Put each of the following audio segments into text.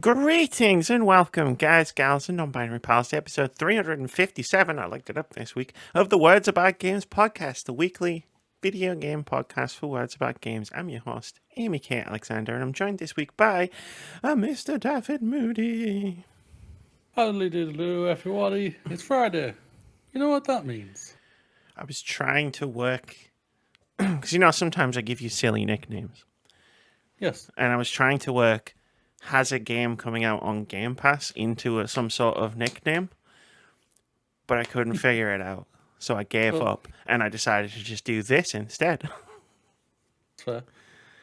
Greetings and welcome, guys, gals, and non-binary pals, to episode 357, I looked it up this week, of the Words About Games podcast, the weekly video game podcast for Words About Games. I'm your host, Amy K. Alexander, and I'm joined this week by Mr. David Moody. Howdy doodaloo, everybody. It's Friday. You know what that means? I was trying to work, because sometimes I give you silly nicknames. Yes. And I was trying to work, has a game coming out on Game Pass into some sort of nickname, but I couldn't figure it out. So I gave up, and I decided to just do this instead. Fair.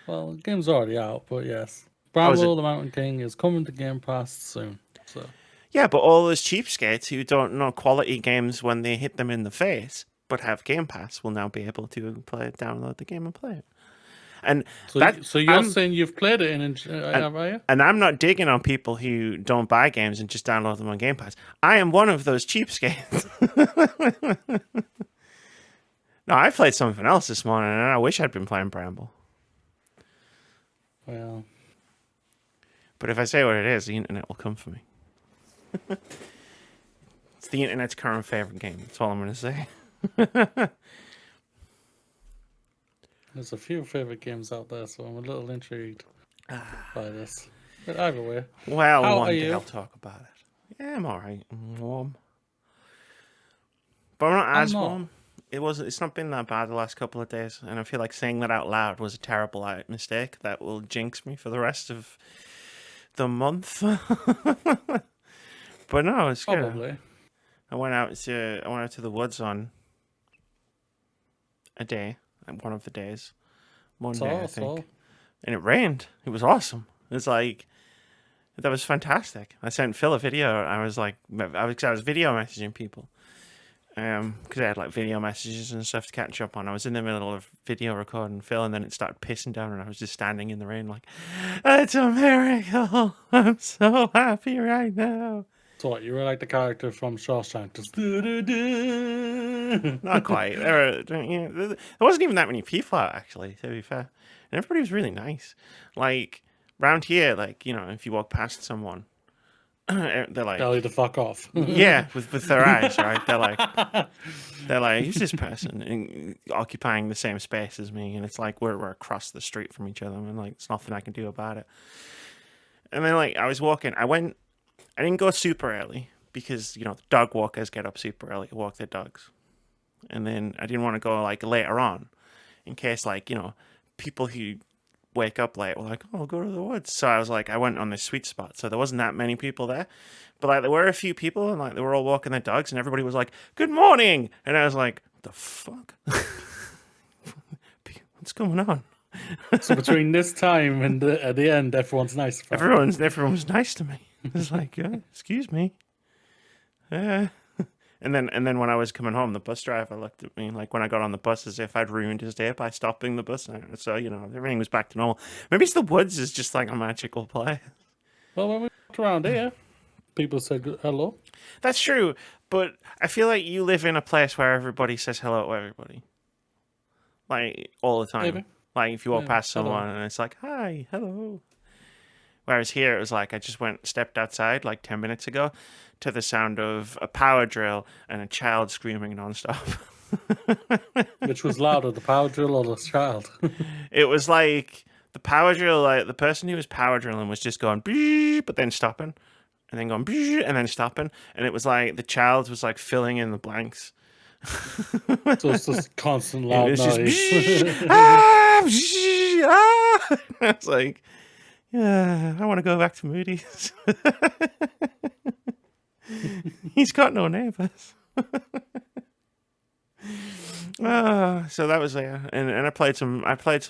Well, the game's already out, but yes. Bramble the Mountain King is coming to Game Pass soon. So. Yeah, but all those cheapskates who don't know quality games when they hit them in the face, but have Game Pass, will now be able to download the game and play it. And so you're saying you've played it have you? And I'm not digging on people who don't buy games and just download them on Game Pass. I am one of those cheapskates. No, I played something else this morning, and I wish I'd been playing Bramble. Well. But if I say what it is, the internet will come for me. It's the internet's current favorite game. That's all I'm going to say. There's a few favorite games out there, so I'm a little intrigued by this. But either way. Well, one day I'll talk about it. Yeah, I'm all right. I'm warm. But I'm not as warm. It's not been that bad the last couple of days, and I feel like saying that out loud was a terrible mistake that will jinx me for the rest of the month. But no, it's good. Probably. I went out to the woods on a day, one of the days, Monday, I think, and it rained. It was awesome. It was like, that was fantastic. I sent Phil a video. I was video messaging people, because I had like video messages and stuff to catch up on. I was in the middle of video recording Phil, and then it started pissing down, and I was just standing in the rain like, it's a miracle. I'm so happy right now. So what, you were like the character from Shawshank, just Not quite. There wasn't even that many people out, actually, to be fair. And everybody was really nice. Like, round here, like, if you walk past someone, they're like, tell you to fuck off. Yeah, with their eyes, right? They're like, who's this person occupying the same space as me? And it's like, we're across the street from each other, and like, there's nothing I can do about it. And then, like, I was walking, I didn't go super early because, the dog walkers get up super early to walk their dogs. And then I didn't want to go, like, later on in case, like, people who wake up late were like, oh, I'll go to the woods. So I was like, I went on this sweet spot. So there wasn't that many people there. But, like, there were a few people, and, like, they were all walking their dogs, and everybody was like, good morning. And I was like, the fuck? What's going on? So between this time and at the end, everyone's nice. Everyone's nice to me. It's like, excuse me. And then when I was coming home, the bus driver looked at me like when I got on the bus as if I'd ruined his day by stopping the bus. So, everything was back to normal. Maybe it's the woods is just like a magical place. Well, when we walked around here, people said hello. That's true. But I feel like you live in a place where everybody says hello to everybody. Like, all the time. Maybe. Like, if you walk past someone and it's like, hi, hello. Whereas here, it was like I just stepped outside like 10 minutes ago to the sound of a power drill and a child screaming nonstop. Which was louder, the power drill or the child? It was like the power drill, like the person who was power drilling was just going, but then stopping, and then going, and then stopping. And it was like the child was like filling in the blanks. So it's just constant loud noise. It's like, yeah, I want to go back to Moody's. He's got no neighbors. So that was there, and I played some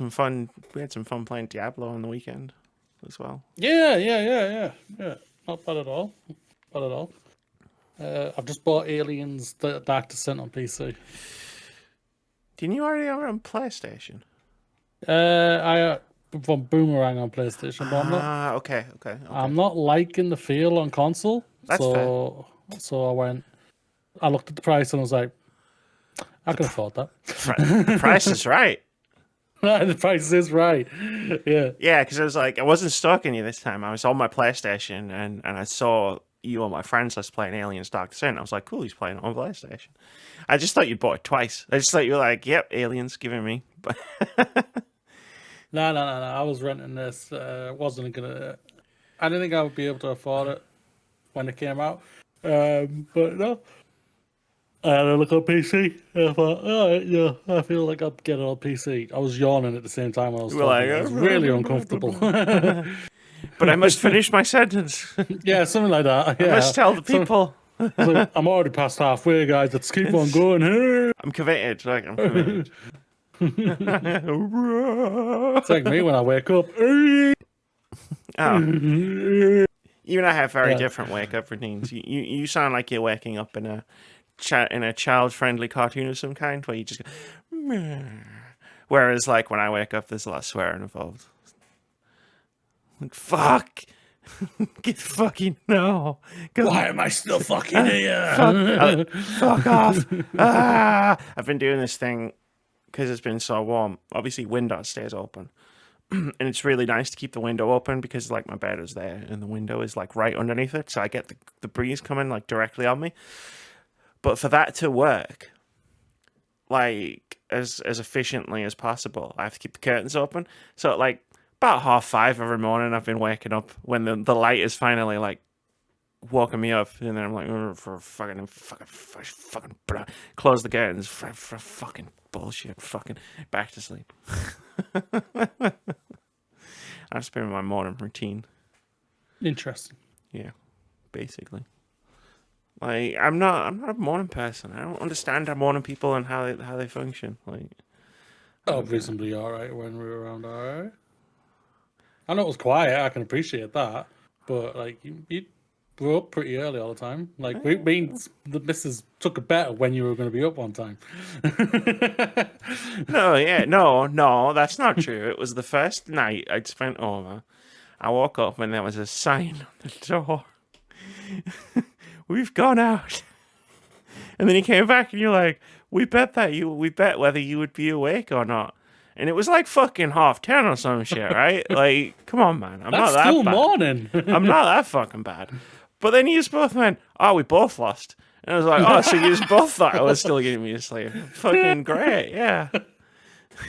fun. We had some fun playing Diablo on the weekend as well. Yeah. Not bad at all. I've just bought Aliens: The Dark Descent on PC. Didn't you already have it on PlayStation? I from Boomerang on PlayStation, but I'm not. Okay. I'm not liking the feel on console. That's fair. So I looked at the price and I was like, I can afford that. The price is right. The price is right. Yeah. Yeah, because I was like, I wasn't stalking you this time. I was on my PlayStation and I saw you and my friends list playing Aliens Dark Descent. I was like, cool, he's playing it on PlayStation. I just thought you'd bought it twice. I just thought you were like, yep, Aliens, giving me. But No. I was renting this. Wasn't gonna. I didn't think I would be able to afford it when it came out. But no. I had a look on PC. I thought, all right, yeah, I feel like I'll get it on PC. I was yawning at the same time when I was you were talking. like, It was really uncomfortable. but I must finish my sentence. Yeah, something like that. I Yeah. must tell the So- people. so I'm already past halfway, guys. Let's keep on going. I'm committed. Like, I'm committed. It's like me when I wake up. Oh. You and I have very Yeah. different wake up routines. You sound like you're waking up in a child friendly cartoon of some kind where you just go, meh. Whereas like when I wake up, there's a lot of swearing involved. Like, fuck. Get fucking no. Why am I still fucking here? Fuck off. I've been doing this thing because it's been so warm. Obviously, window stays open. And it's really nice to keep the window open because like my bed is there and the window is like right underneath it. So I get the breeze coming like directly on me. But for that to work, like as efficiently as possible, I have to keep the curtains open. So like about 5:30 every morning, I've been waking up when the light is finally like woken me up, and then I'm like, for fucking close the curtains for fucking bullshit, fucking back to sleep. That's been my morning routine. Interesting. Yeah, basically. Like I'm not a morning person. I don't understand how morning people and how they function. Like, Oh, reasonably all right when we were around. All right. I know it was quiet. I can appreciate that, but like you grew up pretty early all the time. Like the missus took a bet when you were going to be up one time. no, that's not true. It was the first night I'd spent over. I woke up and there was a sign on the door. We've gone out. And then you came back and you're like, we bet whether you would be awake or not. And it was like fucking 10:30 or some shit, right? Like, come on, man. I'm That's not that still bad. morning. I'm not that fucking bad. But then you just both went, oh, we both lost. And I was like, oh, so you just both thought I was still getting me to sleep. Fucking great, yeah.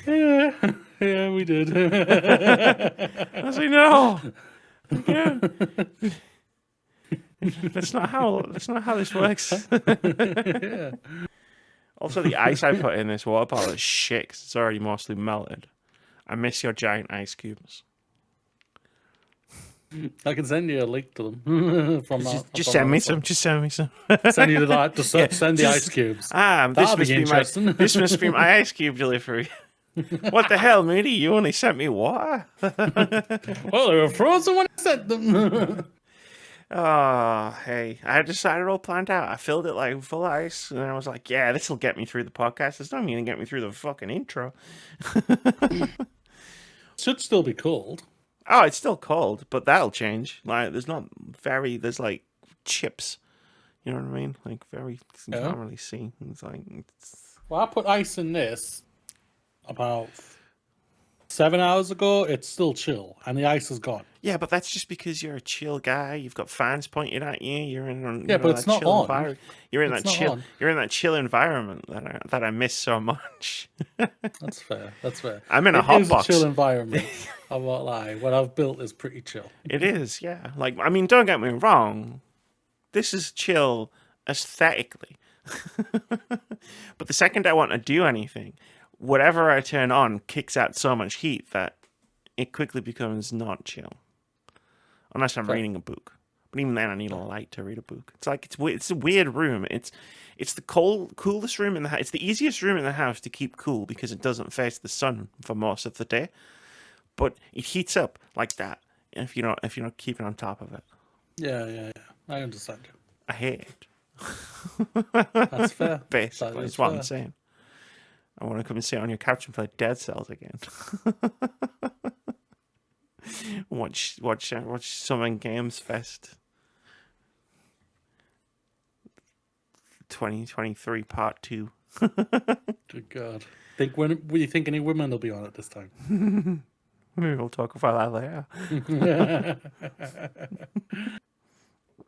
Yeah, we did. I was like, no. Yeah. That's not how this works. Yeah. Also, the ice I put in this water bottle is shit 'cause it's already mostly melted. I miss your giant ice cubes. I can send you a link to them from Just send me some. Just send me some. Send you send the ice cubes. This That'd must be be interesting. this must be my ice cube delivery. What the hell, Moody? You only sent me water? Well, they were frozen when I sent them. Oh, hey. I had decided all planned out. I filled it like full of ice, and I was like, yeah, this will get me through the podcast. It's not even going to get me through the fucking intro. Should still be cold. Oh, it's still cold, but that'll change. Like, there's like chips. You know what I mean? Like, you can't really see. It's like, Well, I put ice in this about 7 hours ago. It's still chill, and the ice is gone. yeah, but that's just because you're a chill guy. You've got fans pointing at you. You're in Yeah, but it's not on. You're in It's that not chill. on. You're in that chill environment that I miss so much. That's fair. That's fair. I'm in a It hot is box. a chill environment. I won't lie. What I've built is pretty chill. It is, yeah. Like, I mean, don't get me wrong. This is chill aesthetically. But the second I want to do anything, whatever I turn on kicks out so much heat that it quickly becomes not chill. Unless I'm reading a book. But even then, I need a light to read a book. It's like, it's a weird room. It's the coolest room in the house. It's the easiest room in the house to keep cool because it doesn't face the sun for most of the day. But it heats up like that if you're not keeping on top of it. Yeah. I understand. I hate it. That's fair. Basically, that's what I'm saying. I want to come and sit on your couch and play Dead Cells again. watch Summon Games Fest 2023 Part 2 Good God. Do you think any women will be on it this time? Maybe we'll talk about that later.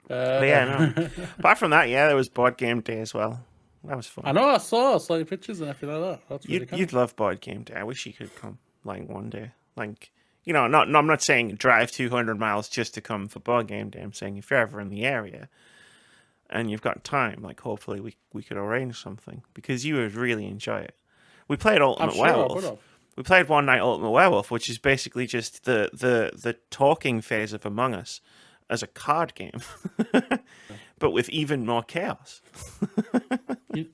But yeah, no. Apart from that, yeah, there was board game day as well. That was fun. I know, I saw pictures and everything like that. That's really cool. You'd love board game day. I wish you could come like one day. Like, you know, I'm not saying drive 200 miles just to come for board game day. I'm saying if you're ever in the area and you've got time, like hopefully we could arrange something because you would really enjoy it. We played Ultimate Werewolf. We played One Night Ultimate Werewolf, which is basically just the talking phase of Among Us as a card game, but with even more chaos.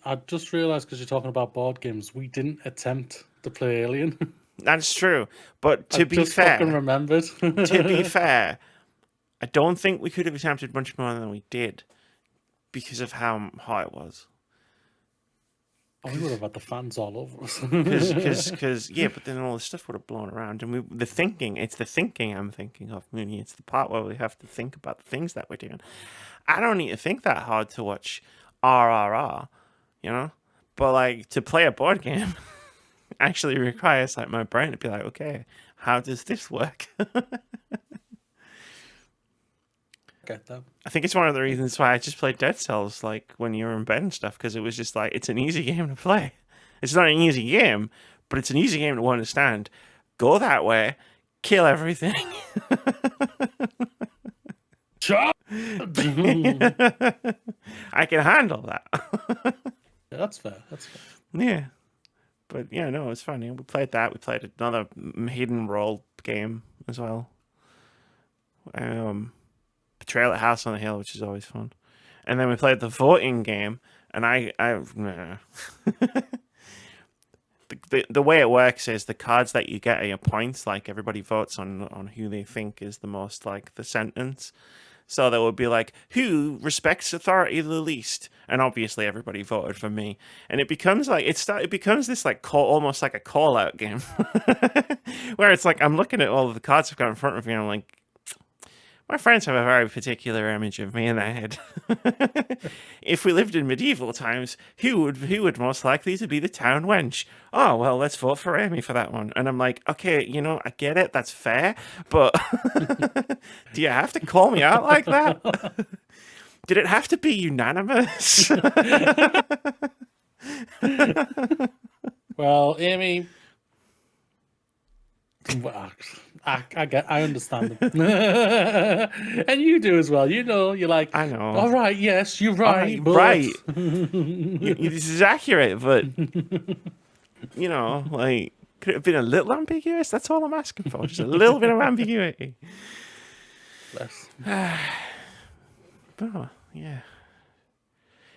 I just realised because you're talking about board games, we didn't attempt to play Alien. That's true, but to be fucking remembered. To be fair, I don't think we could have attempted much more than we did because of how hot it was. We would have had the fans all over us. Because yeah, but then all the stuff would have blown around, and it's the thinking I'm thinking of, Mooney. It's the part where we have to think about the things that we're doing. I don't need to think that hard to watch RRR, you know, but like to play a board game actually requires like my brain to be like, okay, how does this work? Get that. I think it's one of the reasons why I just played Dead Cells like when you were in bed and stuff, because it was just like it's an easy game to play. It's not an easy game, but it's an easy game to understand. Go that way, kill everything. Shut I can handle that. Yeah, that's fair. Yeah. But yeah, no, it was fun. Yeah, we played that. We played another hidden role game as well. Betrayal at House on the Hill, which is always fun. And then we played the voting game, and the way it works is the cards that you get are your points. Like everybody votes on who they think is the most like the sentence. So there would be like, who respects authority the least? And obviously everybody voted for me. And it becomes like, it becomes this like almost like a call out game where it's like, I'm looking at all of the cards I've got in front of me and I'm like, my friends have a very particular image of me in their head. If we lived in medieval times, who would most likely to be the town wench? Oh, well, let's vote for Amy for that one. And I'm like, okay, you know, I get it. That's fair. But do you have to call me out like that? Did it have to be unanimous? Well, Amy... I understand them. And you do as well. You know, you're like, I know. All right, yes, you're right. Right. This is accurate, but you know, like, could it have been a little ambiguous? That's all I'm asking for. Just a little bit of ambiguity. Bless. But yeah,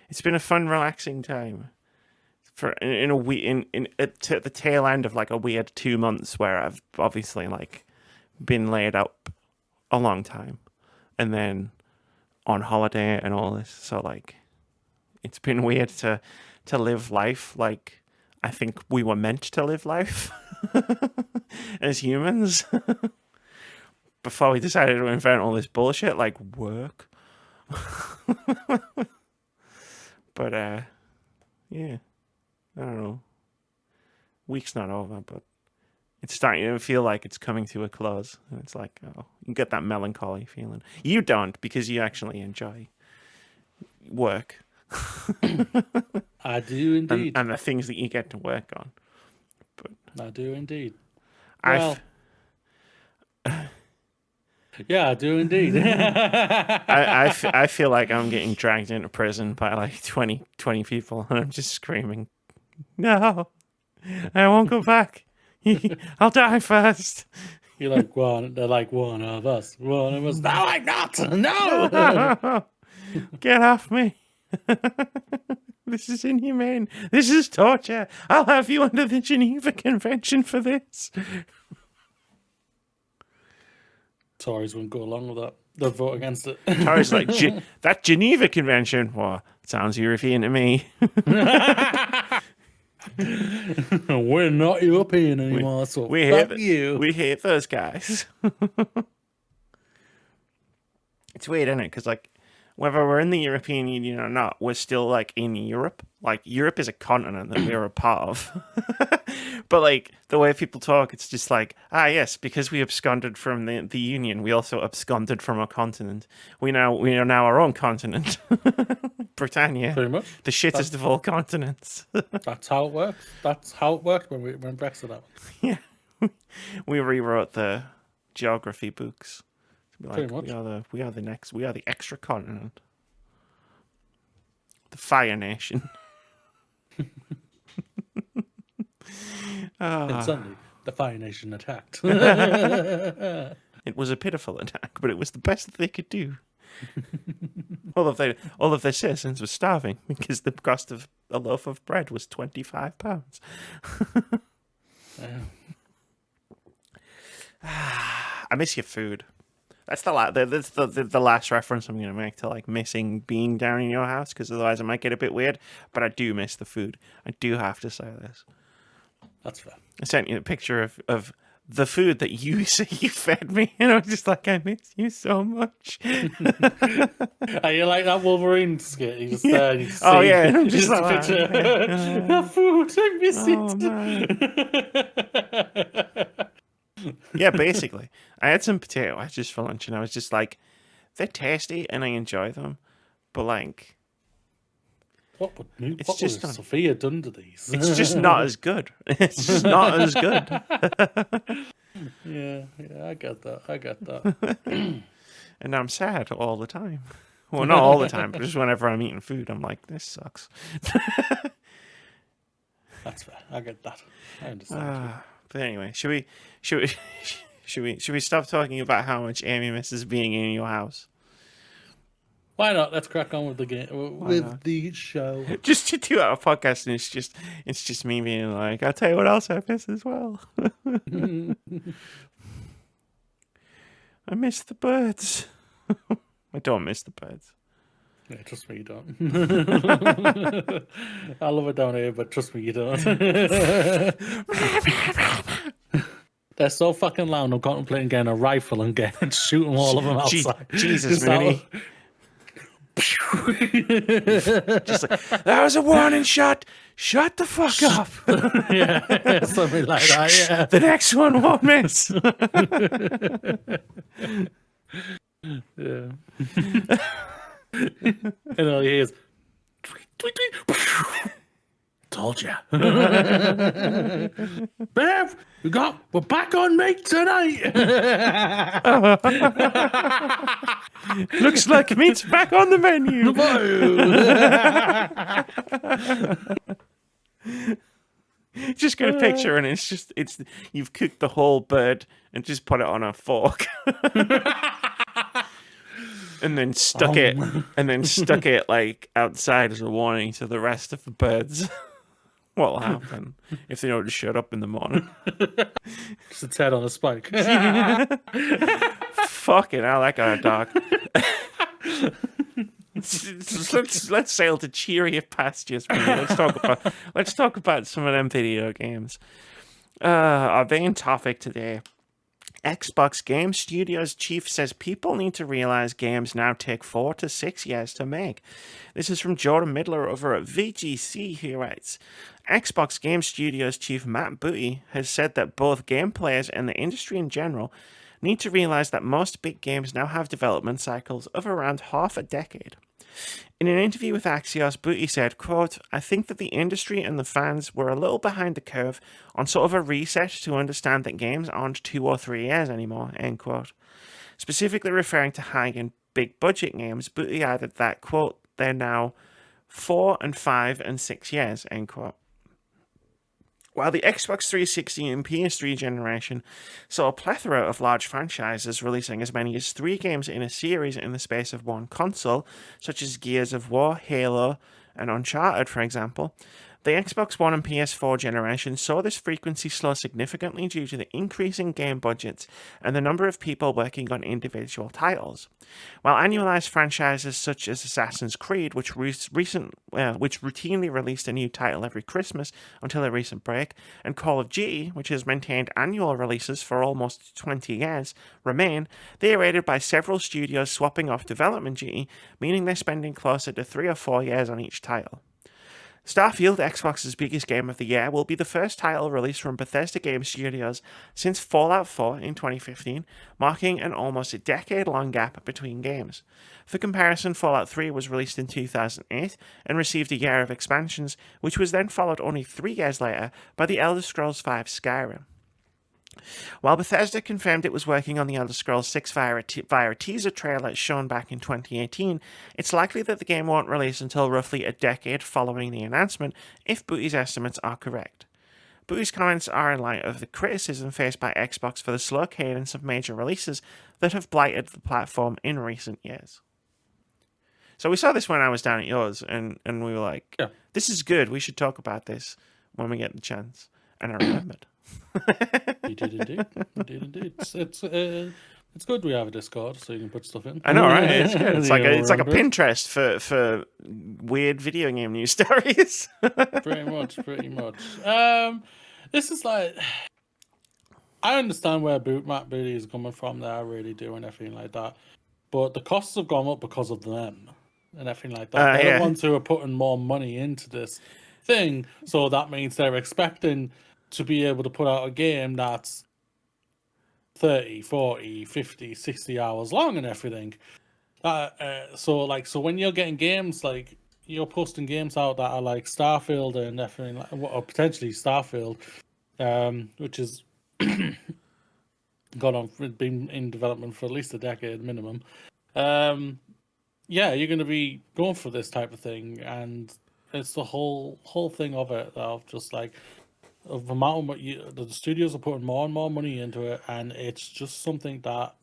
it's been a fun, relaxing time. At the tail end of like a weird 2 months where I've obviously like been laid up a long time and then on holiday and all this. So like it's been weird to live life like I think we were meant to live life as humans before we decided to invent all this bullshit like work. But yeah. I don't know. Week's not over, but it's starting to feel like it's coming to a close. And it's like, oh, you get that melancholy feeling. You don't, because you actually enjoy work. I do indeed. And the things that you get to work on. But I do indeed. Well, yeah, I do indeed. I feel like I'm getting dragged into prison by like 20 people, and I'm just screaming, no, I won't go back. I'll die first. You're like one. They're like one of us. One of us. No, I'm not. No. Get off me. This is inhumane. This is torture. I'll have you under the Geneva Convention for this. Tories wouldn't go along with that. They'll vote against it. Tories like, that Geneva Convention? Well, sounds European to me. We're not European anymore, so fuck you. We hate those guys. It's weird, isn't it? Because like whether we're in the European Union or not, we're still like in Europe. Like Europe is a continent that we're a part of. But like the way people talk, it's just like, yes, because we absconded from the Union, we also absconded from a continent. We are now our own continent. Britannia. Pretty much. The shittest of all continents. That's how it works. That's how it worked when Brexit happened. Yeah. We rewrote the geography books. To be like, Pretty much. we are the extra continent. The Fire Nation. And suddenly, the Fire Nation attacked. It was a pitiful attack, but it was the best that they could do. all of their citizens were starving because the cost of a loaf of bread was £25. I miss your food. That's the last reference I'm going to make to like missing being down in your house, because otherwise it might get a bit weird. But I do miss the food. I do have to say this. That's fair. I sent you a picture of the food that you say you fed me, and I was just like, I miss you so much. Are you like that Wolverine skit? You just there, you see, and I'm just a like, picture. That food, I miss it. Yeah, basically. I had some potato wedges for lunch, and I was just like, they're tasty, and I enjoy them, but like, What would just Sophia done to these? it's just not as good. It's just not as good. Yeah, I get that. And I'm sad all the time. Well, not all the time, but just whenever I'm eating food, I'm like, this sucks. That's fair. I get that. I understand. But anyway, should we stop talking about how much Amy misses being in your house? Why not? Let's crack on with the game, the show. Just to do our podcast, and it's just me being like, I'll tell you what else I miss as well. I miss the birds. I don't miss the birds. Yeah, trust me, you don't. I love it down here, but trust me, you don't. They're so fucking loud. I'm contemplating getting a rifle and shooting all of them outside. Jesus, Moody. Just like, that was a warning shot. Shut the fuck up. Yeah, something like that. Yeah. The next one won't miss. Yeah. And all he hears, tweet, tweet, tweet. Told ya. Bev, we're back on meat tonight. Looks like meat's back on the menu. Just get a picture, and it's you've cooked the whole bird and just put it on a fork. And then stuck it like outside as a warning to the rest of the birds. What'll happen if they don't just shut up in the morning? Just its head on a spike. Fucking hell, that got dark. Let's sail to cheerier pastures. Let's talk about some of them video games. Our main topic today. Xbox Game Studios chief says people need to realize games now take 4 to 6 years to make. This is from Jordan Midler over at VGC, who writes, Xbox Game Studios chief Matt Booty has said that both game players and the industry in general need to realize that most big games now have development cycles of around half a decade. In an interview with Axios, Booty said, quote, I think that the industry and the fans were a little behind the curve on sort of a reset to understand that games aren't 2 or 3 years anymore, end quote. Specifically referring to high-end big-budget games, Booty added that, quote, they're now 4 and 5 and 6 years, end quote. While the Xbox 360 and PS3 generation saw a plethora of large franchises releasing as many as 3 games in a series in the space of one console, such as Gears of War, Halo, and Uncharted, for example, The Xbox One and PS4 generations saw this frequency slow significantly due to the increasing game budgets and the number of people working on individual titles. While annualized franchises such as Assassin's Creed, which routinely released a new title every Christmas until a recent break, and Call of Duty, which has maintained annual releases for almost 20 years, remain, they are aided by several studios swapping off development duty, meaning they're spending closer to 3 or 4 years on each title. Starfield, Xbox's biggest game of the year, will be the first title released from Bethesda Game Studios since Fallout 4 in 2015, marking an almost a decade-long gap between games. For comparison, Fallout 3 was released in 2008 and received a year of expansions, which was then followed only 3 years later by The Elder Scrolls V Skyrim. While Bethesda confirmed it was working on The Elder Scrolls 6 via a teaser trailer shown back in 2018, it's likely that the game won't release until roughly a decade following the announcement, if Booty's estimates are correct. Booty's comments are in light of the criticism faced by Xbox for the slow cadence of major releases that have blighted the platform in recent years. So we saw this when I was down at yours, and we were like, This is good, we should talk about this when we get the chance. And I remembered. You did indeed. You did indeed. It's good we have a Discord so you can put stuff in. I know, right? It's good. It's like a Pinterest for weird video game news stories. Pretty much. This is like, I understand where Matt Booty is coming from there, I really do, and everything like that. But the costs have gone up because of them and everything like that. They're the ones who are putting more money into this thing, so that means they're expecting to be able to put out a game that's 30, 40, 50, 60 hours long and everything. So when you're getting games, like, you're posting games out that are like Starfield and everything, or potentially Starfield, which is been in development for at least a decade minimum. You're going to be going for this type of thing, and it's the whole thing of it, of just like, of the amount of the studios are putting more and more money into it, and it's just something that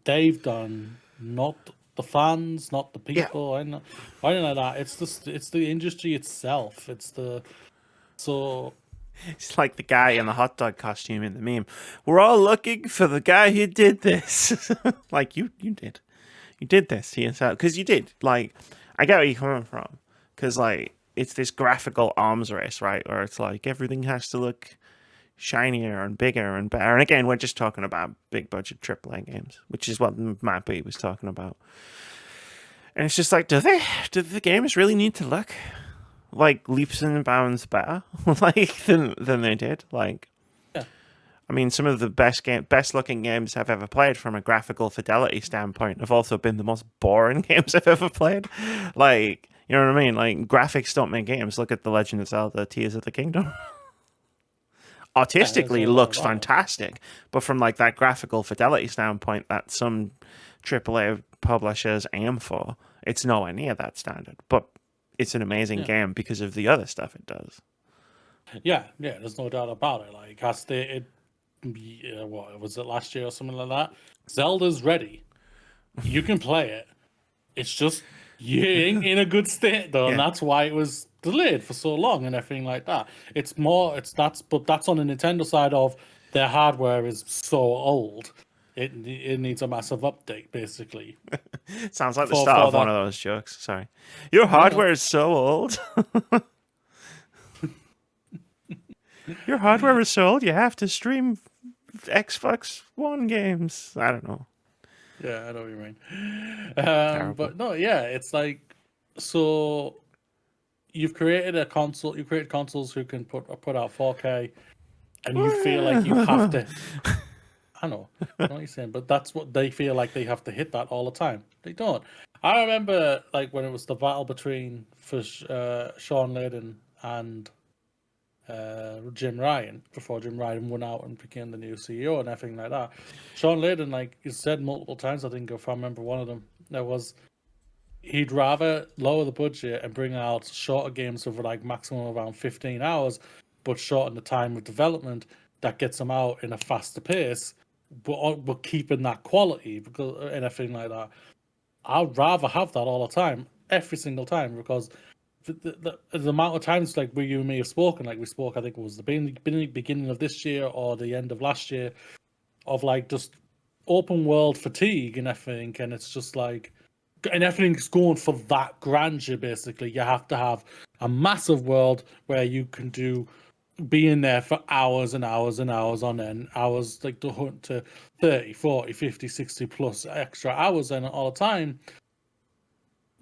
they've done, not the fans, not the people, and anything like that. It's the industry itself. It's like the guy in the hot dog costume in the meme. We're all looking for the guy who did this. Like, you did this to yourself, because you did. Like, I get where you're coming from, because like, it's this graphical arms race, right? Where it's like everything has to look shinier and bigger and better. And again, we're just talking about big budget AAA games, which is what Matt B was talking about. And it's just like, do the games really need to look like leaps and bounds better, like than they did? Like, I mean, some of the best looking games I've ever played from a graphical fidelity standpoint have also been the most boring games I've ever played. Like, you know what I mean? Like, graphics don't make games. Look at The Legend of Zelda: Tears of the Kingdom. Artistically looks fantastic, but from like that graphical fidelity standpoint that some AAA publishers aim for, it's nowhere near that standard. But it's an amazing game because of the other stuff it does. Yeah, there's no doubt about it. Like, what was it, last year or something like that? Zelda's ready. You can play it. It's just you ain't in a good state though, and that's why it was delayed for so long and everything like that. But that's on the Nintendo side of their hardware is so old. It needs a massive update, basically. Sounds like the start of one of those jokes. Sorry. Your hardware is so old. Your hardware is so old, you have to stream Xbox One games. I don't know. Yeah, I know what you mean. But no, it's like, so you've created a console. You create consoles who can put out 4K, and you feel like you have to. I know what you're saying, but that's what they feel like they have to hit that all the time. They don't. I remember like when it was the battle between Sean Layden and Jim Ryan, before Jim Ryan went out and became the new CEO and everything like that. Sean Layden, like he said multiple times, I think if I remember one of them, there was he'd rather lower the budget and bring out shorter games of like maximum around 15 hours, but shorten the time of development that gets them out in a faster pace, but keeping that quality and everything like that. I'd rather have that all the time, every single time, because the amount of times like you and me have spoken, like we spoke, I think it was the beginning of this year or the end of last year, of like just open world fatigue and everything, and it's just like, and everything's going for that grandeur. Basically, you have to have a massive world where you can be in there for hours and hours and hours on end, hours like to 30, 40, 50, 60 plus extra hours in it all the time.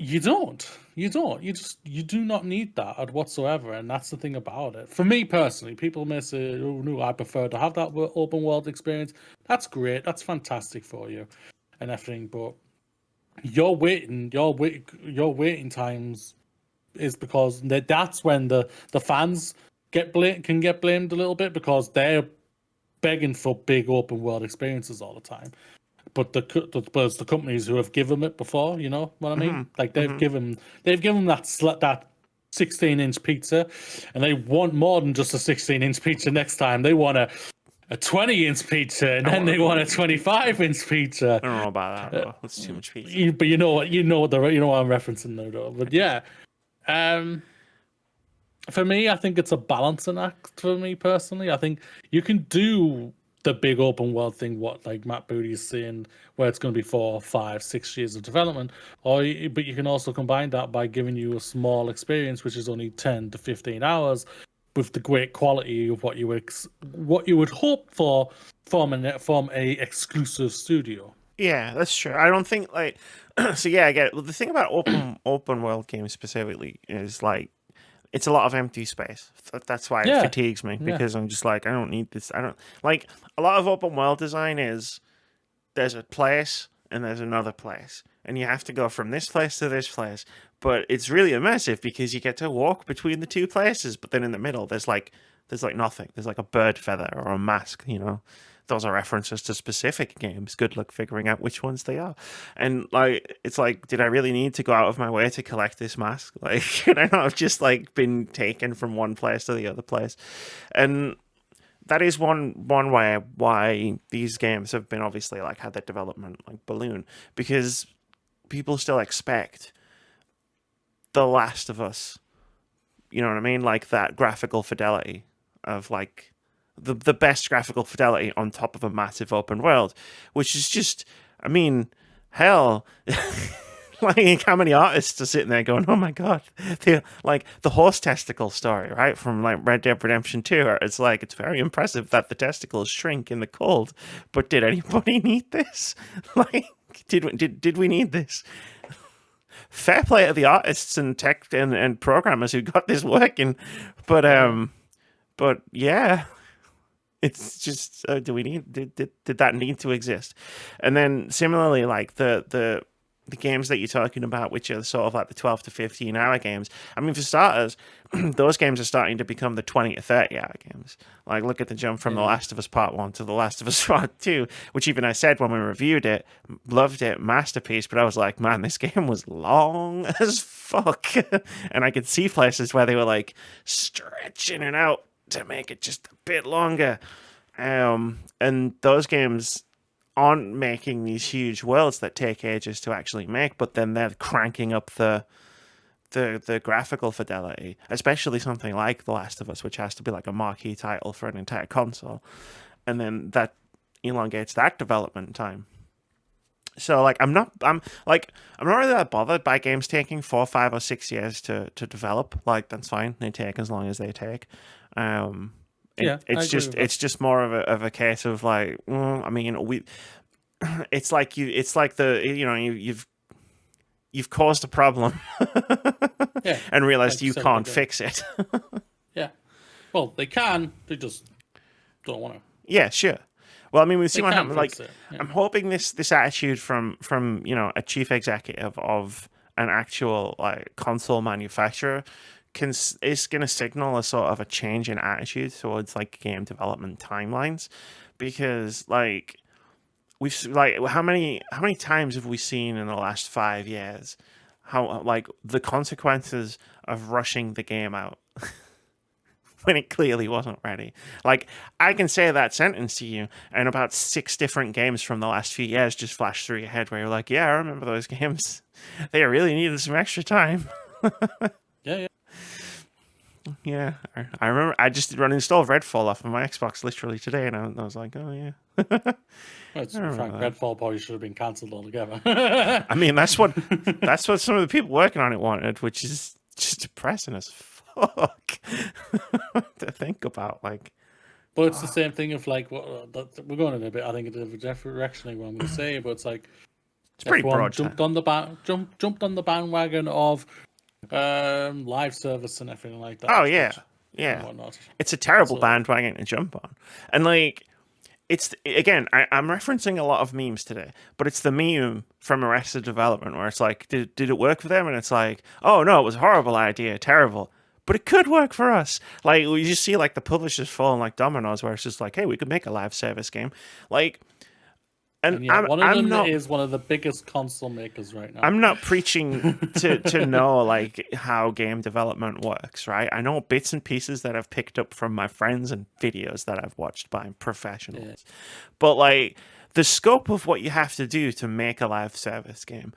You don't. You do not need that whatsoever, and that's the thing about it. For me personally, people may say, "Oh no, I prefer to have that open world experience." That's great. That's fantastic for you, and everything. But your waiting times is because that's when the fans can get blamed a little bit, because they're begging for big open world experiences all the time. But the companies who have given it before, you know what I mean? Like they've given that 16-inch pizza, and they want more than just a 16-inch pizza next time. They want a 20-inch pizza, and then they want a 25-inch pizza. I don't know about that though. That's too much pizza. But you know what I'm referencing though. But yeah, for me, I think it's a balancing act. For me personally, I think you can do the big open world thing, what like Matt Booty's saying, where it's going to be 4, 5, 6 years of development, but you can also combine that by giving you a small experience, which is only 10 to 15 hours, with the great quality of what you would hope for from a exclusive studio. Yeah, that's true. I don't think like so. Yeah, I get it. The thing about open world games specifically is like, it's a lot of empty space. That's why it fatigues me, because I'm just like, I don't need this. I don't like, a lot of open world design is there's a place and there's another place, and you have to go from this place to this place. But it's really immersive because you get to walk between the two places. But then in the middle, there's like nothing. There's like a bird feather or a mask, you know. Those are references to specific games. Good luck figuring out which ones they are. And like, it's like, did I really need to go out of my way to collect this mask? Like, could I not have just like been taken from one place to the other place? And that is one way why these games have been obviously like had their development like balloon, because people still expect The Last of Us, you know what I mean? Like that graphical fidelity of like, the best graphical fidelity on top of a massive open world, which is just, I mean, hell, like how many artists are sitting there going, oh my god, like the horse testicle story, right, from like Red Dead Redemption 2, it's like, it's very impressive that the testicles shrink in the cold, but did anybody need this? Like, did we need this? Fair play to the artists and tech and programmers who got this working, but yeah. It's just, do we need, did that need to exist? And then similarly, like the games that you're talking about, which are sort of like the 12 to 15 hour games. I mean, for starters, those games are starting to become the 20 to 30 hour games. Like, look at the jump from The Last of Us Part 1 to The Last of Us Part 2, which even I said when we reviewed it, loved it, masterpiece, but I was like, man, this game was long as fuck. And I could see places where they were like stretching it out to make it just a bit longer. And those games aren't making these huge worlds that take ages to actually make, but then they're cranking up the graphical fidelity, especially something like The Last of Us, which has to be like a marquee title for an entire console, and then that elongates that development time. So like, I'm not really that bothered by games taking 4, 5, or 6 years to develop. Like, that's fine. They take as long as they take. It's just more of a case of like, I mean, it's like you've caused a problem and realized you can't fix it. Yeah, well, they can, they just don't want to. Yeah, sure. Well, I mean, we've seen what happened. Like, I'm hoping this attitude from a chief executive of an actual like console manufacturer is going to signal a sort of a change in attitude towards like game development timelines, because like how many times have we seen in the last 5 years how like the consequences of rushing the game out when it clearly wasn't ready. Like, I can say that sentence to you, and about 6 different games from the last few years just flash through your head where you're like, yeah, I remember those games. They really needed some extra time. Yeah. Yeah, I remember I just uninstalled Redfall off of my Xbox literally today, and I was like, oh yeah. Well, I to be frank, remember that. Redfall probably should have been cancelled altogether. I mean, that's what some of the people working on it wanted, which is just depressing as fuck to think about. Like, But it's the same thing of like we're going in a bit. I think it's directionally what I'm going to say, but it's like it's pretty everyone broad. jumped on the bandwagon of live service and everything like that. Oh yeah, And yeah. whatnot. It's a terrible So- bandwagon to jump on, and like. It's again, I'm referencing a lot of memes today, but it's the meme from Arrested Development where it's like, did it work for them? And it's like, oh no, it was a horrible idea, terrible, but it could work for us. Like we just see like the publishers falling like dominoes, where it's just like, hey, we could make a live service game, like, And yeah, one of I'm them not. is one of the biggest console makers right now. I'm not preaching to know like how game development works, right? I know bits and pieces that I've picked up from my friends and videos that I've watched by professionals. Yeah. But like the scope of what you have to do to make a live service game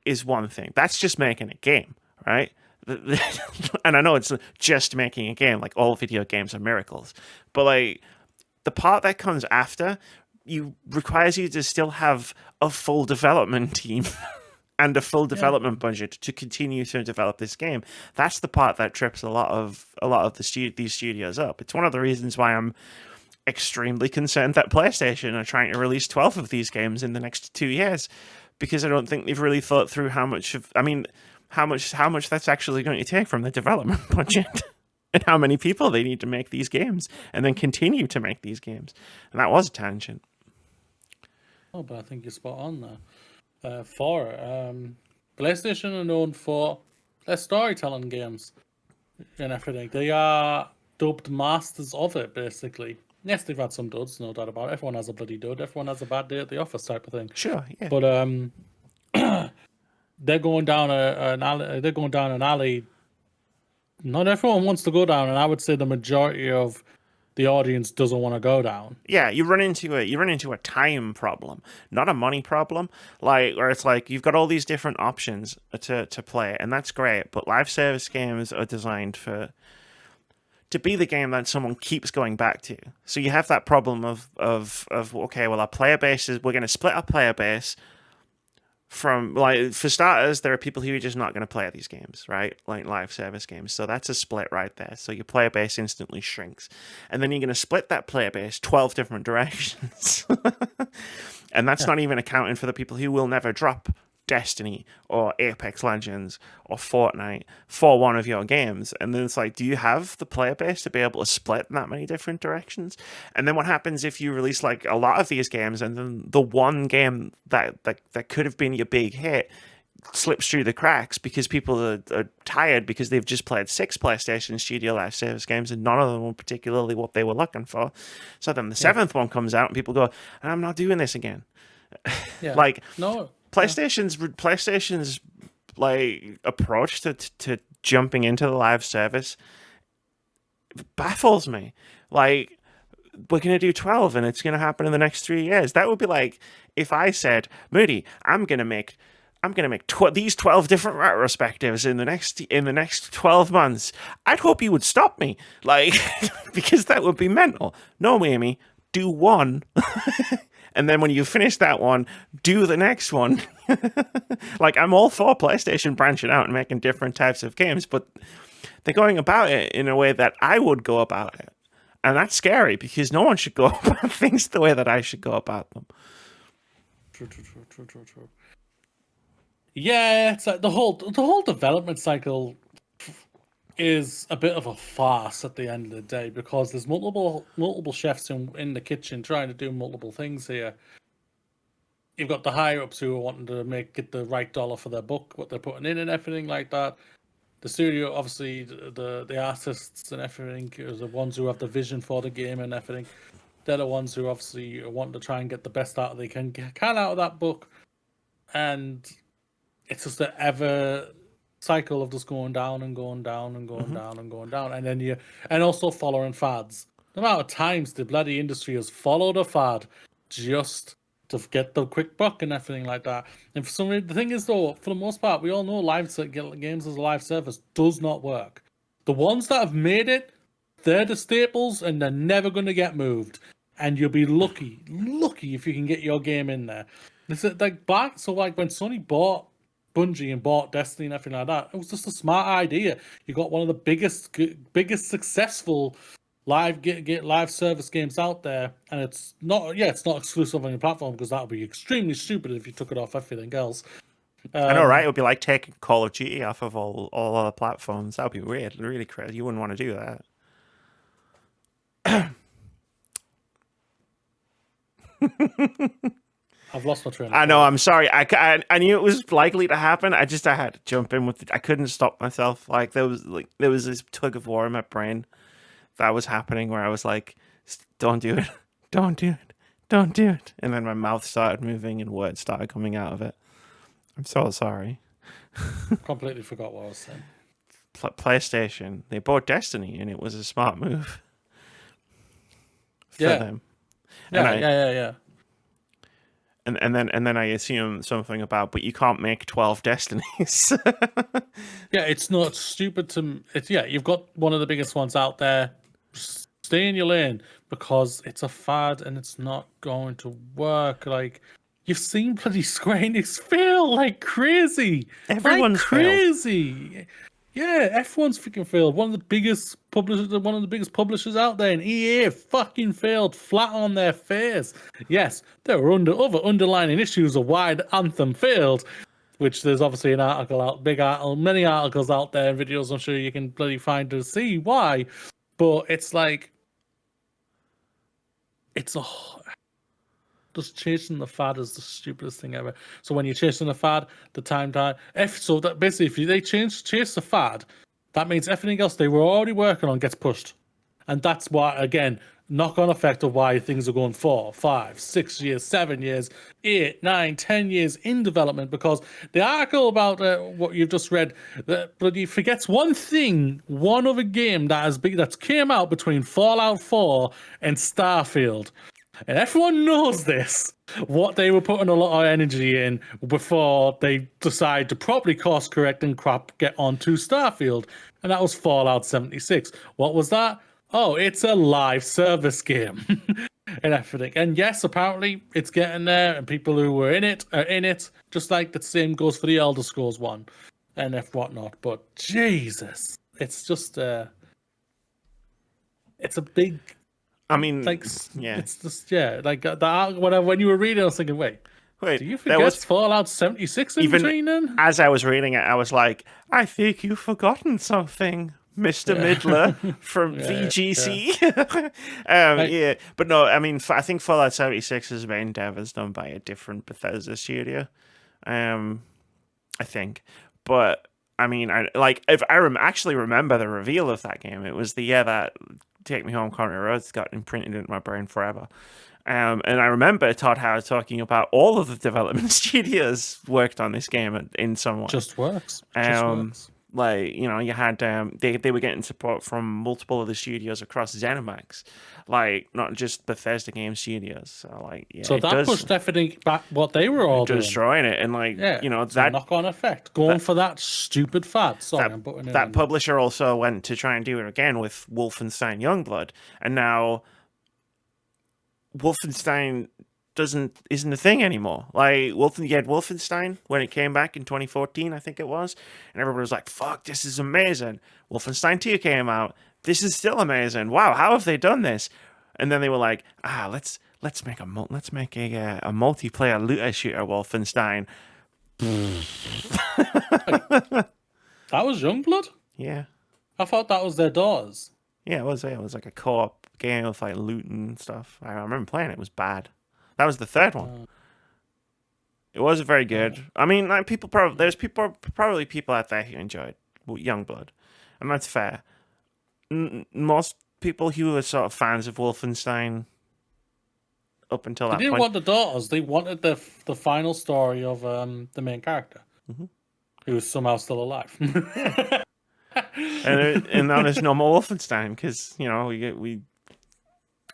is one thing. That's just making a game, right? And I know it's just making a game, like all video games are miracles. But like the part that comes after requires you to still have a full development team and a full development budget to continue to develop this game. That's the part that trips a lot of these studios up. It's one of the reasons why I'm extremely concerned that PlayStation are trying to release 12 of these games in the next 2 years, because I don't think they've really thought through how much that's actually going to take from the development budget. And how many people they need to make these games and then continue to make these games. And that was a tangent. Oh, but I think you're spot on there. PlayStation are known for their storytelling games and everything. They are dubbed masters of it, basically. Yes, they've had some duds, no doubt about it. Everyone has a bloody dud. Everyone has a bad day at the office type of thing. Sure, yeah. But they're going down an alley. They're going down an alley. Not everyone wants to go down, and I would say the majority of the audience doesn't want to go down. Yeah, you run into a time problem, not a money problem. Like, where it's like you've got all these different options to play, and that's great. But live service games are designed to be the game that someone keeps going back to. So you have that problem of okay, well, we're going to split our player base. From like, for starters, there are people who are just not going to play these games, right? Like live service games. So that's a split right there. So your player base instantly shrinks. And then you're going to split that player base 12 different directions. And that's not even accounting for the people who will never drop Destiny or Apex Legends or Fortnite for one of your games. And then it's like, do you have the player base to be able to split in that many different directions? And then what happens if you release like a lot of these games and then the one game that could have been your big hit slips through the cracks because people are tired because they've just played 6 PlayStation Studio Live Service games and none of them were particularly what they were looking for. So then the 7th one comes out and people go, I'm not doing this again. Yeah. Like, no. PlayStation's like approach to jumping into the live service baffles me. Like, we're gonna do 12 and it's gonna happen in the next 3 years. That would be like if I said, Moody, I'm gonna make these 12 different retrospectives in the next 12 months. I'd hope you would stop me, like, because that would be mental. No, Amy, do one. And then when you finish that one, do the next one. Like, I'm all for PlayStation branching out and making different types of games, but they're going about it in a way that I would go about it. And that's scary because no one should go about things the way that I should go about them. True. Yeah, it's like the whole development cycle is a bit of a farce at the end of the day because there's multiple chefs in the kitchen trying to do multiple things here. You've got the higher ups who are wanting to get the right dollar for their book, what they're putting in and everything like that. The studio, obviously, the artists and everything are the ones who have the vision for the game and everything. They're the ones who obviously want to try and get the best out they can out of that book. And it's just an ever cycle of just going down and going down and going down and going down, and then also following fads. The amount of times the bloody industry has followed a fad just to get the quick buck and everything like that. And for some reason, the thing is though, for the most part, we all know games as a live service does not work. The ones that have made it, they're the staples, and they're never going to get moved. And you'll be lucky if you can get your game in there. It's like back, so like when Sony bought Bungie and bought Destiny and everything like that, it was just a smart idea. You got one of the biggest successful live service games out there, and it's not exclusive on your platform, because that would be extremely stupid if you took it off everything else. I know, right? It would be like taking Call of Duty off of all other platforms. That would be weird, really crazy. You wouldn't want to do that. I've lost my train of I know. thought. I'm sorry. I knew it was likely to happen. I had to jump in with it. I couldn't stop myself. Like there was this tug of war in my brain that was happening, where I was like, "Don't do it! Don't do it! Don't do it!" And then my mouth started moving and words started coming out of it. I'm so sorry. Completely forgot what I was saying. PlayStation, they bought Destiny, and it was a smart move for them. Yeah. And then I assume something about, but you can't make 12 Destinies. Yeah, it's not stupid to. You've got one of the biggest ones out there. Stay in your lane, because it's a fad and it's not going to work. Like, you've seen bloody Square Enix fail like crazy. Everyone's crazy. Yeah, everyone's freaking failed. One of the biggest publishers out there, and EA fucking failed flat on their face. Yes, there were other underlying issues of why Anthem failed, which there's obviously an article out, many articles out there and videos I'm sure you can bloody find to see why. But it's like, just chasing the fad is the stupidest thing ever. So when you're chasing the fad, if they chase the fad, that means everything else they were already working on gets pushed. And that's why, again, knock-on effect of why things are going 4, 5, 6 years, 7 years, 8, 9, 10 years in development, because the article about what you've just read, bloody forgets one other game that's came out between Fallout 4 and Starfield. And everyone knows this, what they were putting a lot of energy in before they decide to properly course correct and get onto Starfield. And that was Fallout 76. What was that? Oh, it's a live service game. And everything. And yes, apparently it's getting there, and people who were in it are in it, just like the same goes for the Elder Scrolls one and whatnot. But Jesus, it's just it's a big... I mean, it's just like when you were reading, I was thinking, wait, do you forget Fallout 76 in between then? As I was reading it, I was like, I think you've forgotten something, Mr. Midler from VGC. But no, I mean, I think Fallout 76's main dev is done by a different Bethesda studio. I think, but I mean, if I actually remember the reveal of that game, it was the year that Take Me Home Country Roads got imprinted into my brain forever. And I remember Todd Howard talking about all of the development studios worked on this game in some way. Just works. Like, you know, you had they were getting support from multiple of the studios across ZeniMax, like not just Bethesda Game Studios. So like, so that pushed everything back what they were all destroying it, and like, you know, that knock-on effect going for that stupid fad. Sorry, I'm putting it. That publisher also went to try and do it again with Wolfenstein Youngblood, and now Wolfenstein isn't a thing anymore. Like you had Wolfenstein when it came back in 2014, I think it was, and everybody was like, "Fuck, this is amazing." Wolfenstein 2 came out. This is still amazing. Wow, how have they done this? And then they were like, let's make a multiplayer looter shooter Wolfenstein. That was Youngblood? Yeah. I thought that was their daughters. Yeah, it was. It was like a co-op game with like looting and stuff. I remember playing it. It was bad. That was the third one. It wasn't very good. I mean, like there's probably people out there who enjoyed Youngblood, and that's fair. Most people who were sort of fans of Wolfenstein up until that point, they didn't want the daughters. They wanted the final story of the main character, who was somehow still alive. and now there's no more Wolfenstein because, you know, we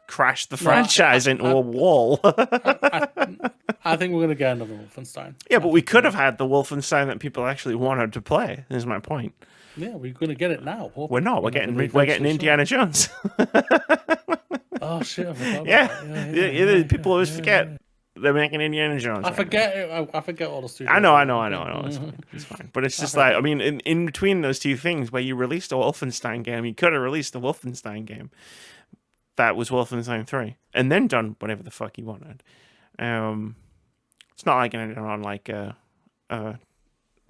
crashed the franchise into a wall. I think we're gonna get another Wolfenstein. Yeah, but we could have had the Wolfenstein that people actually wanted to play. Is my point. Yeah, we're gonna get it now. We're not. We're getting Indiana Jones. Oh shit! I forgot Yeah. People always forget they're making Indiana Jones. I forget all the studios. I know. It's fine. But it's just like, I mean, in between those two things, where you released a Wolfenstein game, you could have released a Wolfenstein game that was Wolfenstein 3, and then done whatever the fuck you wanted. It's not like on like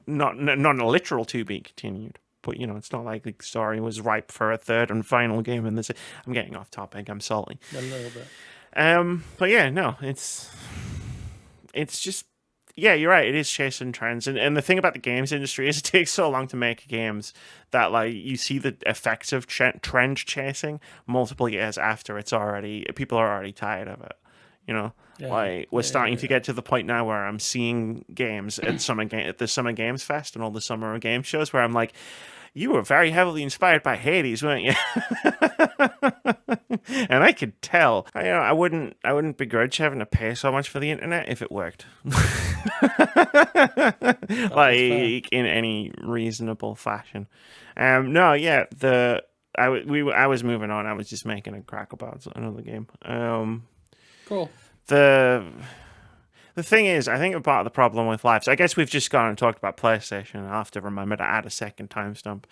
not a literal to be continued. But, you know, it's not like the story was ripe for a third and final game. And this, I'm getting off topic. I'm sorry. A little bit. But yeah, no, it's just, yeah, you're right. It is chasing trends. And the thing about the games industry is it takes so long to make games that, like, you see the effects of trend chasing multiple years after people are already tired of it. You know, we're starting to get to the point now where I'm seeing games at the Summer Games Fest and all the summer game shows where I'm like, you were very heavily inspired by Hades, weren't you? And I could tell. I wouldn't begrudge having to pay so much for the internet if it worked. Like in any reasonable fashion. No, yeah, I was moving on. I was just making a crack about another game. Cool. The thing is, I think part of the problem with live, so I guess we've just gone and talked about PlayStation. I'll have to remember to add a second timestamp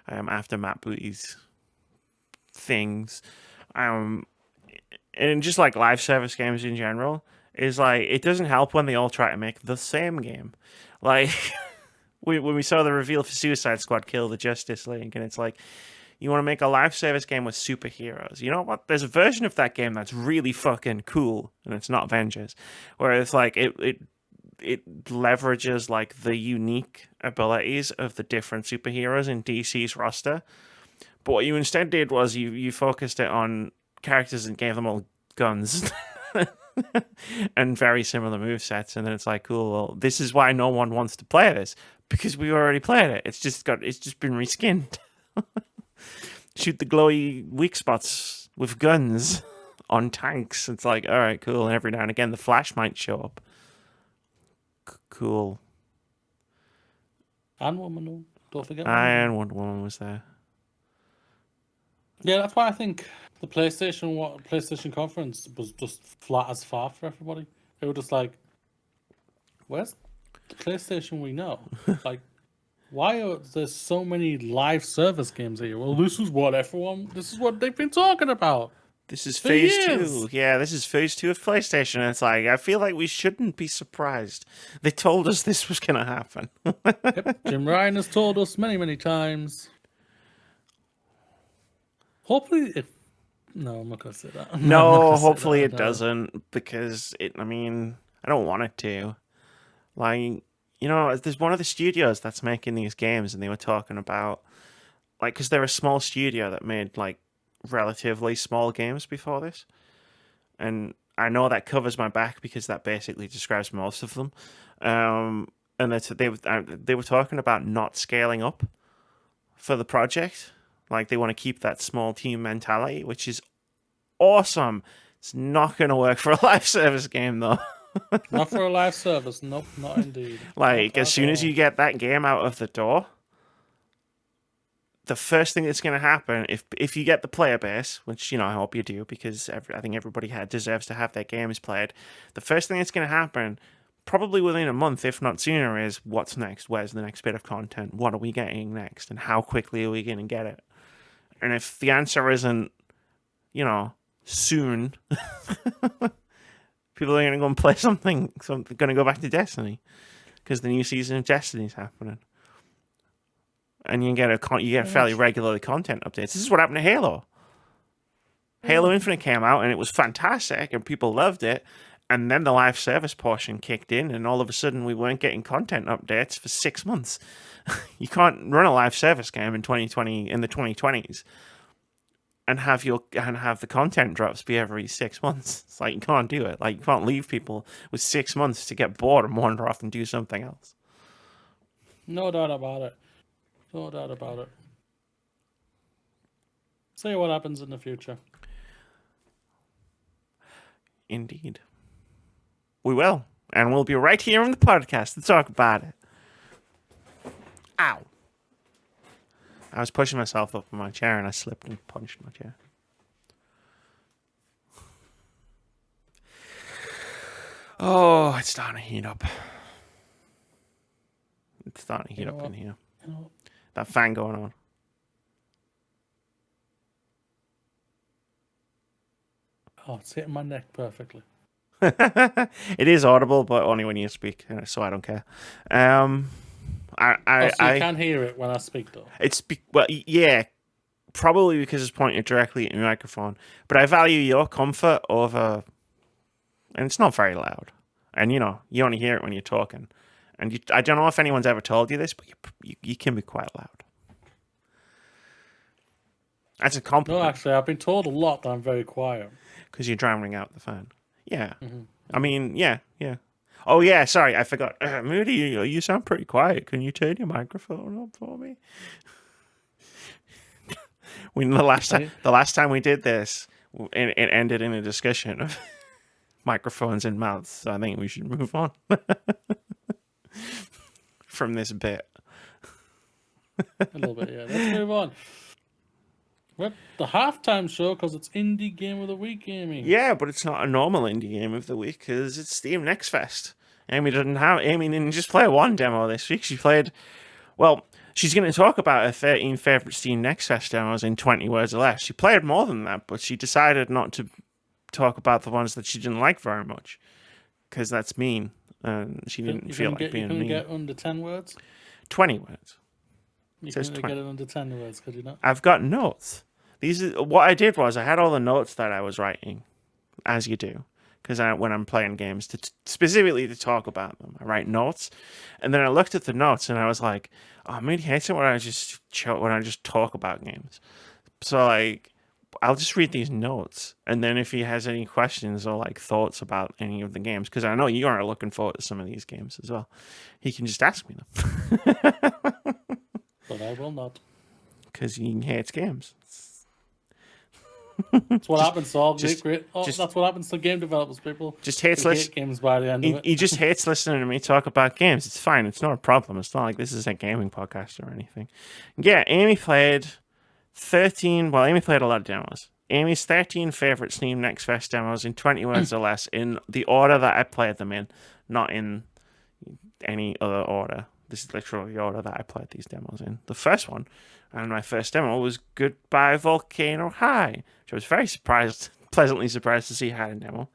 after Matt Booty's things. And just like live service games in general, is like, it doesn't help when they all try to make the same game. Like, when we saw the reveal for Suicide Squad Kill the Justice League, and it's like, you want to make a live service game with superheroes. You know what? There's a version of that game that's really fucking cool, and it's not Avengers. Where it's like it leverages like the unique abilities of the different superheroes in DC's roster. But what you instead did was you focused it on characters and gave them all guns and very similar movesets, and then it's like, cool, well, this is why no one wants to play this, because we already played it. It's just been reskinned. Shoot the glowy weak spots with guns on tanks. It's like, all right, cool. And every now and again, the Flash might show up. Cool. And Woman, don't forget. And Wonder Woman was there. Yeah, that's why I think the PlayStation conference was just flat as far for everybody. They were just like, where's the PlayStation we know? Like, why are there so many live service games here? Well, this is what they've been talking about. This is phase 2. Yeah, this is phase 2 of PlayStation. And it's like, I feel like we shouldn't be surprised. They told us this was going to happen. Yep. Jim Ryan has told us many, many times. Hopefully no, I'm not going to say that. No, hopefully it doesn't, because I don't want it to. Like, you know, there's one of the studios that's making these games, and they were talking about, like, because they're a small studio that made, like, relatively small games before this. And I know that covers my back because that basically describes most of them. And they were talking about not scaling up for the project. Like, they want to keep that small team mentality, which is awesome. It's not going to work for a live service game, though. Not for a live service. Nope, not indeed. Like, as soon as you get that game out of the door, the first thing that's going to happen, if you get the player base, which, you know, I hope you do, because I think everybody deserves to have their games played, the first thing that's going to happen, probably within a month, if not sooner, is what's next? Where's the next bit of content? What are we getting next? And how quickly are we going to get it? And if the answer isn't, you know, soon... People are going to go and play something going to go back to Destiny because the new season of Destiny is happening, and you get fairly regular content updates. This is what happened to Halo. Halo Infinite came out and it was fantastic, and people loved it. And then the live service portion kicked in, and all of a sudden we weren't getting content updates for 6 months. You can't run a live service game in the 2020s. And have the content drops be every 6 months. It's like, you can't do it. Like, you can't leave people with 6 months to get bored and wander off and do something else. No doubt about it. No doubt about it. See what happens in the future. Indeed. We will. And we'll be right here on the podcast to talk about it. Ow. I was pushing myself up in my chair and I slipped and punched my chair. Oh, it's starting to heat up. It's starting to heat up in here. That fan going on. Oh, it's hitting my neck perfectly. It is audible, but only when you speak, so I don't care. So you can hear it when I speak, though. Well, yeah, probably because it's pointed directly at your microphone. But I value your comfort over, and it's not very loud. And you only hear it when you're talking. And I don't know if anyone's ever told you this, but you can be quite loud. That's a compliment. No, actually, I've been told a lot that I'm very quiet. Because you're drowning out the fan. Yeah. Mm-hmm. I mean, yeah. Oh, yeah, sorry, I forgot. Moody, you sound pretty quiet. Can you turn your microphone up for me? The last time we did this, it ended in a discussion of microphones and mouths. So I think we should move on from this bit. A little bit, yeah. Let's move on. Well, the halftime show because it's Indie Game of the Week, Amy. Yeah, but it's not a normal Indie Game of the Week because it's Steam Next Fest. Amy didn't just play one demo this week. She played, she's going to talk about her 13 favorite Steam Next Fest demos in 20 words or less. She played more than that, but she decided not to talk about the ones that she didn't like very much because that's mean. And she didn't feel like being mean. You couldn't get under 10 words? 20 words. You couldn't get it under 10 words, could you not? I've got notes. What I did was I had all the notes that I was writing, as you do, because when I'm playing games, specifically to talk about them, I write notes, and then I looked at the notes and I was like, "Oh, Moody hates it when I just talk about games." So I'll just read these notes, and then if he has any questions or thoughts about any of the games, because I know you are looking forward to some of these games as well, he can just ask me them. But I will not. Because he hates games. That's what happens to all that's what happens to game developers, people. Just hates games by the end of it. He just hates listening to me talk about games. It's fine. It's not a problem. It's not like this is a gaming podcast or anything. Yeah, Amy played 13. Well, Amy played a lot of demos. Amy's 13 favorite Steam Next Fest demos in 20 words or less in the order that I played them in, not in any other order. This is literally the order that I played these demos in. The first one, and my first demo, was Goodbye Volcano High, which I was very pleasantly surprised to see had a demo.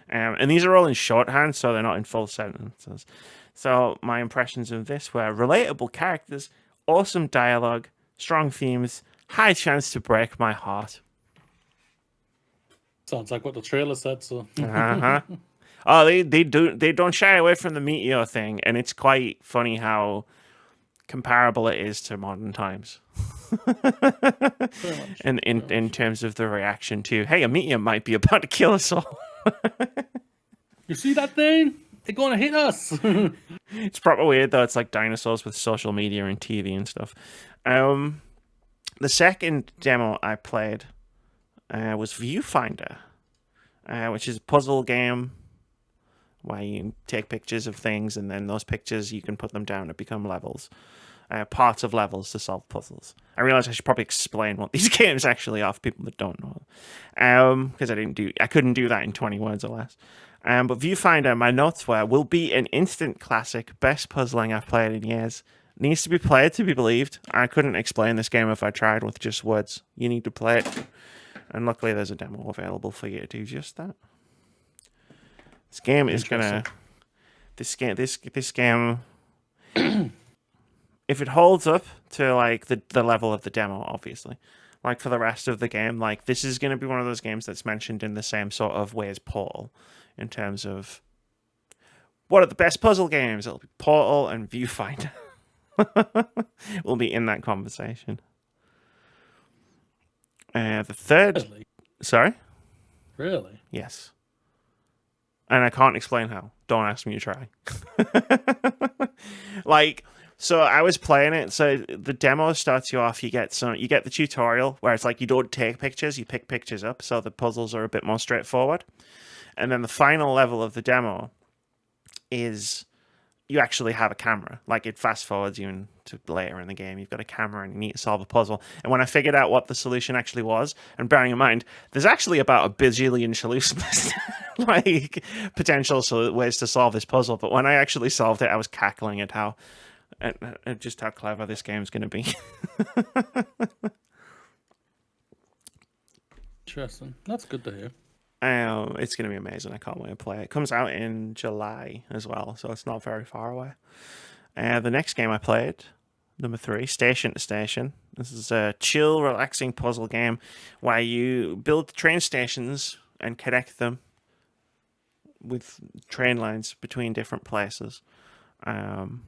And these are all in shorthand, so they're not in full sentences. So my impressions of this were relatable characters, awesome dialogue, strong themes, high chance to break my heart. Sounds like what the trailer said, so. Uh-huh. Oh, they don't shy away from the meteor thing, and it's quite funny how comparable it is to modern times. And in terms of the reaction to, hey, a meteor might be about to kill us all. You see that thing? They're gonna hit us. It's proper weird though. It's like dinosaurs with social media and TV and stuff. The second demo I played was Viewfinder, which is a puzzle game where you take pictures of things and then those pictures you can put them down to become levels, parts of levels to solve puzzles. I realize I should probably explain what these games actually are for people that don't know, because I couldn't do that in 20 words or less. But Viewfinder, my notes were, will be an instant classic, best puzzling I've played in years. Needs to be played to be believed. I couldn't explain this game if I tried with just words. You need to play it. And luckily there's a demo available for you to do just that. This game is gonna... This game... if it holds up to like the level of the demo, obviously, like for the rest of the game, like this is gonna be one of those games that's mentioned in the same sort of way as Portal, in terms of what are the best puzzle games. It'll be Portal and Viewfinder. We'll be in that conversation. The third, Really? Sorry, Really? yes, and I can't explain how. Don't ask me to try. So I was playing it. So the demo starts you off. You get the tutorial where it's like you don't take pictures, you pick pictures up. So the puzzles are a bit more straightforward. And then the final level of the demo is you actually have a camera. Like, it fast forwards you into later in the game. You've got a camera and you need to solve a puzzle. And when I figured out what the solution actually was, and bearing in mind, there's actually about a bazillion solutions, like potential ways to solve this puzzle. But when I actually solved it, I was cackling at just how clever this game's going to be. Interesting. That's good to hear. It's going to be amazing. I can't wait to play it. It comes out in July as well, so it's not very far away. The next game I played, number 3, Station to Station. This is a chill, relaxing puzzle game where you build train stations and connect them with train lines between different places. And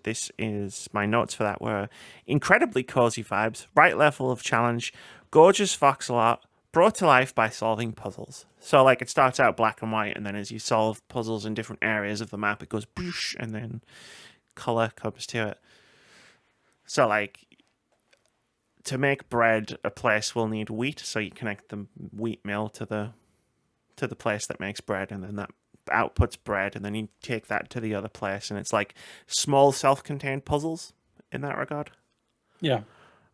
this is my notes for that were incredibly cozy vibes, right level of challenge, gorgeous voxel art, brought to life by solving puzzles. So, like, it starts out black and white, and then as you solve puzzles in different areas of the map, it goes boosh, and then color comes to it. So, like, to make bread, a place will need wheat, so you connect the wheat mill to the place that makes bread, and then that outputs bread, and then you take that to the other place, and it's like small self-contained puzzles in that regard. Yeah.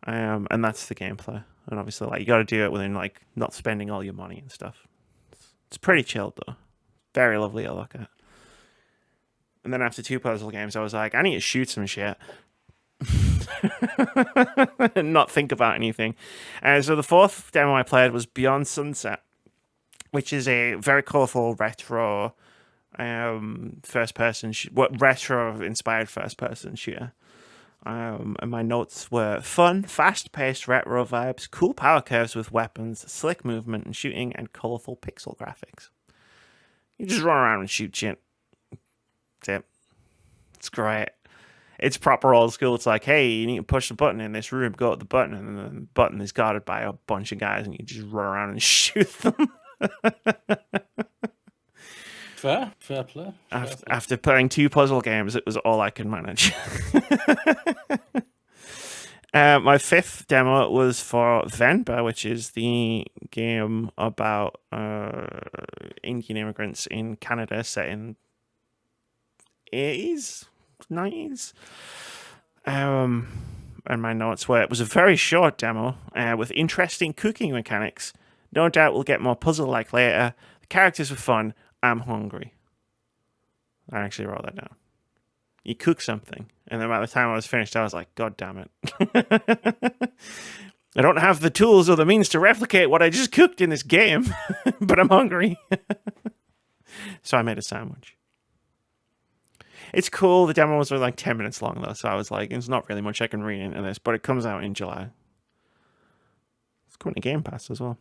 And that's the gameplay. And obviously, like, you got to do it within, like, not spending all your money and stuff. It's pretty chilled, though. Very lovely to look at. And then after 2 puzzle games, I was like, I need to shoot some shit. And not think about anything. So the 4th demo I played was Beyond Sunset, which is a very colourful, retro, retro-inspired first-person shooter. And my notes were fun, fast-paced retro vibes, cool power curves with weapons, slick movement and shooting, and colourful pixel graphics. You just run around and shoot shit. That's it. It's great. It's proper old school. It's like, hey, you need to push the button in this room, go to the button, and then the button is guarded by a bunch of guys, and you just run around and shoot them. Fair play. After playing 2 puzzle games, it was all I could manage. My 5th demo was for Venba, which is the game about Indian immigrants in Canada set in 80s, 90s. And my notes were, it was a very short demo with interesting cooking mechanics. No doubt we'll get more puzzle-like later. The characters were fun. I'm hungry. I actually wrote that down. You cook something, and then by the time I was finished, I was like, God damn it. I don't have the tools or the means to replicate what I just cooked in this game, but I'm hungry. So I made a sandwich. It's cool. The demo was like 10 minutes long, though, so I was like, there's not really much I can read into this, but it comes out in July. It's coming to Game Pass as well.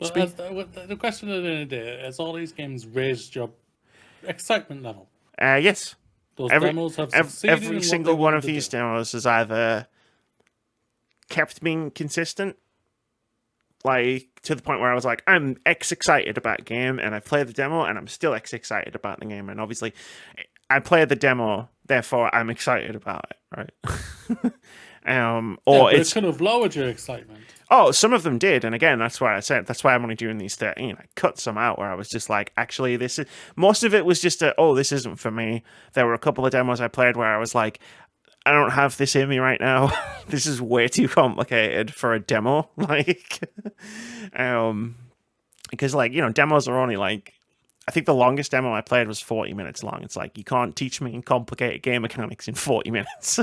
Well, the question at the end of the day, has all these games raised your excitement level? Yes. Those demos have succeeded. Every single one of these demos has either kept being consistent, like to the point where I was like, I'm excited about the game, and I played the demo, and I'm still excited about the game. And obviously, I played the demo, therefore I'm excited about it, right? But it could have lowered your excitement. Oh, some of them did, and again, that's why I said that's why I'm only doing these 13. I cut some out where I was just like, actually, this is most of it was just this isn't for me. There were a couple of demos I played where I was like, I don't have this in me right now. This is way too complicated for a demo, like, because like demos are only like. I think the longest demo I played was 40 minutes long. It's like, you can't teach me complicated game mechanics in 40 minutes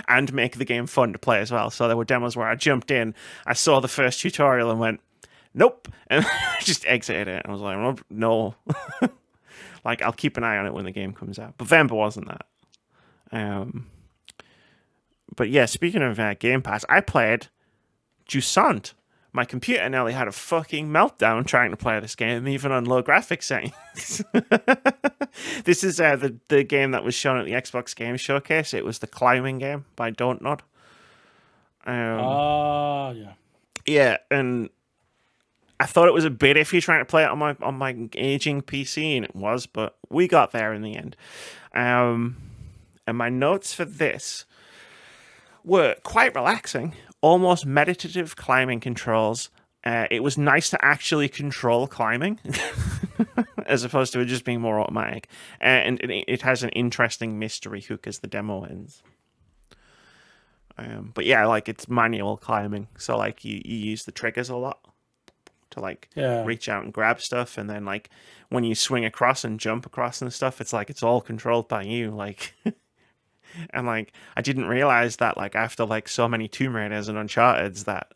and make the game fun to play as well. So there were demos where I jumped in, I saw the first tutorial and went, nope, and just exited it. And I was like, no. Like, I'll keep an eye on it when the game comes out. But Vemba wasn't that. But yeah, speaking of Game Pass, I played Jusant. My computer nearly had a fucking meltdown trying to play this game, even on low graphics settings. This is the game that was shown at the Xbox Game Showcase. It was the climbing game by Don't Nod. Yeah. Yeah, and I thought it was a bit iffy trying to play it on my aging PC, and it was, but we got there in the end. And my notes for this were quite relaxing. Almost meditative climbing controls. It was nice to actually control climbing. as opposed to it just being more automatic. And it has an interesting mystery hook as the demo ends. But yeah, like it's manual climbing, so like you use the triggers a lot to like reach out and grab stuff, and then like when you swing across and jump across and stuff, it's like it's all controlled by you, like. And like I didn't realize that like after like so many Tomb Raiders and Uncharted's that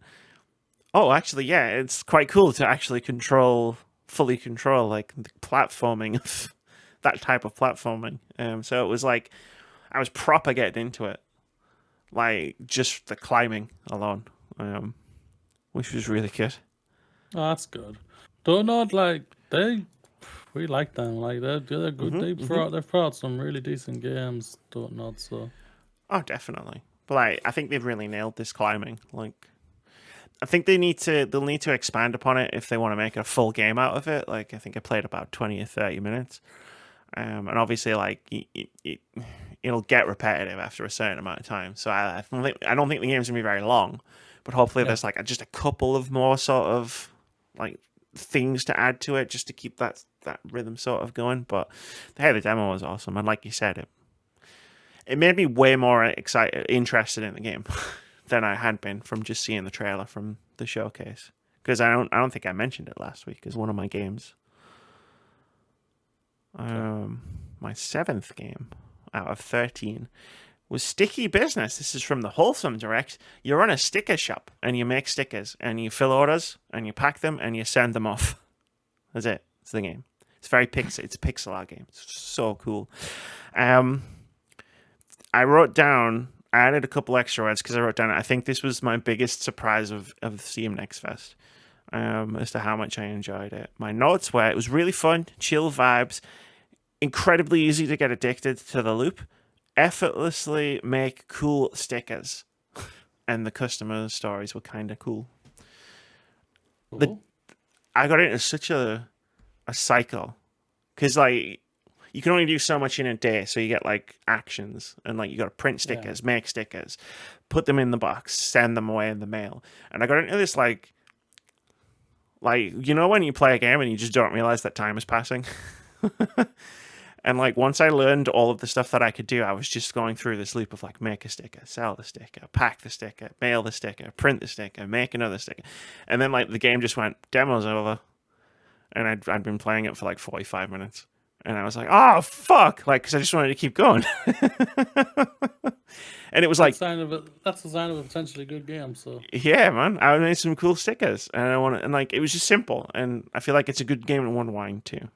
actually yeah, it's quite cool to actually fully control like the platforming of that type of platforming. So it was like I was proper getting into it, like just the climbing alone, which was really good. Oh, that's good. Don't know, like we like them. Like they're good. They've brought out some really decent games. Don't know, so. Oh, definitely. But like, I think they've really nailed this climbing. Like, I think they'll need to expand upon it if they want to make a full game out of it. Like, I think I played about 20 or 30 minutes, and obviously, like, it'll get repetitive after a certain amount of time. So I don't think the game's gonna be very long, but hopefully there's like just a couple of more sort of like things to add to it just to keep that rhythm sort of going. But hey, the demo was awesome, and like you said, it made me way more interested in the game than I had been from just seeing the trailer from the showcase. Because I don't think I mentioned it last week as one of my games. My 7th game out of 13 was Sticky Business. This is from the Wholesome Direct. You run a sticker shop and you make stickers and you fill orders and you pack them and you send them off. That's it. It's the game. It's very it's a pixel art game. It's so cool. I wrote down, I added a couple extra words because I wrote down, I think this was my biggest surprise of Steam Next Fest, as to how much I enjoyed it. My notes were, it was really fun, chill vibes, incredibly easy to get addicted to the loop, effortlessly make cool stickers, and the customer stories were kind of cool. I got into such a cycle, because like, you can only do so much in a day, so you get like actions, and like you got to print stickers, make stickers, put them in the box, send them away in the mail. And I got into this like you know when you play a game and you just don't realize that time is passing. And like once I learned all of the stuff that I could do, I was just going through this loop of like make a sticker, sell the sticker, pack the sticker, mail the sticker, print the sticker, make another sticker, and then like the game just went, demo's over, and I'd been playing it for like 45 minutes. And I was like, oh, fuck. Like, because I just wanted to keep going. And it was like... That's the sign of a potentially good game, so... Yeah, man. I made some cool stickers. And like, it was just simple. And I feel like it's a good game to unwind too.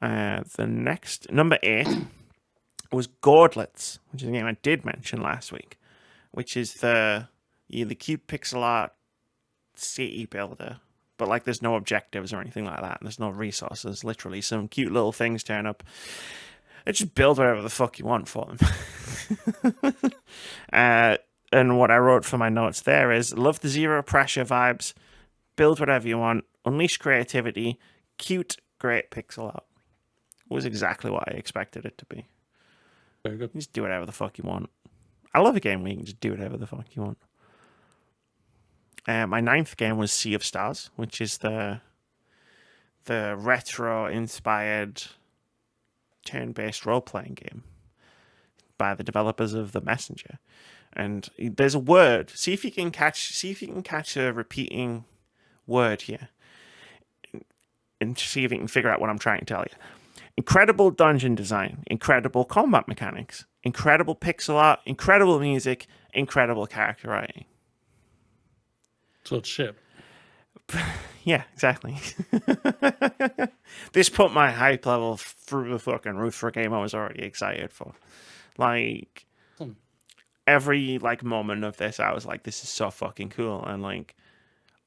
The next, number 8, was Gauntlets, which is a game I did mention last week, which is the cute pixel art city builder. But like, there's no objectives or anything like that. And there's no resources. Literally, some cute little things turn up. And just build whatever the fuck you want for them. And what I wrote for my notes there is, love the zero pressure vibes. Build whatever you want. Unleash creativity. Cute, great pixel art. Was exactly what I expected it to be. Very good. Just do whatever the fuck you want. I love a game where you can just do whatever the fuck you want. My 9th game was Sea of Stars, which is the retro-inspired turn-based role-playing game by the developers of The Messenger. And there's a word. See if you can catch a repeating word here, and see if you can figure out what I'm trying to tell you. Incredible dungeon design, incredible combat mechanics, incredible pixel art, incredible music, incredible character writing. So it's shit. Yeah, exactly. This put my hype level through the fucking roof for a game I was already excited for. Like, every like moment of this, I was like, this is so fucking cool. And like,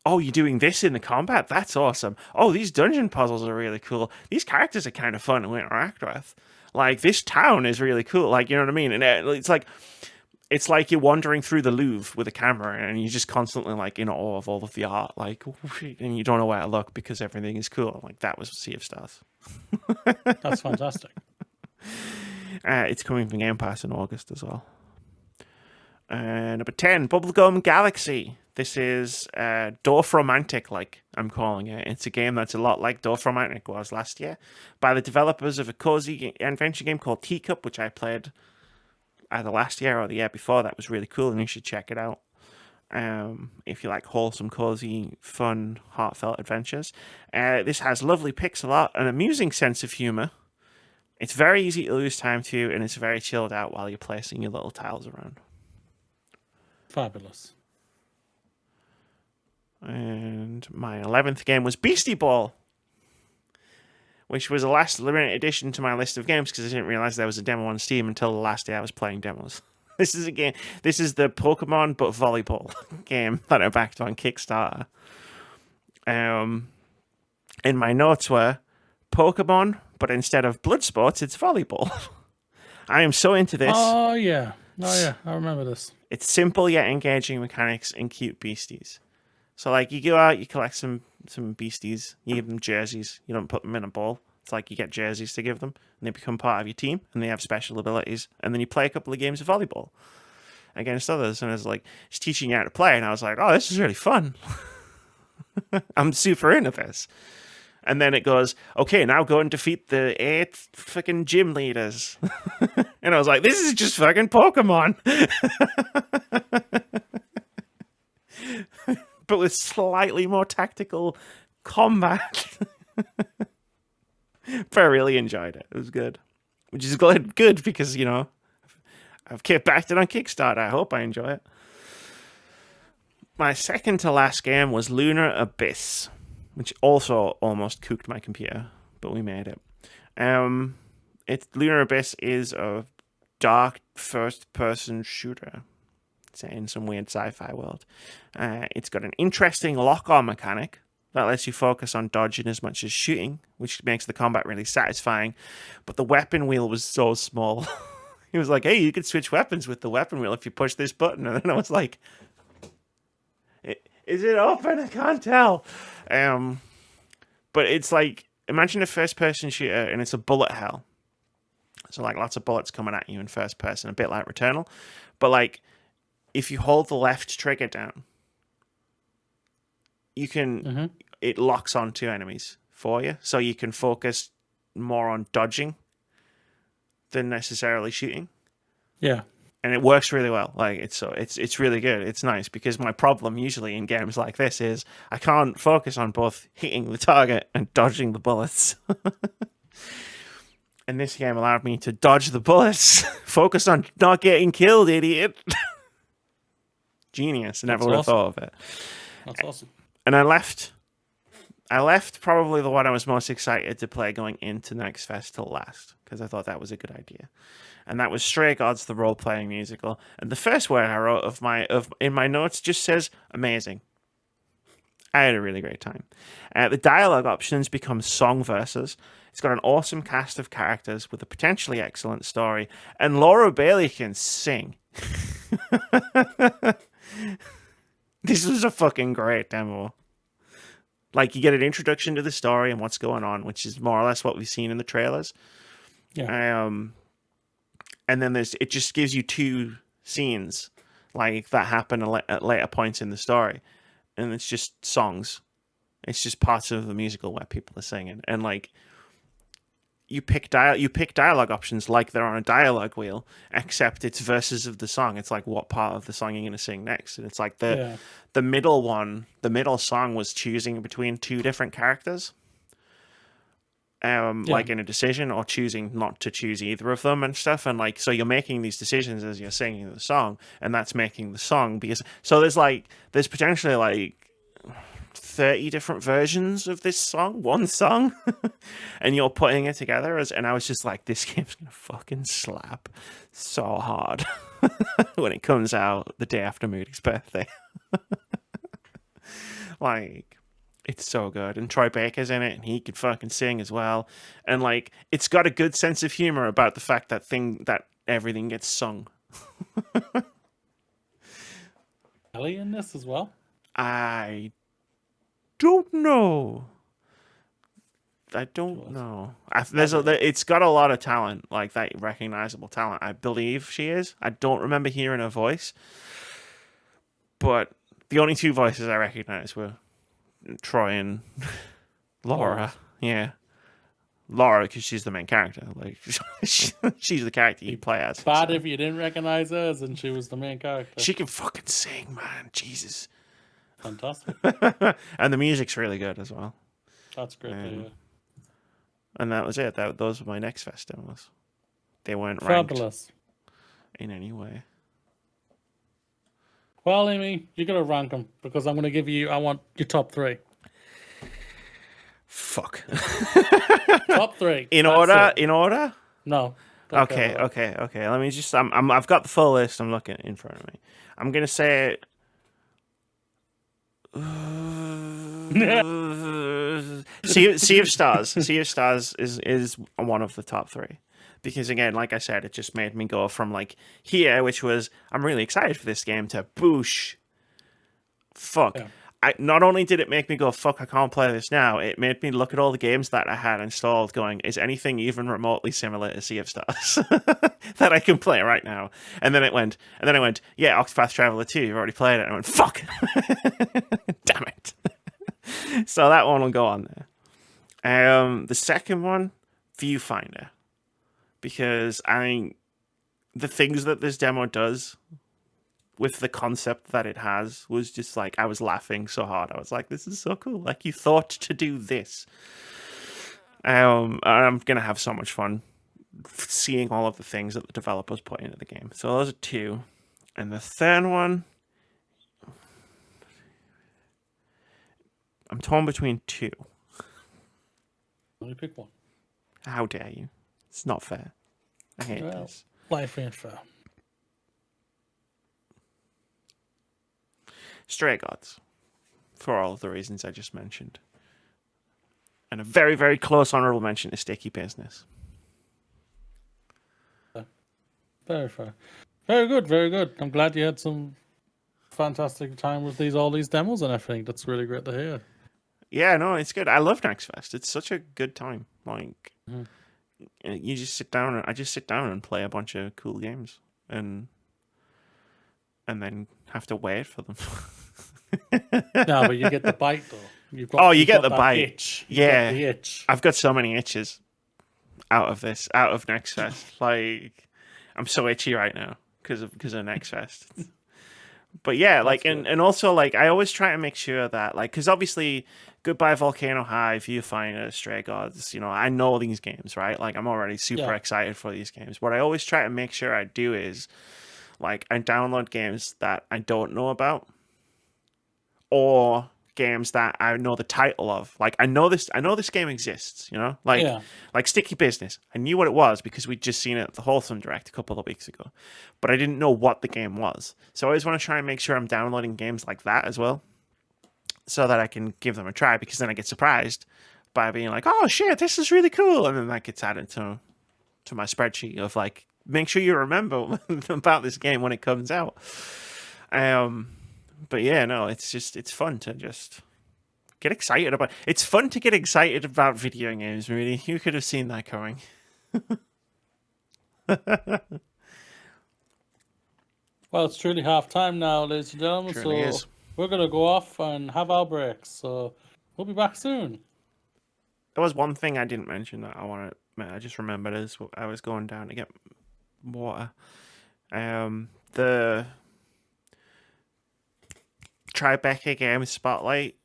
oh, you're doing this in the combat? That's awesome. Oh, these dungeon puzzles are really cool. These characters are kind of fun to interact with. Like, this town is really cool. Like, you know what I mean? And it's like you're wandering through the Louvre with a camera and you're just constantly like in awe of all of the art, like, and you don't know where to look because everything is cool. Like, that was Sea of Stars. That's fantastic. It's coming from Game Pass in August as well. Number 10, Bubblegum Galaxy. This is Dorf Romantic, like I'm calling it. It's a game that's a lot like Dorf Romantic was last year, by the developers of a cozy adventure game called Teacup, which I played either last year or the year before. That was really cool, and you should check it out. If you like wholesome, cozy, fun, heartfelt adventures. This has lovely pixel art, an amusing sense of humor. It's very easy to lose time to, and it's very chilled out while you're placing your little tiles around. Fabulous. And my 11th game was Beastie Ball, which was the last limited addition to my list of games because I didn't realize there was a demo on Steam until the last day I was playing demos. This is a game. This is the Pokemon but volleyball game that I backed on Kickstarter. And my notes were Pokemon, but instead of blood sports, it's volleyball. I am so into this. Oh yeah, I remember this. It's simple yet engaging mechanics and cute beasties. So like you go out, you collect some beasties, you give them jerseys. You don't put them in a ball. It's like you get jerseys to give them, and they become part of your team, and they have special abilities. And then you play a couple of games of volleyball against others. And it's like it's teaching you how to play. And I was like, oh, this is really fun. I'm super into this. And then it goes, okay, now go and defeat the 8 fucking gym leaders. And I was like, this is just fucking Pokemon. But with slightly more tactical combat. But I really enjoyed it. It was good. Which is good because, you know, I've backed it on Kickstarter. I hope I enjoy it. My second to last game was Lunar Abyss, which also almost cooked my computer, but we made it. Lunar Abyss is a dark first-person shooter set in some weird sci-fi world. It's got an interesting lock-on mechanic that lets you focus on dodging as much as shooting, which makes the combat really satisfying. But the weapon wheel was so small. He was like, hey, you could switch weapons with the weapon wheel if you push this button. And then I was like, is it open? I can't tell. But it's like, imagine a first-person shooter, and it's a bullet hell. So, like, lots of bullets coming at you in first person, a bit like Returnal. But, like, if you hold the left trigger down, you can, it locks onto enemies for you. So you can focus more on dodging than necessarily shooting. Yeah. And it works really well. Like it's really good. It's nice because my problem usually in games like this is I can't focus on both hitting the target and dodging the bullets. And this game allowed me to dodge the bullets, focus on not getting killed, idiot. Genius. I never would have thought of it. That's awesome. And I left probably the one I was most excited to play going into Next Fest till last because I thought that was a good idea. And that was Stray Gods, the role-playing musical. And the first word I wrote in my notes just says amazing. I had a really great time. The dialogue options become song verses. It's got an awesome cast of characters with a potentially excellent story, and Laura Bailey can sing. This was a fucking great demo. Like, you get an introduction to the story and what's going on, which is more or less what we've seen in the trailers. Yeah. And then it just gives you 2 scenes like that happen at later points in the story, and it's just songs. It's just parts of the musical where people are singing, and like you pick dialogue options like they're on a dialogue wheel, except it's verses of the song. It's like what part of the song you're going to sing next, and it's like the middle song was choosing between 2 different characters. Like in a decision or choosing not to choose either of them and stuff. And like, so you're making these decisions as you're singing the song, and that's making the song there's potentially like 30 different versions of this song, one song, and you're putting it together and I was just like, this game's gonna fucking slap so hard when it comes out the day after Moody's birthday. Like, it's so good. And Tribeca's in it, and he could fucking sing as well. And like, it's got a good sense of humor about the fact that everything gets sung. Ellie in this as well? I don't know. I don't know. It's got a lot of talent, like that recognizable talent. I believe she is. I don't remember hearing her voice, but the only two voices I recognize were Troy and Laura. Yeah, Laura, because she's the main character. Like she's the character you play as. Bad if you didn't recognize her, and she was the main character. She can fucking sing, man. Jesus. Fantastic. And the music's really good as well. That's great to hear. And that was it. Those were my Next Fest demos. They weren't ranked Fabulous. in any way. Well, Amy, you're going to rank them because I'm going to give you, I want your top 3. Fuck. Top 3. In order? In order? No. Okay. Let me just, I've got the full list. I'm looking in front of me. I'm going to say Sea of Stars. Sea of Stars is one of the top 3. Because again, like I said, it just made me go from like here, which was I'm really excited for this game, to boosh. Fuck. Yeah. Not only did it make me go, fuck, I can't play this now, it made me look at all the games that I had installed going, is anything even remotely similar to Sea of Stars that I can play right now? And then I went, yeah, Octopath Traveler 2, you've already played it. And I went, fuck. Damn it. So that one will go on there. The second one, Viewfinder. Because the things that this demo does with the concept that it has was just like, I was laughing so hard. I was like, this is so cool. Like, you thought to do this. I'm going to have so much fun seeing all of the things that the developers put into the game. So those are 2. And the third one, I'm torn between 2. Only pick one. How dare you? It's not fair. I hate this. Life ain't fair. Stray Gods, for all of the reasons I just mentioned. And a very, very close honorable mention to Sticky Business. Very fair. Very good, very good. I'm glad you had some fantastic time with all these demos and everything. That's really great to hear. Yeah, no, it's good. I love Next Fest. It's such a good time. Like, you just sit down, I just sit down and play a bunch of cool games. And then have to wait for them. No, but you get the bite though. You get the bite. Itch. Yeah, the itch. I've got so many itches out of Next Fest. Like, I'm so itchy right now because of Next Fest. But yeah, like, and also like, I always try to make sure that like, because obviously, Goodbye Volcano High, Viewfinder, Stray Gods, I know these games, right? Like, I'm already super excited for these games. What I always try to make sure I do is, like, I download games that I don't know about, or games that I know the title of. Like, I know this game exists, like Sticky Business. I knew what it was because we'd just seen it at the Wholesome Direct a couple of weeks ago, but I didn't know what the game was. So I always want to try and make sure I'm downloading games like that as well, so that I can give them a try, because then I get surprised by being like, oh shit, this is really cool. And then that gets added to my spreadsheet of like, make sure you remember about this game when it comes out. But yeah, no, it's fun to just get excited about. It's fun to get excited about video games, really. You could have seen that coming. Well, it's truly half time now, ladies and gentlemen. Truly so is. We're going to go off and have our breaks. So we'll be back soon. There was one thing I didn't mention that I just remembered as I was going down to get water. The Tribeca Game Spotlight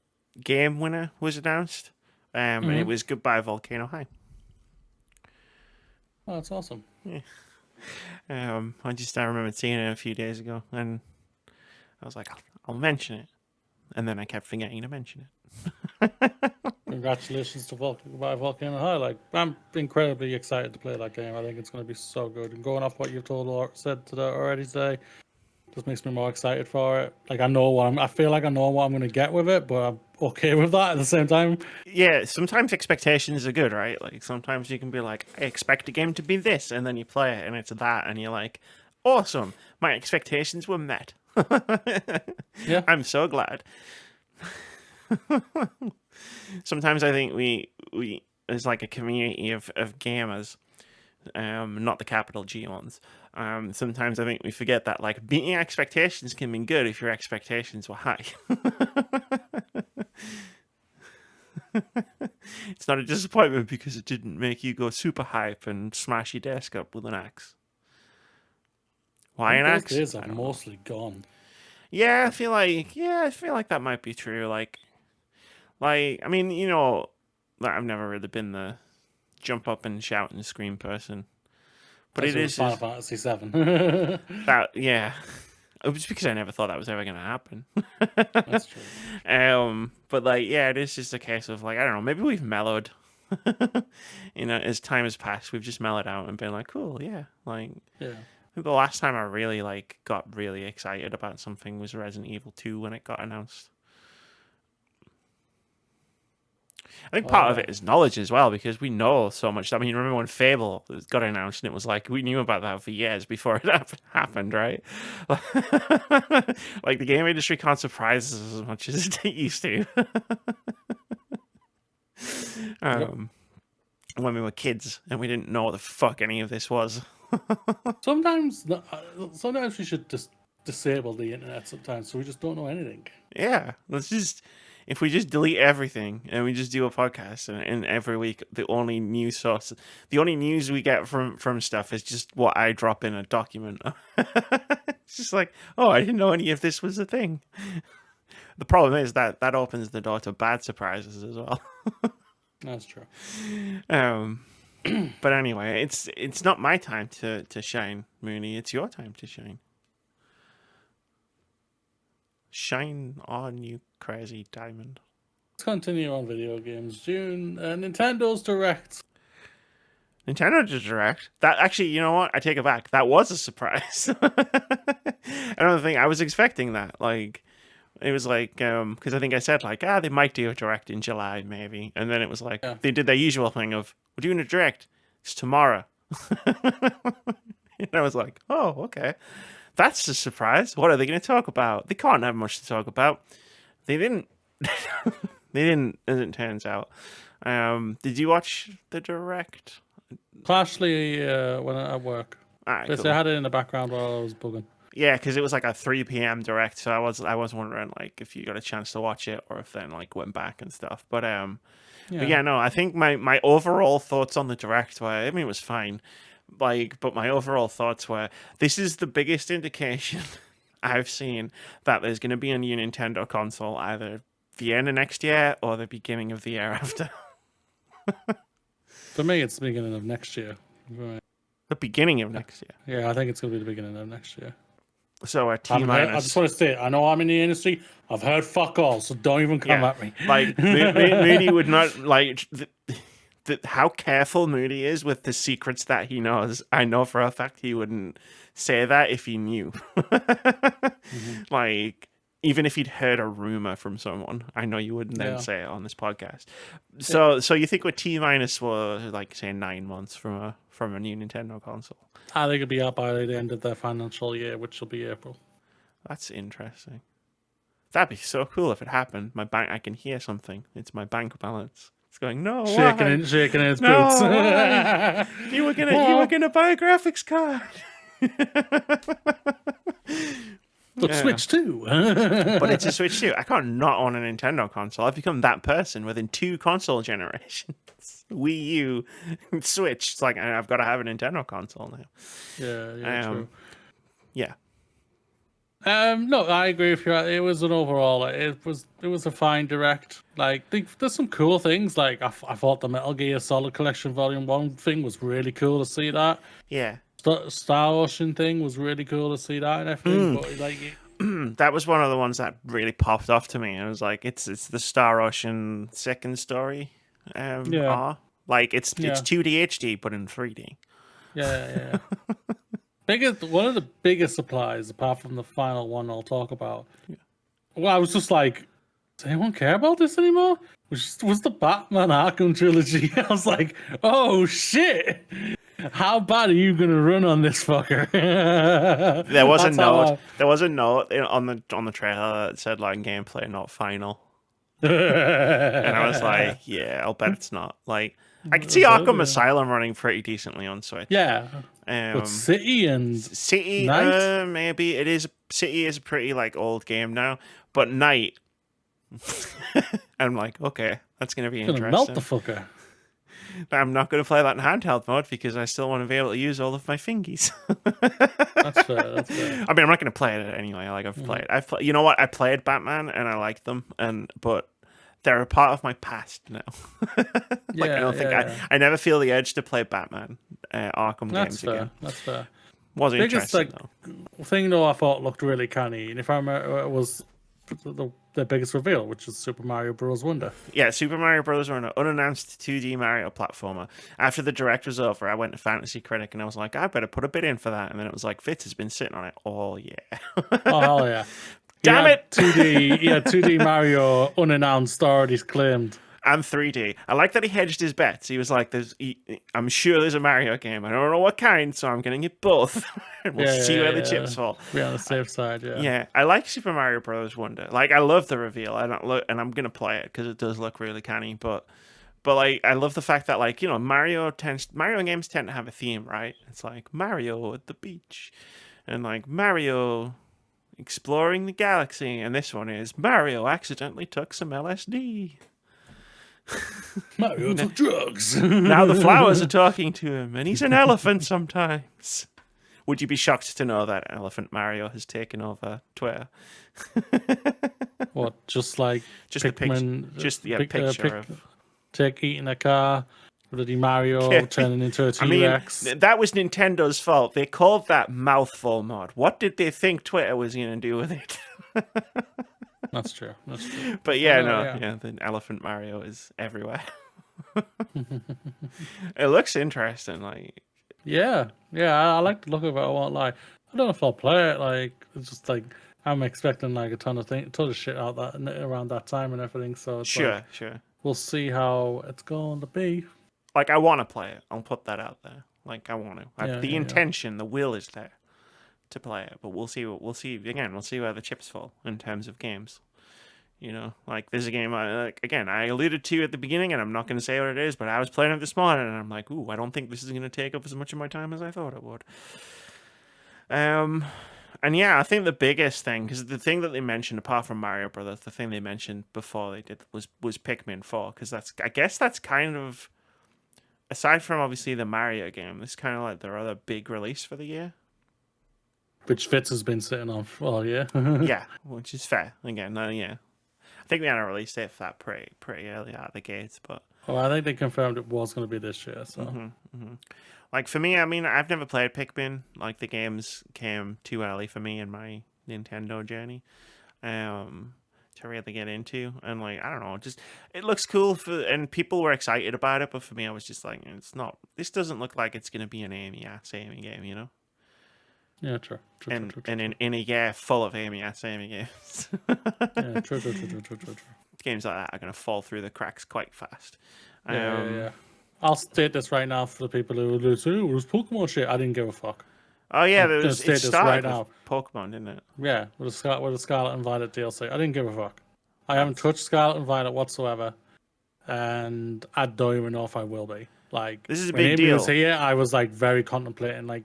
game winner was announced. And it was Goodbye Volcano High. Oh, that's awesome. Yeah. I remember seeing it a few days ago, and I was like, I'll mention it. And then I kept forgetting to mention it. Congratulations to Goodbye Volcano High. Like, I'm incredibly excited to play that game. I think it's going to be so good. And going off what you've said already today, just makes me more excited for it. Like, I feel like I know what I'm going to get with it, but I'm okay with that at the same time. Yeah, sometimes expectations are good, right? Like, sometimes you can be like, I expect a game to be this, and then you play it, and it's that, and you're like, awesome, my expectations were met. Yeah, I'm so glad. Sometimes I think as like a community of gamers, not the capital G ones. Sometimes I think we forget that like meeting expectations can be good if your expectations were high. It's not a disappointment because it didn't make you go super hype and smash your desk up with an axe. Why an axe? Those days are mostly gone. Yeah, I feel like that might be true. Like I mean, you know, I've never really been the jump up and shout and scream person, but That's it is Final Fantasy VII. that yeah. It was because I never thought that was ever going to happen. That's true. But like, yeah, it is just a case of like, I don't know, maybe we've mellowed. You know, as time has passed, we've just mellowed out and been like, cool, yeah. Like, Yeah. I think the last time I really like got really excited about something was Resident Evil 2 when it got announced. I think part of it is knowledge as well, because we know so much. I mean, remember when Fable got announced and it was like, we knew about that for years before it happened, right? Like the game industry can't surprise us as much as it used to. When we were kids and we didn't know what the fuck any of this was. Sometimes we should just disable the internet sometimes, so we just don't know anything. Yeah, if we just delete everything and we just do a podcast, and every week the only news we get from stuff is just what I drop in a document. It's just like, oh, I didn't know any of this was a thing. The problem is that opens the door to bad surprises as well. That's true. But anyway, it's not my time to shine, Mooney. It's your time to shine. Shine on, you crazy diamond. Let's continue on video games. June, Nintendo's Direct. Nintendo's Direct? That actually, you know what? I take it back. That was a surprise. I don't think I was expecting that. Like, it was like, because I think I said like, they might do a Direct in July, maybe. And then it was like, They did their usual thing of, we're doing a Direct. It's tomorrow. And I was like, oh, okay. That's a surprise. What are they going to talk about? They can't have much to talk about. They didn't. They didn't, as it turns out. Did you watch the Direct? Partially when at work. Right, cool. I had it in the background while I was bugging. Yeah, because it was like a 3 p.m. Direct, so I was wondering like if you got a chance to watch it or if then like went back and stuff. But no, I think my overall thoughts on the Direct were, I mean, it was fine. But my overall thoughts were, this is the biggest indication I've seen that there's going to be a new Nintendo console either the end of next year or the beginning of the year after. For me, it's the beginning of next year. Right. The beginning of next year? Yeah, I think it's going to be the beginning of next year. So a T-minus. I just want to say, I know I'm in the industry. I've heard fuck all, so don't even come at me. Like, Moody would not, like... how careful Moody is with the secrets that he knows. I know for a fact he wouldn't say that if he knew. Like, even if he'd heard a rumor from someone, I know you wouldn't then say it on this podcast. So you think with T-minus were like say 9 months from a new Nintendo console? I think it'll be out by the end of their financial year, which will be April. That's interesting. That'd be so cool if it happened. My bank, I can hear something. It's my bank balance. Going, no, shaking in its boots. You were gonna buy a graphics card. But Switch 2. But it's a Switch 2. I can't not own a Nintendo console. I've become that person within 2 console generations. Wii U, Switch. It's like I've got to have a Nintendo console now. Yeah, true. Yeah. No, I agree with you. It was an overall. It was a fine Direct. Like, there's some cool things. Like, I thought the Metal Gear Solid Collection Volume 1 thing was really cool to see that. Yeah. Star Ocean thing was really cool to see that and everything. But like, that was one of the ones that really popped off to me. I was like, it's the Star Ocean second story. Like it's 2D HD but in 3D. Yeah. One of the biggest supplies, apart from the final one I'll talk about. Yeah. Well, I was just like, does anyone care about this anymore? Was the Batman Arkham trilogy? I was like, oh shit! How bad are you gonna run on this fucker? There was a note. There was a note on the trailer that said like gameplay not final, and I was like, yeah, I'll bet it's not. Like, I could see Arkham Asylum running pretty decently on Switch. Yeah. But City and City, Night? maybe it is. City is a pretty like old game now, but Night, I'm like, okay, that's gonna be interesting. Melt the fucker. I'm not gonna play that in handheld mode because I still want to be able to use all of my fingies. That's fair. That's fair. I mean, I'm not gonna play it anyway. Like I've played. You know what? I played Batman and I liked them, but they're a part of my past now. Like I don't think I never feel the urge to play Batman Arkham games again. That's fair. Was interesting though. Thing though I thought looked really canny, and if I remember, it was the biggest reveal, which is Super Mario Bros. Wonder. Yeah, Super Mario Bros. Were an unannounced 2D Mario platformer. After the direct was over, I went to Fantasy Critic and I was like, I better put a bid in for that. And then it was like, Fitz has been sitting on it all year. Oh hell yeah! Damn it! 2D, 2D Mario unannounced, already claimed. And 3D. I like that he hedged his bets. He was like, I'm sure there's a Mario game. I don't know what kind, so I'm going to get both. And we'll see where the chips fall. Be on the safe side, yeah. Yeah, I like Super Mario Bros. Wonder. Like, I love the reveal. And I'm going to play it because it does look really canny. But like, I love the fact that, like, you know, Mario games tend to have a theme, right? It's like Mario at the beach. And like Mario exploring the galaxy. And this one is Mario accidentally took some LSD. Mario took drugs. Now the flowers are talking to him, and he's an elephant sometimes. Would you be shocked to know that Elephant Mario has taken over Twitter? What? Just like Pikmin, picture of eating a car, bloody Mario turning into a T-Rex. I mean, that was Nintendo's fault. They called that mouthful mod. What did they think Twitter was going to do with it? That's true. But the Elephant Mario is everywhere. It looks interesting. Like, yeah, I like the look of it. I won't lie. I don't know if I'll play it. Like, it's just like I'm expecting like a ton of shit out that around that time and everything. So it's sure. We'll see how it's going to be. Like, I want to play it. I'll put that out there. Like, I want to. The intention, the will is there to play it, but we'll see again. We'll see where the chips fall in terms of games. You know, like there's a game I alluded to at the beginning, and I'm not going to say what it is, but I was playing it this morning, and I'm like, ooh, I don't think this is going to take up as much of my time as I thought it would. And yeah, I think the biggest thing, because the thing that they mentioned apart from Mario Brothers, the thing they mentioned before they did was Pikmin 4, because I guess that's kind of, aside from obviously the Mario game, it's kind of like their other big release for the year. Which Fitz has been sitting on all year. Yeah, which is fair. Again, I think they had a release date for that pretty early out of the gates, but I think they confirmed it was going to be this year. So, like for me, I mean, I've never played Pikmin. Like the games came too early for me in my Nintendo journey, to really get into. And like, I don't know, just it looks cool and people were excited about it, but for me, I was just like, it's not. This doesn't look like it's going to be an Amy game, you know. Yeah, true. And in a year full of Amy games. Yeah, true. Games like that are going to fall through the cracks quite fast. Yeah. I'll state this right now for the people who say, it was Pokemon shit. I didn't give a fuck. Oh yeah, it started right with Pokemon, didn't it? Yeah, with the Scarlet and Violet DLC. I didn't give a fuck. I haven't touched Scarlet and Violet whatsoever, and I don't even know if I will be. Like, this is a when big Amy deal. was here, I was like very contemplating, like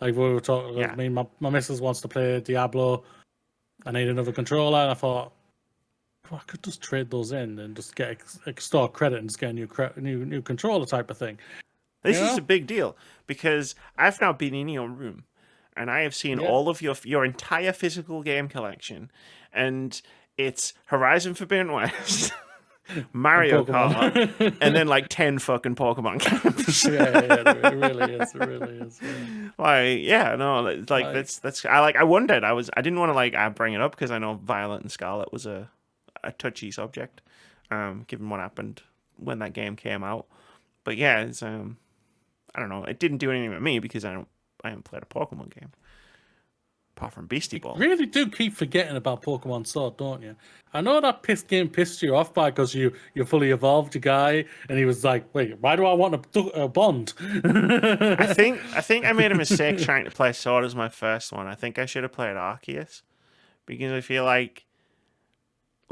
we were talking. Yeah. I mean, my missus wants to play Diablo. I need another controller, and I thought, I could just trade those in and just get store credit and just get a new controller type of thing. This is a big deal because I've now been in your room and I have seen all of your entire physical game collection, and it's Horizon Forbidden West, Mario Kart, and then like 10 fucking Pokemon games. Yeah, it really is. That's I wondered. I didn't want to like bring it up because I know Violet and Scarlet was a touchy subject, given what happened when that game came out. But yeah, it's I don't know. It didn't do anything with me because I haven't played a Pokemon game apart from Beastie Ball. You really do keep forgetting about Pokemon Sword, don't you? I know that game pissed you off because you fully evolved your guy, and he was like, "Wait, why do I want a bond?" I think I made a mistake trying to play Sword as my first one. I think I should have played Arceus because I feel like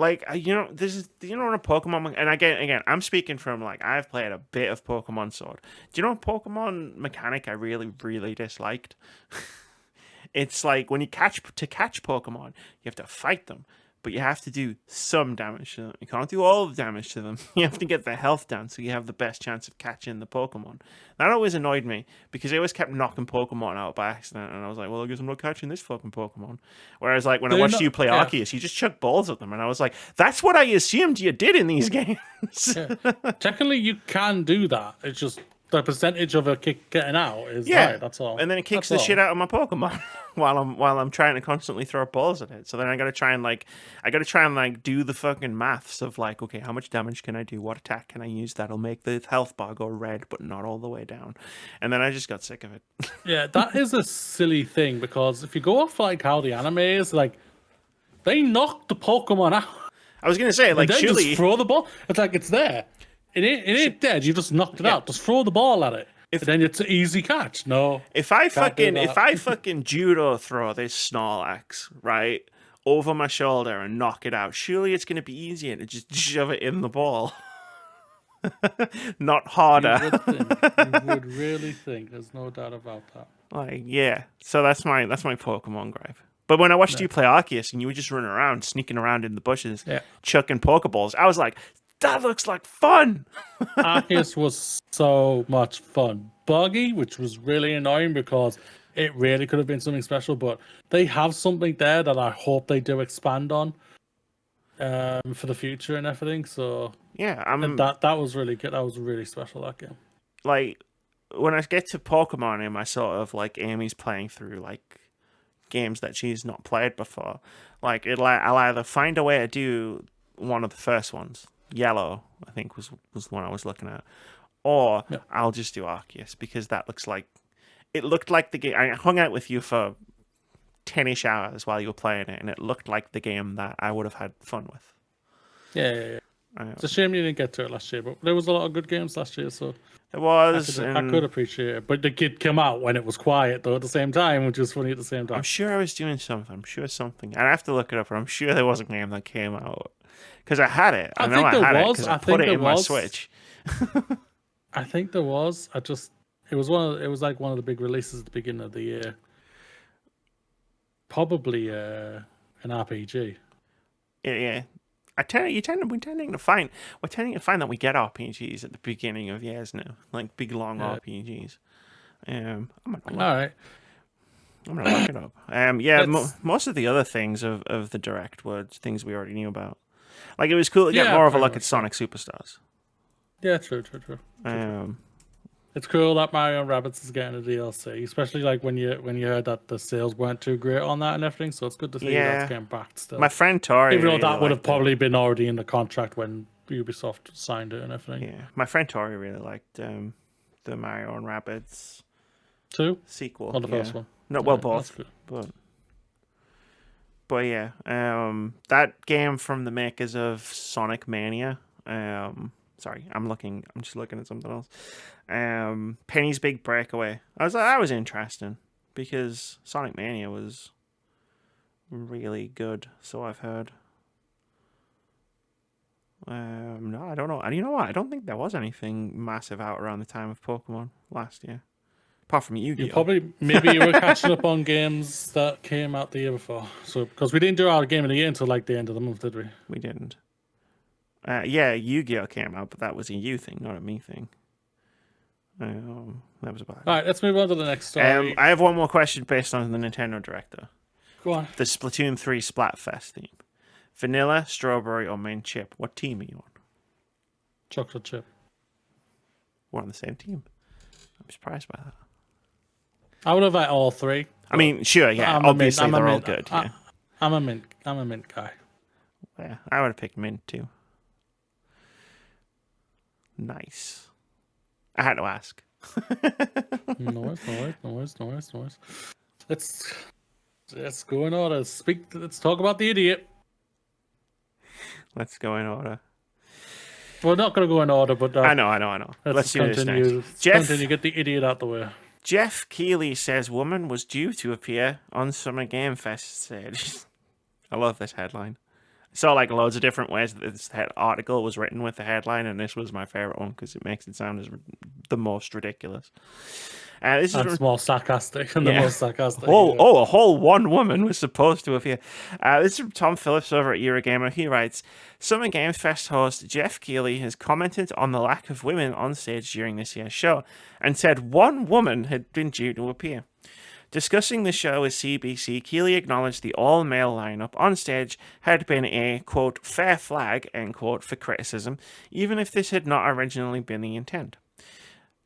like this is on a Pokemon, and again, I'm speaking from like I've played a bit of Pokemon Sword. Do you know a Pokemon mechanic I really really disliked? It's like when you catch Pokemon, you have to fight them, but you have to do some damage to them. You can't do all the damage to them. You have to get their health down so you have the best chance of catching the Pokemon. That always annoyed me because they always kept knocking Pokemon out by accident, and I was like, well, I guess I'm not catching this fucking Pokemon. Whereas like when I watched you play Arceus, you just chuck balls at them, and I was like, that's what I assumed you did in these games. Technically, you can do that. It's just the percentage of a kick getting out is high, that's all. And then it kicks the shit out of my Pokemon while I'm trying to constantly throw balls at it. So then I gotta try and do the fucking maths of like, okay, how much damage can I do? What attack can I use that'll make the health bar go red but not all the way down? And then I just got sick of it. Yeah, that is a silly thing because if you go off like how the anime is, like they knock the Pokemon out. I was gonna say, like, and then surely just throw the ball. It's like it's there. It ain't dead. You just knocked it out. Just throw the ball at it. And then it's an easy catch. No. If I fucking judo throw this Snorlax, right, over my shoulder and knock it out, surely it's gonna be easier to just shove it in the ball. Not harder. You would really think. There's no doubt about that. Like, yeah. So that's my Pokemon gripe. But when I watched you play Arceus and you were just running around, sneaking around in the bushes, chucking Pokeballs, I was like, that looks like fun. Arceus was so much fun. Buggy, which was really annoying because it really could have been something special, but they have something there that I hope they do expand on for the future and everything. So yeah, that was really good. That was really special, that game. Like when I get to Pokemon and I sort of like Amy's playing through like games that she's not played before, like I'll either find a way to do one of the first ones. Yellow, I think, was the one I was looking at. Or I'll just do Arceus because it looked like the game. I hung out with you for 10-ish hours while you were playing it, and it looked like the game that I would have had fun with. Yeah. It's a shame you didn't get to it last year, but there was a lot of good games last year, so there was. I could appreciate it. But the kid came out when it was quiet, though, at the same time, which was funny at the same time. I'm sure I was doing something. I'm sure something. I have to look it up, but I'm sure there was a game that came out. Because I had it. I know I had it because I put it in my Switch. I think there was. It was like one of the big releases at the beginning of the year. Probably an RPG. Yeah. We're tending to find that we get RPGs at the beginning of years now, like big long RPGs. I'm gonna look it up. Most of the other things of the Direct were things we already knew about. Like, it was cool to get more of a look at Sonic Superstars. Yeah, true. It's cool that Mario and Rabbids is getting a DLC, especially like when you heard that the sales weren't too great on that and everything. So it's good to see that's getting backed still. My friend Tori, even though that would have probably been already in the contract when Ubisoft signed it and everything. Yeah, my friend Tori really liked the Mario and Rabbids 2 sequel, or the first one. No, well, both, but yeah, that game from the makers of Sonic Mania. Sorry, I'm just looking at something else. Penny's Big Breakaway. That was interesting because Sonic Mania was really good, so I've heard. No, I don't know. And you know what? I don't think there was anything massive out around the time of Pokemon last year. Apart from Yu-Gi-Oh! Maybe you were catching up on games that came out the year before. So, because we didn't do our game of the year until like the end of the month, did we? We didn't. Yeah, Yu-Gi-Oh! Came out, but that was a you thing, not a me thing. That was about it. All right, let's move on to the next story. I have one more question based on the Nintendo Director. Go on. The Splatoon 3 Splatfest theme. Vanilla, strawberry, or mint chip? What team are you on? Chocolate chip. We're on the same team. I'm surprised by that. I would have had all three. I mean, sure, yeah. Obviously, they're all good. Yeah. I'm a mint guy. Yeah, I would have picked mint too. Nice. I had to ask. No worries. Let's go in order. Let's talk about the idiot. Let's go in order. We're not going to go in order, but I know. Let's do this next. Continue. Get the idiot out the way. Geoff Keighley says woman was due to appear on Summer Game Fest stage. I love this headline. saw like loads of different ways that this article was written with the headline, and this was my favorite one because it makes it sound as the most ridiculous. This That's is more sarcastic and the most sarcastic. a whole one woman was supposed to appear. This is from Tom Phillips over at Eurogamer. He writes, Summer Games Fest host Geoff Keighley has commented on the lack of women on stage during this year's show and said one woman had been due to appear. Discussing the show with CBC, Keighley acknowledged the all-male lineup on stage had been a, quote, fair flag, end quote, for criticism, even if this had not originally been the intent.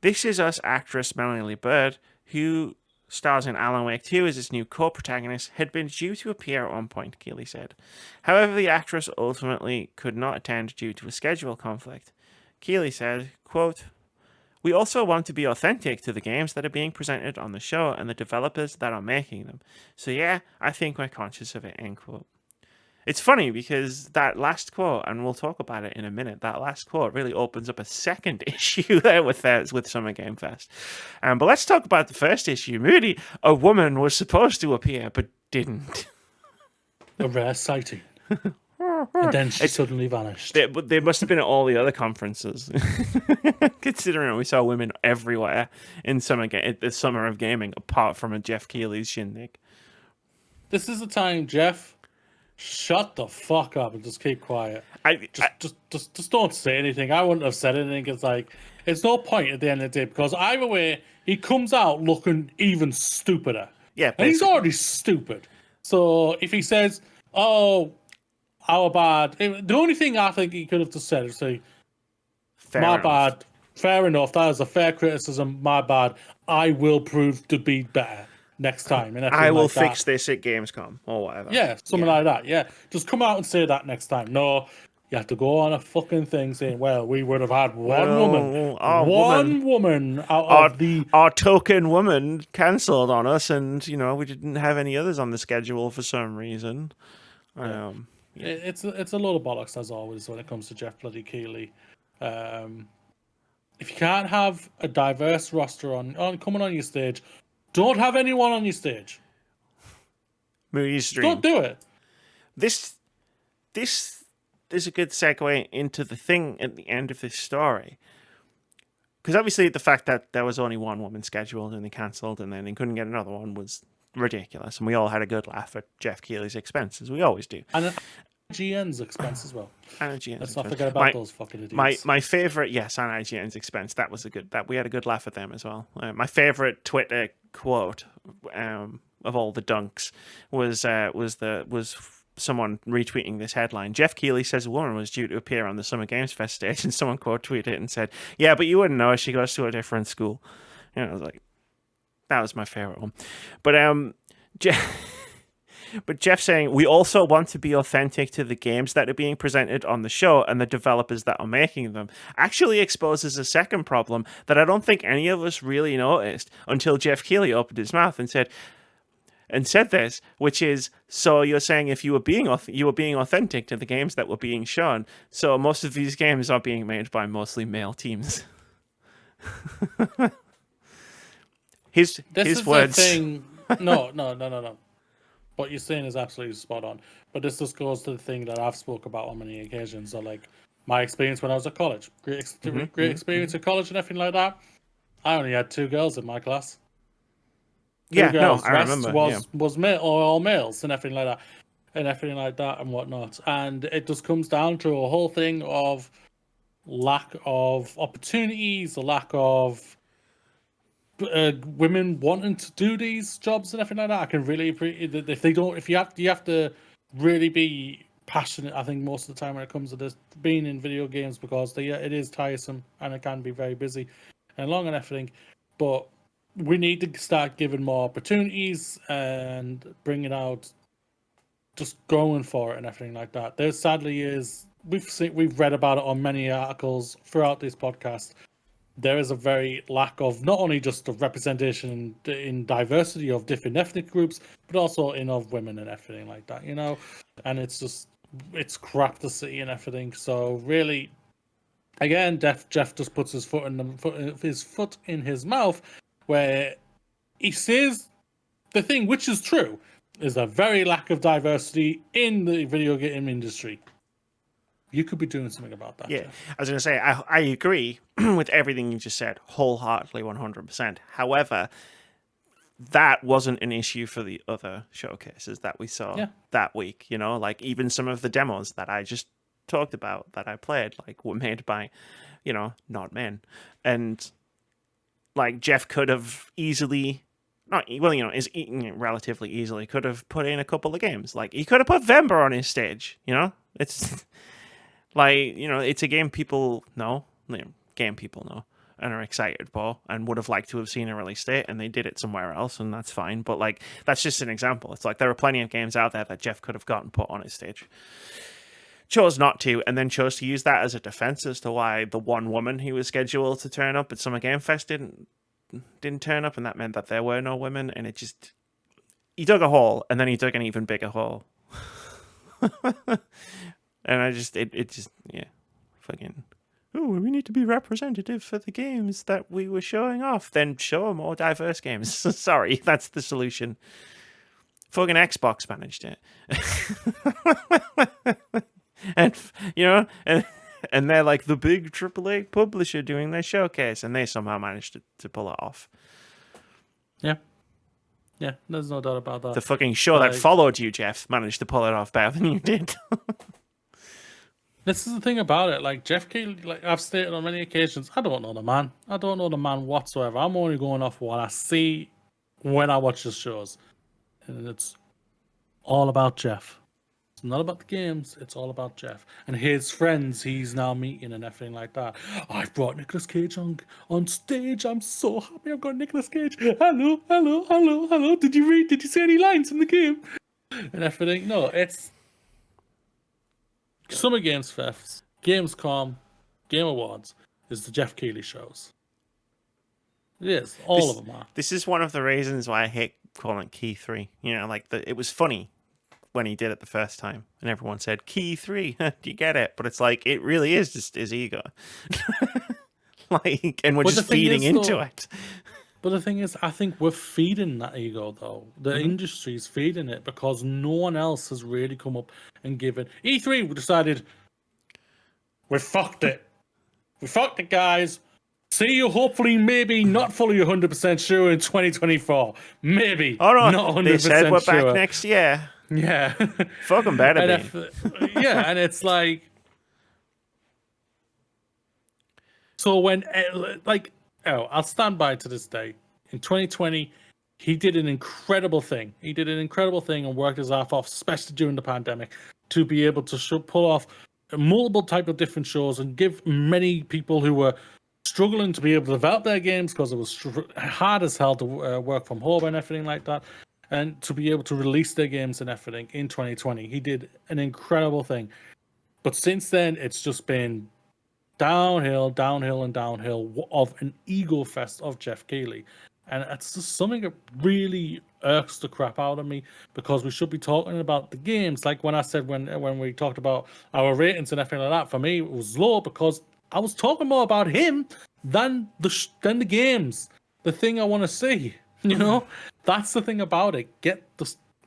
This Is Us actress Melanie Bird, who stars in Alan Wake 2 as its new co-protagonist, had been due to appear at one point, Keighley said. However, the actress ultimately could not attend due to a schedule conflict. Keighley said, quote, we also want to be authentic to the games that are being presented on the show and the developers that are making them. So yeah, I think we're conscious of it, end quote. It's funny because that last quote, and we'll talk about it in a minute, that last quote really opens up a second issue there with Summer Game Fest. But let's talk about the first issue. Moody, a woman was supposed to appear, but didn't. A rare sighting. And then she suddenly vanished. They must have been at all the other conferences. Considering we saw women everywhere in the summer of gaming, apart from a Geoff Keighley's shindig. This is the time, Geoff. Shut the fuck up and just keep quiet. Just don't say anything. I wouldn't have said anything. It's like, it's no point at the end of the day because either way, he comes out looking even stupider. Yeah, and he's already stupid. So if he says, "Oh, how bad," the only thing I think he could have just said is say, "My bad, fair enough. That is a fair criticism. My bad. I will prove to be better next time." And I will fix this at Gamescom or whatever. Yeah, something like that. Yeah, just come out and say that next time. No, you have to go on a fucking thing saying, "Well, we would have had one woman out of our token woman cancelled on us, and we didn't have any others on the schedule for some reason." It's a load of bollocks as always when it comes to Geoff bloody Keighley. If you can't have a diverse roster on coming on your stage, don't have anyone on your stage. Moody's stream. Don't do it. This is a good segue into the thing at the end of this story. Because obviously the fact that there was only one woman scheduled and they cancelled and then they couldn't get another one was ridiculous. And we all had a good laugh at Geoff Keighley's expense, as we always do. And IGN's expense as well. And IGN's Let's not forget about those fucking idiots. My favourite, yes, on IGN's expense, we had a good laugh at them as well. My favourite Twitter quote of all the dunks was someone retweeting this headline. Geoff Keighley says a woman was due to appear on the Summer Games Fest stage, and someone quote tweeted it and said, "Yeah, but you wouldn't know. She goes to a different school." I was like, that was my favorite one. But Geoff saying, we also want to be authentic to the games that are being presented on the show and the developers that are making them, actually exposes a second problem that I don't think any of us really noticed until Geoff Keighley opened his mouth and said this, which is, so you're saying if you were being authentic to the games that were being shown, so most of these games are being made by mostly male teams. His words. The thing. No. What you're saying is absolutely spot on. But this just goes to the thing that I've spoke about on many occasions. So, like, my experience when I was at college. Great experience at college and everything like that. I only had 2 girls in my class. I remember. Was all males and everything like that. And whatnot. And it just comes down to a whole thing of lack of opportunities, a lack of women wanting to do these jobs and everything like that. I can really appreciate if you have to really be passionate. I think most of the time when it comes to this being in video games, because it is tiresome and it can be very busy and long and everything. But we need to start giving more opportunities and bringing out, just going for it and everything like that. There sadly is, we've read about it on many articles throughout this podcast. There is a very lack of not only just of representation in diversity of different ethnic groups, but also of women and everything like that, And it's crap to see and everything. So really, again, Geoff just puts his foot in his mouth, where he says the thing which is true. is a very lack of diversity in the video game industry. You could be doing something about that. Yeah, Geoff. I was going to say, I agree with everything you just said, wholeheartedly, 100%. However, that wasn't an issue for the other showcases that we saw that week. You know, like even some of the demos that I just talked about that I played, like were made by, you know, not men. And like Geoff could have easily, not well, you know, is eating it relatively easily. Could have put in a couple of games. Like he could have put Vember on his stage. You know, it's like, you know, it's a game people know, game people know, and are excited for, and would have liked to have seen a release date, and they did it somewhere else, and that's fine. But like, that's just an example. It's like there are plenty of games out there that Geoff could have gotten put on his stage. Chose not to, and then chose to use that as a defense as to why the one woman who was scheduled to turn up at Summer Game Fest didn't turn up, and that meant that there were no women, and it just, he dug a hole, and then he dug an even bigger hole. And I just, it just, yeah, fucking, oh, we need to be representative for the games that we were showing off. Then show more diverse games. Sorry, that's the solution. Fucking Xbox managed it. And, you know, and they're like the big AAA publisher doing their showcase, and they somehow managed to pull it off. Yeah. Yeah, there's no doubt about that. The fucking show that followed you, Geoff, managed to pull it off better than you did. This is the thing about it. Like Geoff Keighley, like I've stated on many occasions, I don't know the man. I don't know the man whatsoever. I'm only going off what I see when I watch the shows, and it's all about Geoff. It's not about the games. It's all about Geoff and his friends he's now meeting and everything like that. I've brought Nicolas Cage on stage. I'm so happy I've got Nicolas Cage. Hello, hello, hello, hello. Did you see any lines in the game? And everything. No, it's Summer Games Fest, Gamescom, Game Awards is the Geoff Keighley shows. It is. All of them are. This is one of the reasons why I hate calling it Key 3. You know, like it was funny when he did it the first time, and everyone said, Key 3, do you get it? But it's like, it really is just his ego. Like, and we're just feeding into it. But the thing is, I think we're feeding that ego, though. The industry's feeding it because no one else has really come up and given. E3, we decided, we fucked it. We fucked it, guys. See you, hopefully, maybe not fully 100% sure in 2024. Maybe. Oh, no. Not 100% they said we're sure. back next year. Yeah. Fucking better be. Yeah, and it's like... So when, like... Oh, I'll stand by to this day. In 2020, he did an incredible thing. He did an incredible thing and worked his ass off, especially during the pandemic, to be able to pull off multiple type of different shows and give many people who were struggling to be able to develop their games because it was hard as hell to work from home and everything like that, and to be able to release their games and everything in 2020. He did an incredible thing. But since then, it's just been downhill, downhill, and downhill of an ego fest of Geoff Keighley. And it's just something that really irks the crap out of me, because we should be talking about the games. Like when I said, when we talked about our ratings and everything like that, for me, it was low because I was talking more about him than the games. The thing I want to see, you know? That's the thing about it.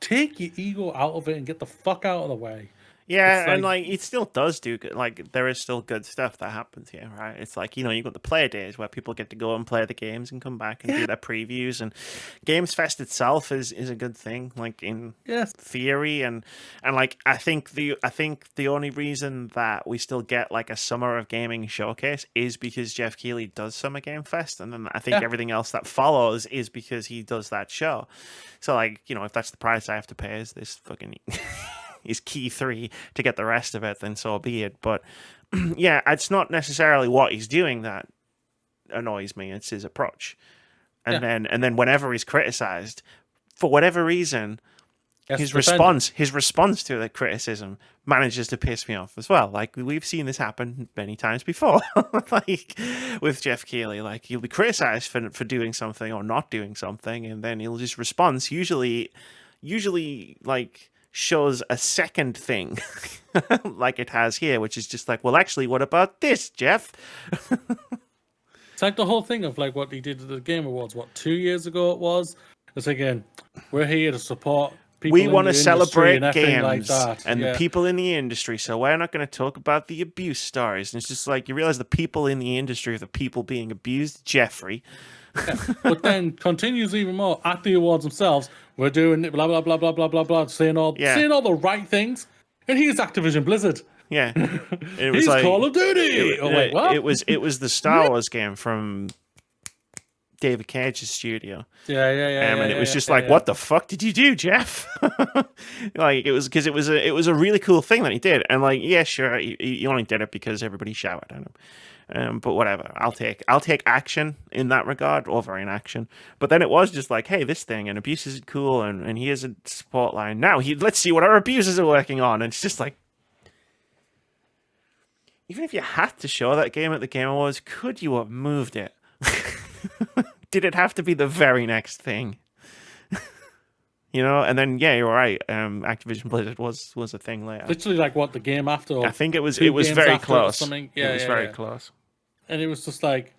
Take your ego out of it and get the fuck out of the way. Yeah, and like it still does do good. Like there is still good stuff that happens here, right? It's like, you know, you've got the player days where people get to go and play the games and come back and do their previews, and Games Fest itself is a good thing, like in theory, and like I think the only reason that we still get like a Summer of Gaming showcase is because Geoff Keighley does Summer Game Fest, and then I think everything else that follows is because he does that show. So like, you know, if that's the price I have to pay, is this fucking is Key 3 to get the rest of it, then so be it. But yeah, it's not necessarily what he's doing that annoys me. It's his approach. And then whenever he's criticized, for whatever reason, his response to the criticism manages to piss me off as well. Like we've seen this happen many times before. Like with Geoff Keighley, like he'll be criticized for doing something or not doing something, and then he'll just respond. Usually like shows a second thing like it has here, which is just like, well, actually, what about this, Geoff? It's like the whole thing of like what he did at the Game Awards, 2 years ago it was. It's again, we're here to support people we in want the to industry celebrate and everything games like that. and the people in the industry, so we're not going to talk about the abuse stories. And it's just like, you realize the people in the industry are the people being abused. Jeffrey. But then continues even more at the awards themselves. We're doing blah blah blah blah blah blah blah, saying all the right things, and he's Activision Blizzard. Yeah, it was He's like Call of Duty. Wait, what? It was the Star Wars game from David Cage's studio. Yeah. And it was just like, what the fuck did you do, Jeff? Like, it was because it was a really cool thing that he did, and like, yeah, sure, he only did it because everybody showered at him. But whatever, I'll take action in that regard over inaction. But then it was just like, hey, this thing and abuse isn't cool, and here's a support line. Now let's see what our abusers are working on, and it's just like, even if you had to show that game at the Game Awards, could you have moved it? Did it have to be the very next thing? You know, and then yeah, you're right. Activision Blizzard was a thing later. Literally, like what the game after. I think it was very close. Something. Yeah, it was very close. And it was just like,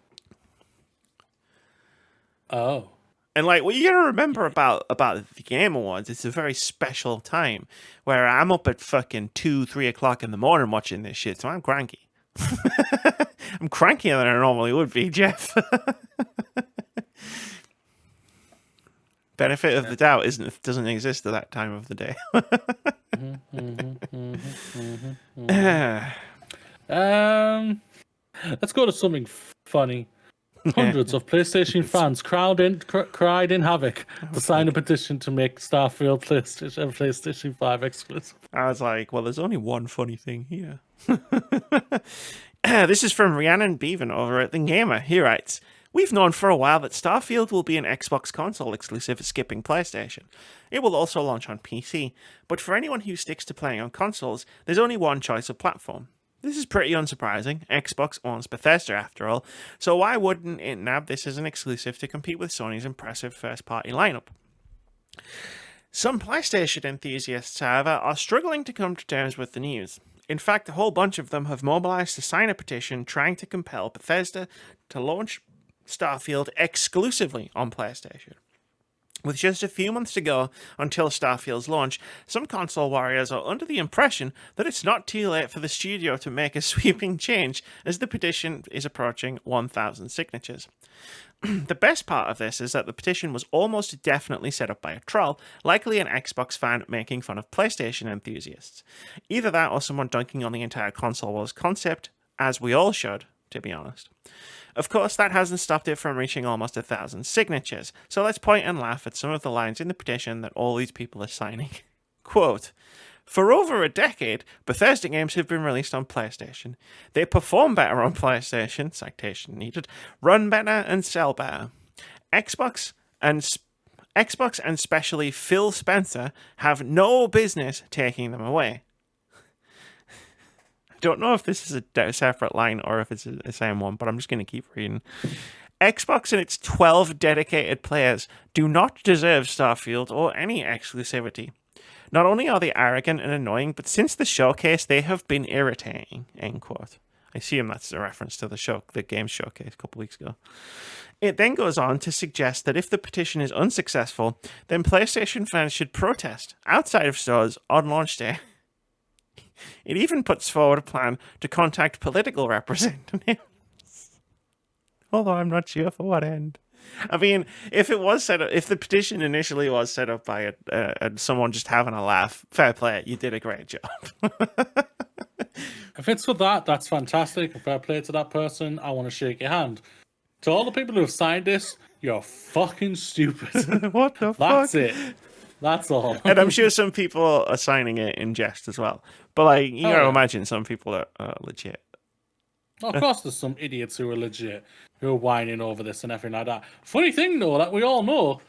oh. And like, what you gotta remember about the Game Awards, it's a very special time where I'm up at fucking 2-3 o'clock in the morning watching this shit, so I'm cranky. I'm crankier than I normally would be, Jeff. Benefit of the doubt doesn't exist at that time of the day. Let's go to something funny. Hundreds of PlayStation fans cried in havoc to sign a petition to make Starfield PlayStation 5 exclusive. I was like, well, there's only one funny thing here. This is from Rhiannon Bevan over at The Gamer. He writes, we've known for a while that Starfield will be an Xbox console exclusive, skipping PlayStation. It will also launch on PC, but for anyone who sticks to playing on consoles, there's only one choice of platform. This is pretty unsurprising. Xbox owns Bethesda after all, so why wouldn't it nab this as an exclusive to compete with Sony's impressive first-party lineup? Some PlayStation enthusiasts, however, are struggling to come to terms with the news. In fact, a whole bunch of them have mobilized to sign a petition trying to compel Bethesda to launch Starfield exclusively on PlayStation. With just a few months to go until Starfield's launch, some console warriors are under the impression that it's not too late for the studio to make a sweeping change as the petition is approaching 1,000 signatures. The best part of this is that the petition was almost definitely set up by a troll, likely an Xbox fan making fun of PlayStation enthusiasts. Either that or someone dunking on the entire console wars concept, as we all should, to be honest. Of course, that hasn't stopped it from reaching almost 1,000 signatures, so let's point and laugh at some of the lines in the petition that all these people are signing. Quote, for over a decade, Bethesda games have been released on PlayStation. They perform better on PlayStation, citation needed, run better and sell better. Xbox and especially Phil Spencer have no business taking them away. Don't know if this is a separate line or if it's the same one, but I'm just going to keep reading. Xbox and its 12 dedicated players do not deserve Starfield or any exclusivity. Not only are they arrogant and annoying, but since the showcase, they have been irritating, end quote. I assume that's a reference to the game showcase a couple weeks ago. It then goes on to suggest that if the petition is unsuccessful, then PlayStation fans should protest outside of stores on launch day. It even puts forward a plan to contact political representatives. Although I'm not sure for what end. I mean, if the petition initially was set up by someone just having a laugh, fair play, you did a great job. If it's for that, that's fantastic. Fair play to that person. I want to shake your hand. To all the people who have signed this, you're fucking stupid. What the fuck? That's it. That's all. And I'm sure some people are signing it in jest as well. But like, you gotta imagine some people are legit. Of course, there's some idiots who are legit, who are whining over this and everything like that. Funny thing, though, that we all know,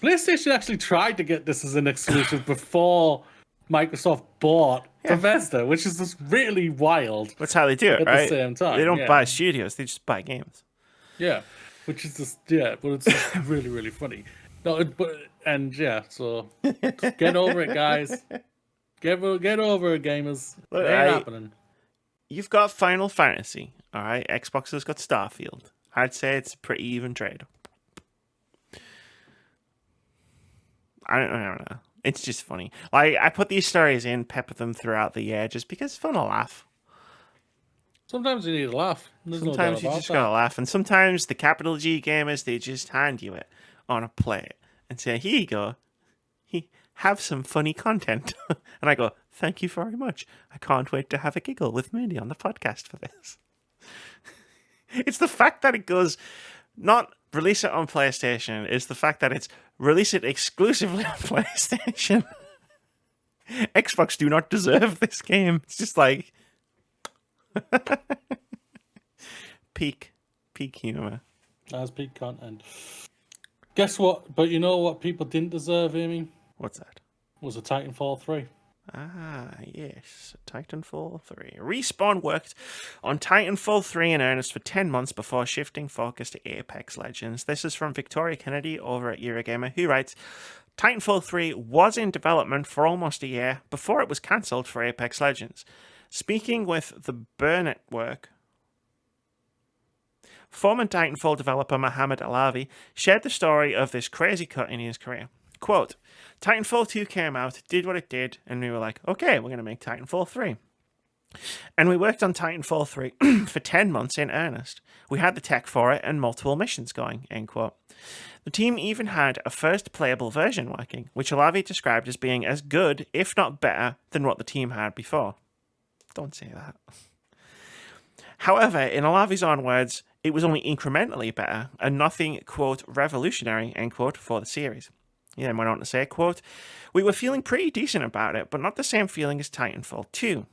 PlayStation actually tried to get this as an exclusive before Microsoft bought Bethesda, which is just really wild. That's how they do it, at right? the same time. They don't buy studios; they just buy games. Yeah, which is just but it's just really, really funny. No, so just get over it, guys. Get over it, gamers. It ain't happening. You've got Final Fantasy, all right? Xbox has got Starfield. I'd say it's a pretty even trade. I don't know. It's just funny. Like, I put these stories in, pepper them throughout the year, just because it's fun to laugh. Sometimes you need a laugh. There's no doubt Sometimes you about just that. gotta laugh, and sometimes the capital G gamers, they just hand you it on a plate and say, "Here you go, have some funny content." And I go, "Thank you very much. I can't wait to have a giggle with Moody on the podcast for this." It's the fact that it goes, not release it on PlayStation, it's the fact that it's release it exclusively on PlayStation. Xbox do not deserve this game. It's just like peak humor. That's peak content. Guess what? But you know what people didn't deserve, Amy? What's that? Was a Titanfall 3. Ah, yes. Titanfall 3. Respawn worked on Titanfall 3 in earnest for 10 months before shifting focus to Apex Legends. This is from Victoria Kennedy over at Eurogamer, who writes, Titanfall 3 was in development for almost a year before it was cancelled for Apex Legends. Speaking with the Burn Network, former Titanfall developer Mohammed Alavi shared the story of this crazy cut in his career. Quote, Titanfall 2 came out, did what it did, and we were like, okay, we're going to make Titanfall 3. And we worked on Titanfall 3 for 10 months in earnest. We had the tech for it and multiple missions going, end quote. The team even had a first playable version working, which Alavi described as being as good, if not better, than what the team had before. Don't say that. However, in Alavi's own words, it was only incrementally better and nothing, quote, revolutionary, end quote, for the series. He then went on to say, quote, we were feeling pretty decent about it, but not the same feeling as Titanfall 2,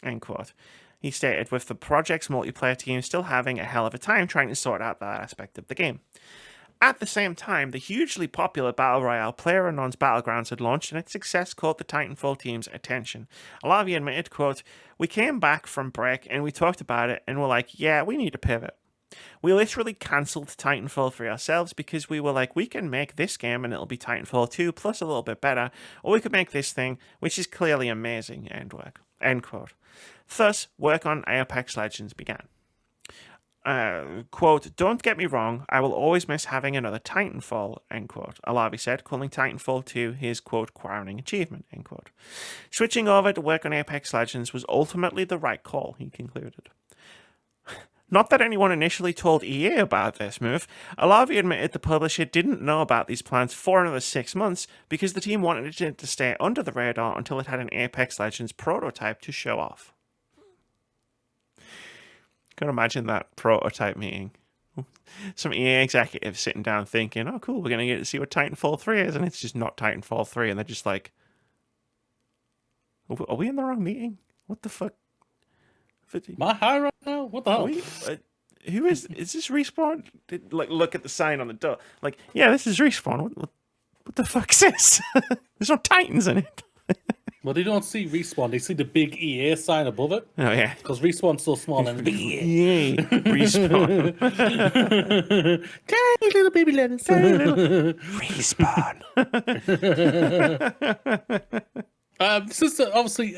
end quote. He stated, with the project's multiplayer team still having a hell of a time trying to sort out that aspect of the game. At the same time, the hugely popular Battle Royale PlayerUnknown's Battlegrounds had launched, and its success caught the Titanfall team's attention. Alavi admitted, quote, we came back from break and we talked about it and were like, yeah, we need to pivot. We literally cancelled Titanfall 3 ourselves because we were like, we can make this game and it'll be Titanfall 2 plus a little bit better, or we could make this thing, which is clearly amazing, end quote. Thus, work on Apex Legends began. Quote, don't get me wrong, I will always miss having another Titanfall, end quote. Alavi said, calling Titanfall 2 his, quote, crowning achievement, end quote. Switching over to work on Apex Legends was ultimately the right call, he concluded. Not that anyone initially told EA about this move, Alavi admitted the publisher didn't know about these plans for another 6 months because the team wanted it to stay under the radar until it had an Apex Legends prototype to show off. Can you imagine that prototype meeting? Some EA executives sitting down thinking, oh cool, we're going to get to see what Titanfall 3 is, and it's just not Titanfall 3, and they're just like, are we in the wrong meeting? What the fuck? Am I high right now? What the hell? Who is this Respawn? Like, look at the sign on the door. Like, yeah, this is Respawn. What the fuck is this? There's no Titans in it. Well, they don't see Respawn. They see the big EA sign above it. Oh, yeah. Because Respawn's so small and big EA. Yay, Respawn. Tiny little baby letters. Respawn. This is obviously...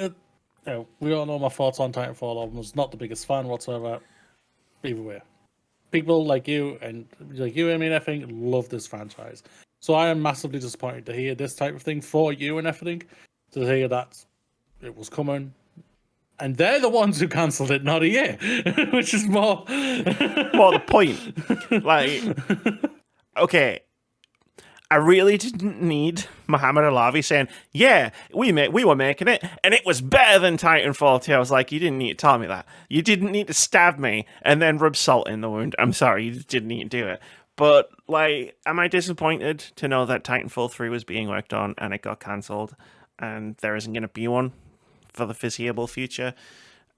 we all know my thoughts on Titanfall. I was not the biggest fan whatsoever. Either way, people like you and Amy and everything love this franchise. So I am massively disappointed to hear this type of thing for you and everything. To hear that it was coming, and they're the ones who cancelled it, not EA, which is more the point. Like, okay. I really didn't need Mohammed Alavi saying, yeah, we were making it, and it was better than Titanfall 2. I was like, you didn't need to tell me that. You didn't need to stab me and then rub salt in the wound. I'm sorry, you didn't need to do it. But, like, am I disappointed to know that Titanfall 3 was being worked on and it got cancelled and there isn't going to be one for the foreseeable future?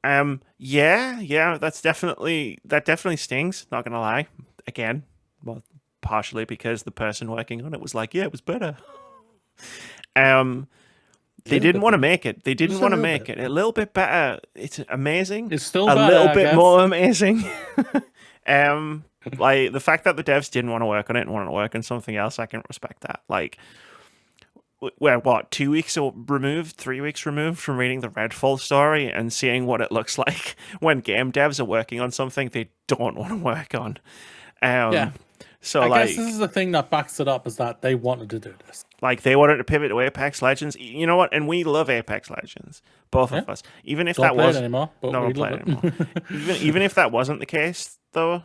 Yeah, that definitely stings, not going to lie. Again, well, partially because the person working on it was like, yeah, it was better. They didn't want to make it. They didn't want to make it a little bit better. It's amazing. It's still a better, little I bit guess. more amazing. Like the fact that the devs didn't want to work on it and wanted to work on something else, I can respect that. Like, we're 2 weeks removed, 3 weeks removed from reading the Redfall story and seeing what it looks like when game devs are working on something they don't want to work on. Yeah, So I like, guess this is the thing that backs it up, is that they wanted to do this. like they wanted to pivot to Apex Legends. You know what? And we love Apex Legends, both of us. Even if Don't that play it was anymore, but no, we don't play love it it. anymore. even if that wasn't the case, though,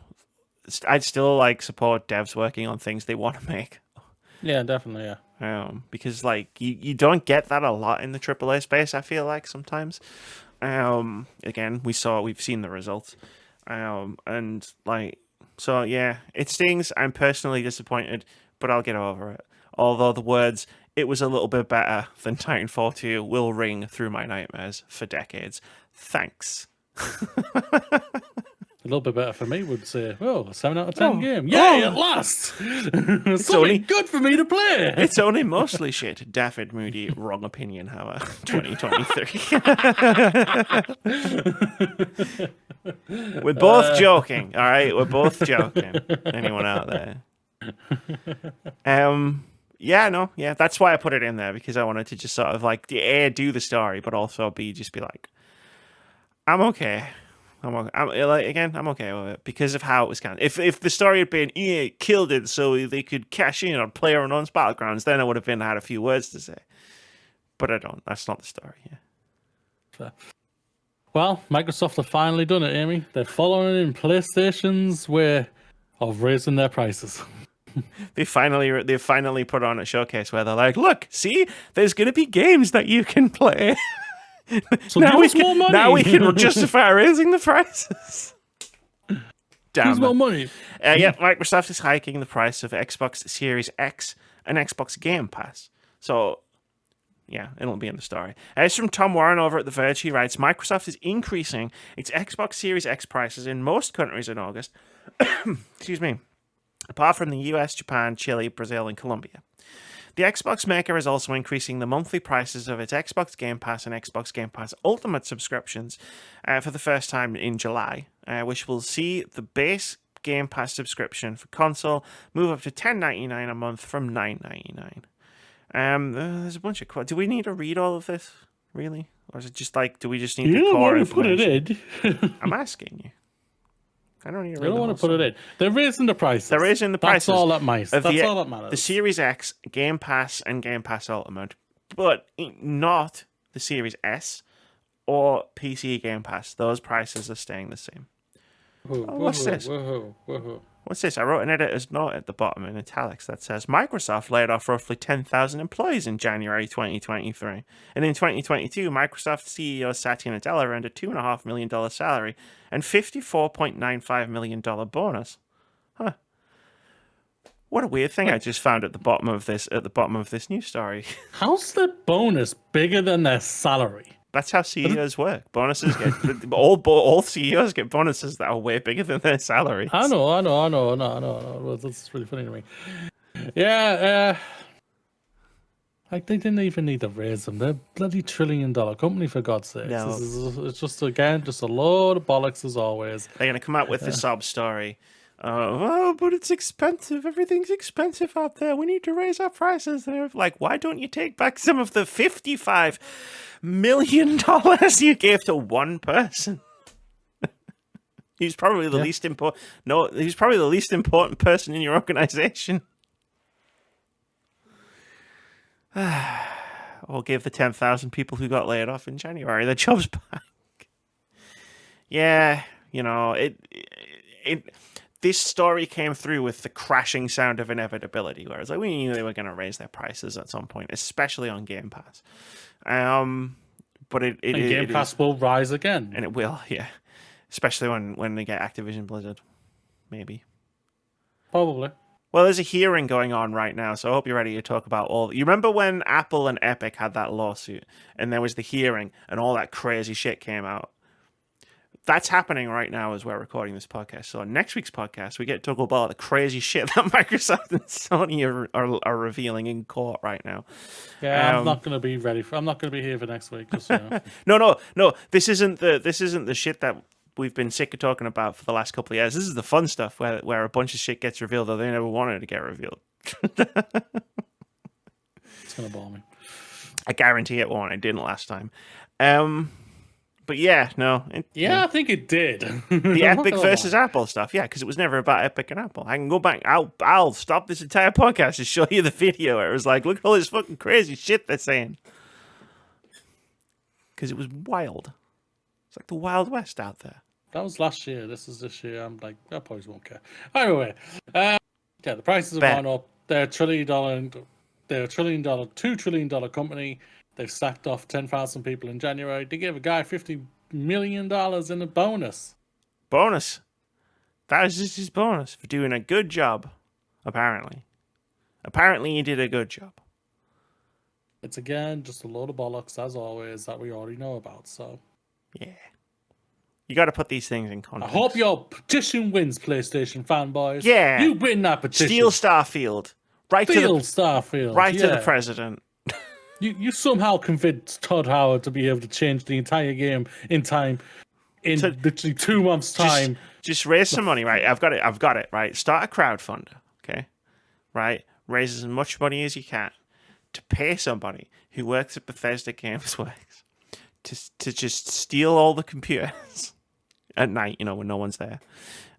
I'd still like support devs working on things they want to make. Yeah, definitely, yeah. Because like you don't get that a lot in the AAA space. I feel like sometimes. Again, we've seen the results. And like, so yeah, it stings. I'm personally disappointed, but I'll get over it. Although the words "it was a little bit better than Titanfall 2" will ring through my nightmares for decades. Thanks. A little bit better for me would say, oh, a 7 out of 10 game. Yay, at last! Something only- good for me to play! It's only mostly shit. David Moody, wrong opinion, however. 2023. We're both joking, all right? We're both joking. Anyone out there? Yeah, that's why I put it in there, because I wanted to just sort of like A, do the story, but also B, just be like, I'm okay. I'm okay with it because of how it was kind of. If the story had been EA killed it so they could cash in on PlayerUnknown's Battlegrounds, then I would have had a few words to say. But I don't. That's not the story. Yeah. Fair. Well, Microsoft have finally done it, Amy. They're following in PlayStation's way of raising their prices. They finally put on a showcase where they're like, look, see, there's going to be games that you can play. So give us more money. Now we can justify raising the prices. Damn Give more money. Yeah, Microsoft is hiking the price of Xbox Series X and Xbox Game Pass. So, yeah, it'll be in the story. It's from Tom Warren over at The Verge. He writes, Microsoft is increasing its Xbox Series X prices in most countries in August. Excuse me. Apart from the US, Japan, Chile, Brazil, and Colombia. The Xbox maker is also increasing the monthly prices of its Xbox Game Pass and Xbox Game Pass Ultimate subscriptions for the first time in July, which will see the base Game Pass subscription for console move up to $10.99 a month from $9.99. There's a bunch of... Do we need to read all of this, really? Or is it just like, do we just need the core information? You don't want to put it in. I'm asking you. I don't need to read. You don't want to put it in. They're raising the prices. They're raising the prices. That's all that matters. That's all that matters. The Series X, Game Pass, and Game Pass Ultimate, but not the Series S or PC Game Pass. Those prices are staying the same. What's this? What's this? I wrote an editor's note at the bottom in italics that says Microsoft laid off roughly 10,000 employees in January 2023. And in 2022, Microsoft CEO Satya Nadella earned a $2.5 million salary and $54.95 million bonus. Huh. What a weird thing I just found at the bottom of this news story. How's the bonus bigger than their salary? That's how CEOs work. Bonuses get all CEOs get bonuses that are way bigger than their salaries. I know. Well, that's really funny to me. Yeah, like they didn't even need to raise them. They're a bloody $1 trillion company, for God's sake. No. It's just a load of bollocks as always. They're gonna come out with the sob story. Oh, but it's expensive. Everything's expensive out there. We need to raise our prices. They're like, why don't you take back some of the $55 million you gave to one person? He's probably the least important. No, he's probably the least important person in your organization. Or give the 10,000 people who got laid off in January their jobs back. Yeah, you know, this story came through with the crashing sound of inevitability, whereas like we knew they were going to raise their prices at some point, especially on Game Pass. But Game Pass will rise again, and it will, yeah. Especially when they get Activision Blizzard, maybe. Probably. Well, there's a hearing going on right now, so I hope you're ready to talk about all. You remember when Apple and Epic had that lawsuit, and there was the hearing, and all that crazy shit came out? That's happening right now as we're recording this podcast. So on next week's podcast, we get to talk about the crazy shit that Microsoft and Sony are revealing in court right now. Yeah, I'm not going to be ready I'm not going to be here for next week. Just, you know. No. This isn't the shit that we've been sick of talking about for the last couple of years. This is the fun stuff where a bunch of shit gets revealed that they never wanted to get revealed. It's going to bore me. I guarantee it won't. It didn't last time. But yeah, no. Yeah, I think it did. The Epic versus Apple stuff, yeah, because it was never about Epic and Apple. I can go back. I'll stop this entire podcast to show you the video where it was like, look at all this fucking crazy shit they're saying. Because it was wild. It's like the Wild West out there. That was last year. This is this year. I'm like, I probably won't care. Anyway, yeah, the prices have gone up. They're $2 trillion company. They've sacked off 10,000 people in January. They gave a guy $50 million in a bonus. Bonus. That was just his bonus for doing a good job, apparently. Apparently he did a good job. It's, again, just a load of bollocks, as always, that we already know about, so... Yeah. You got to put these things in context. I hope your petition wins, PlayStation fanboys. Yeah. You win that petition. Steal Starfield. Starfield. Right to the president. You somehow convinced Todd Howard to be able to change the entire game in time, in literally 2 months' time. Just raise some money, right? I've got it, right? Start a crowdfunder, okay? Right? Raise as much money as you can to pay somebody who works at Bethesda Games Works to just steal all the computers at night, when no one's there,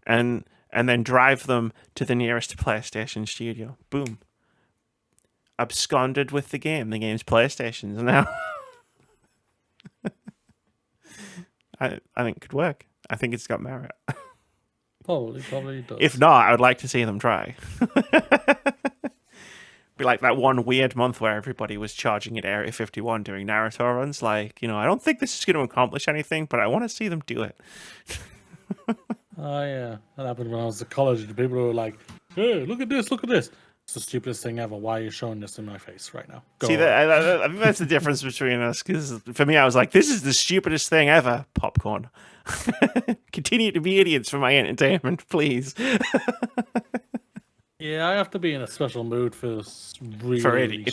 and then drive them to the nearest PlayStation studio. Boom. Absconded with the game. The game's PlayStation's now. I think it could work. I think it's got merit. Probably does. If not, I would like to see them try. Be like that one weird month where everybody was charging at Area 51 doing Naruto runs. Like, I don't think this is going to accomplish anything, but I want to see them do it. Oh, yeah. That happened when I was at college. The people were like, hey, look at this. It's the stupidest thing ever. Why are you showing this in my face right now? I think that's the difference between us. Because for me, I was like, this is the stupidest thing ever. Popcorn. Continue to be idiots for my entertainment, please. Yeah, I have to be in a special mood for really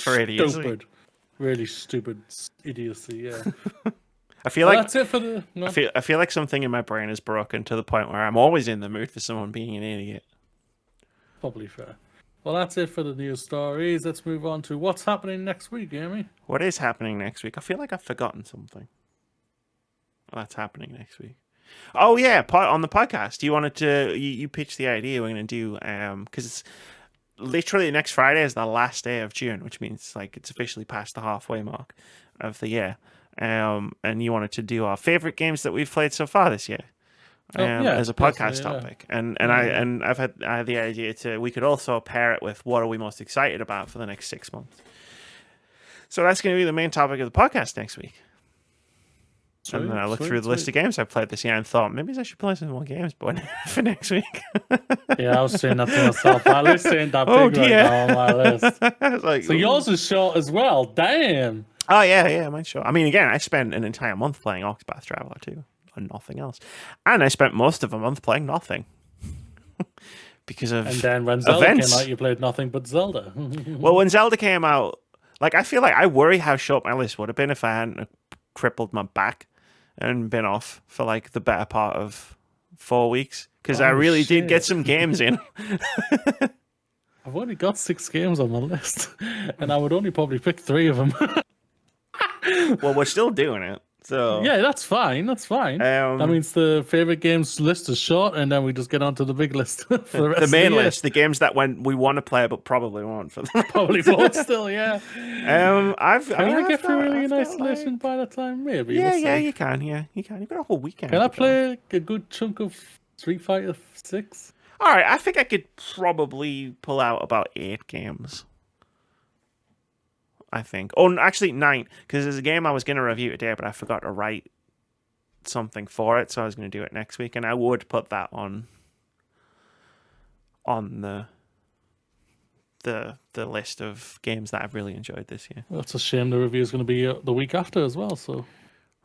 stupid idiocy. Yeah. I feel like that's it for the. No. I feel like something in my brain is broken to the point where I'm always in the mood for someone being an idiot. Probably fair. Well, that's it for the news stories. Let's move on to what's happening next week, Amy. What is happening next week? I feel like I've forgotten something. That's happening next week. Oh yeah, on the podcast. You pitched the idea we're going to do because it's literally next Friday is the last day of June, which means like it's officially past the halfway mark of the year. And you wanted to do our favorite games that we've played so far this year. As a podcast topic, and I've had the idea we could also pair it with what are we most excited about for the next 6 months. So that's going to be the main topic of the podcast next week. And then I looked through the list of games I've played this year and thought maybe I should play some more games, but for next week. Yeah, I was saying that to myself. My list ain't that big right now on my list. I was like, so yours is short as well. Damn. Oh yeah, mine's short. I mean, again, I spent an entire month playing Octopath Traveler 2. And nothing else. And I spent most of a month playing nothing. Because of events. And then when Zelda came out, you played nothing but Zelda. Well, when Zelda came out, I feel like I worry how short my list would have been if I hadn't crippled my back and been off for the better part of 4 weeks. Because I really did get some games in. I've only got 6 games on my list. And I would only probably pick 3 of them. Well, we're still doing it. So yeah, that's fine. That means the favorite games list is short, and then we just get onto the big list for the rest the main of the list, the games that we want to play but probably won't for them. Probably won't still. Yeah. I get through really in isolation by the time? Maybe. Yeah, you can. Yeah, you can. You've got a whole weekend. Can I play a good chunk of Street Fighter 6? All right, I think I could probably pull out about 8 games. I think. Oh, actually 9, because there's a game I was going to review today, but I forgot to write something for it, so I was going to do it next week, and I would put that on the list of games that I've really enjoyed this year. Well, it's a shame the review is going to be the week after as well. So.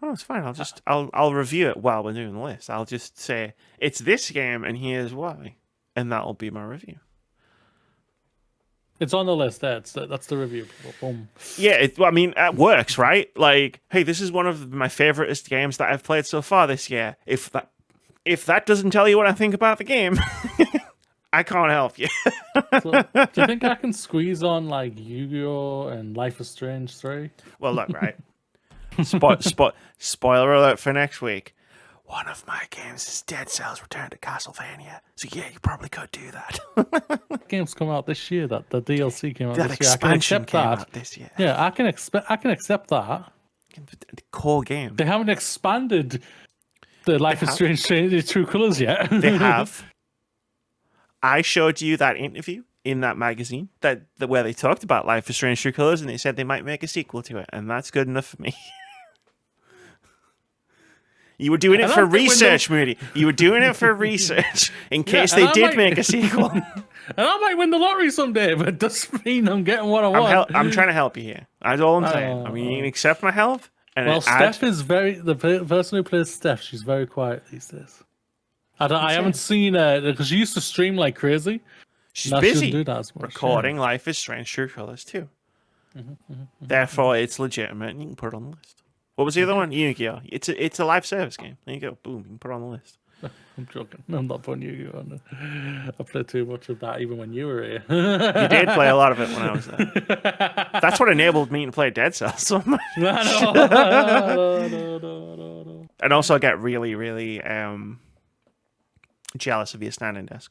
Oh, it's fine. I'll review it while we're doing the list. I'll just say it's this game, and here's why, and that'll be my review. It's on the list. That's the review. Boom. Yeah, it works, right? Like, hey, this is one of my favoriteest games that I've played so far this year. If that doesn't tell you what I think about the game, I can't help you. So, do you think I can squeeze on Yu-Gi-Oh and Life is Strange 3? Well, look, right. Spoiler alert for next week. One of my games is Dead Cells Return to Castlevania. So yeah, you probably could do that. Games come out this year. That the DLC came out That this year. I can expansion accept came that. out this year. Yeah, I can accept that. The core game. They haven't expanded the Life is Strange True Colors yet. They have. I showed you that interview in that magazine where they talked about Life is Strange True Colors, and they said they might make a sequel to it, and that's good enough for me. You were doing it for research, Moody. You were doing it for research in case they did make a sequel. And I might win the lottery someday, but it doesn't mean I'm getting what I want. I'm trying to help you here. That's all I'm saying. I mean, you can accept my help. And Steph is the person who plays Steph. She's very quiet these days. I haven't seen her because she used to stream like crazy. She's busy recording Life is Strange True Colors too. Therefore, it's legitimate, and you can put it on the list. What was the other one? Yu-Gi-Oh! It's a live service game. There you go. Boom. You can put it on the list. I'm joking. I'm not putting Yu-Gi-Oh! on there. I played too much of that even when you were here. You did play a lot of it when I was there. That's what enabled me to play Dead Cells so much. No. And also get really, really jealous of your standing desk.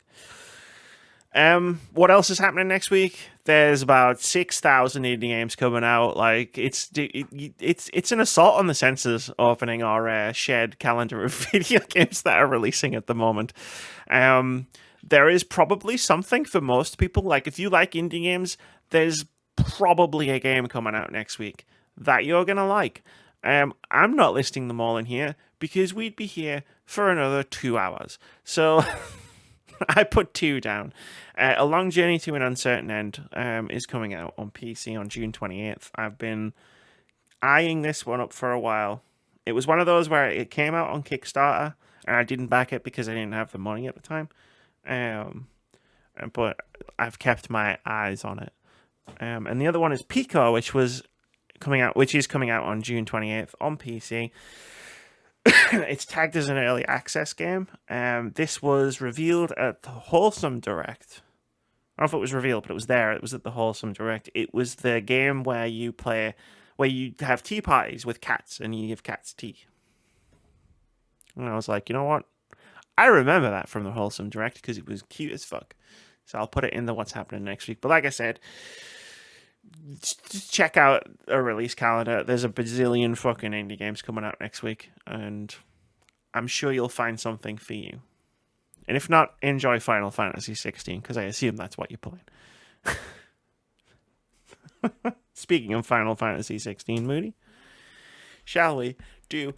What else is happening next week? There's about 6,000 indie games coming out. Like it's an assault on the senses opening our shared calendar of video games that are releasing at the moment. There is probably something for most people. Like if you like indie games, there's probably a game coming out next week that you're gonna like. I'm not listing them all in here because we'd be here for another 2 hours. So I put 2 down. A Long Journey to an Uncertain End is coming out on PC on June 28th. I've been eyeing this one up for a while. It was one of those where it came out on Kickstarter, and I didn't back it because I didn't have the money at the time. But I've kept my eyes on it. And the other one is Pico, which is coming out on June 28th on PC. It's tagged as an early access game. This was revealed at the Wholesome Direct. I don't know if it was revealed, but it was there. It was at the Wholesome Direct. It was the game where you have tea parties with cats and you give cats tea. And I was like, you know what? I remember that from the Wholesome Direct because it was cute as fuck. So I'll put it in the what's happening next week. But like I said, just check out a release calendar. There's a bazillion fucking indie games coming out next week, and I'm sure you'll find something for you. And if not, enjoy Final Fantasy 16 because I assume that's what you're playing. Speaking of Final Fantasy 16, Moody, shall we do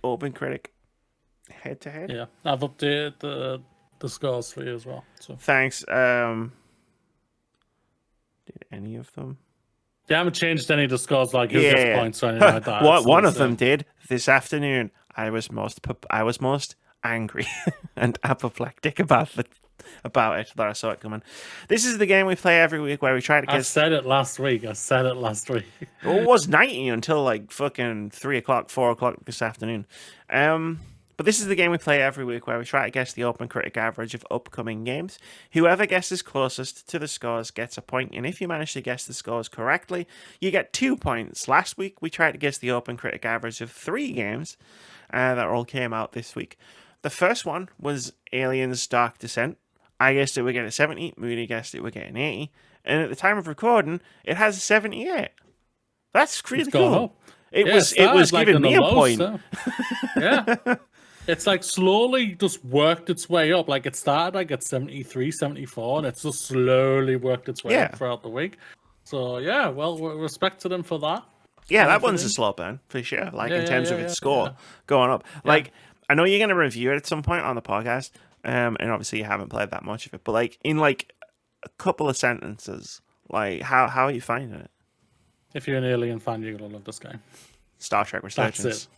OpenCritic Head-To-Head? Yeah, I've updated the scores for you as well. So thanks. Did any of them? Yeah, I haven't changed any of the scores like who gets points or anything like that. One of them did this afternoon. I was most angry and apoplectic about it that I saw it coming. This is the game we play every week where we try to guess. I said it last week. Well, it was 90 until like fucking 3 o'clock, 4 o'clock this afternoon. But this is the game we play every week where we try to guess the OpenCritic average of upcoming games. Whoever guesses closest to the scores gets a point, and if you manage to guess the scores correctly, you get 2 points. Last week, we tried to guess the OpenCritic average of 3 games that all came out this week. The first one was Aliens Dark Descent. I guessed it would get a 70, Moody guessed it would get an 80, and at the time of recording, it has a 78. That's really cool. It was giving me a point. Yeah. It's like slowly just worked its way up. Like it started like at 73, 74, and it's just slowly worked its way up throughout the week. So yeah, well, respect to them for that. Yeah, that one's a slow burn for sure. Like in terms of its score going up. Like I know you're gonna review it at some point on the podcast, and obviously you haven't played that much of it. But like in like a couple of sentences, like how are you finding it? If you're an Alien fan, you're gonna love this game. Star Trek Resurgence.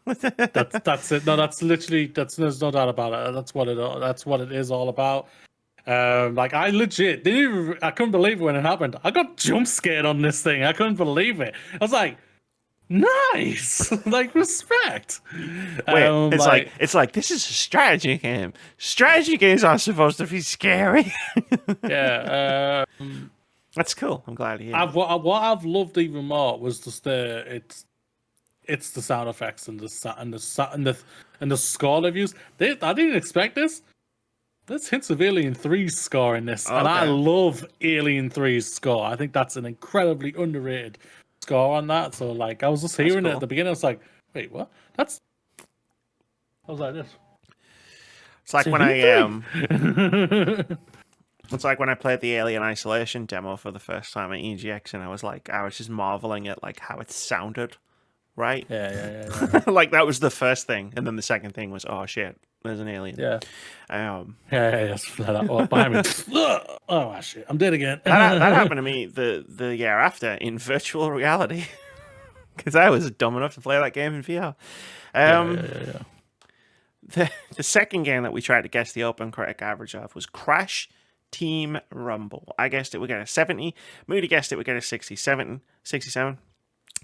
That's it. That's it. No, that's literally there's no doubt about it. That's what it is all about. Like I legit I couldn't believe it when it happened. I got jump scared on this thing. I couldn't believe it. I was like, nice, like respect. Wait, it's like this is a strategy game. Strategy games aren't supposed to be scary. Yeah. That's cool. I'm glad to hear. What I've loved even more was just it's the sound effects and the score they've used. I didn't expect this. There's hints of Alien 3's score in this, and I love Alien 3's score. I think that's an incredibly underrated score on that. So, like, I was just hearing it at the beginning. I was like, "Wait, what? I was like this. It's like when It's like when I played the Alien Isolation demo for the first time at EGX, and I was just marveling at like how it sounded, right? Yeah. Like that was the first thing, and then the second thing was, oh shit, there's an alien. Yeah. Yeah. Behind me. Oh shit, I'm dead again. that happened to me the year after in virtual reality, because I was dumb enough to play that game in VR. Yeah. The second game that we tried to guess the OpenCritic average of was Crash Team Rumble. I guessed it would get a 70. Moody guessed it would get a 67.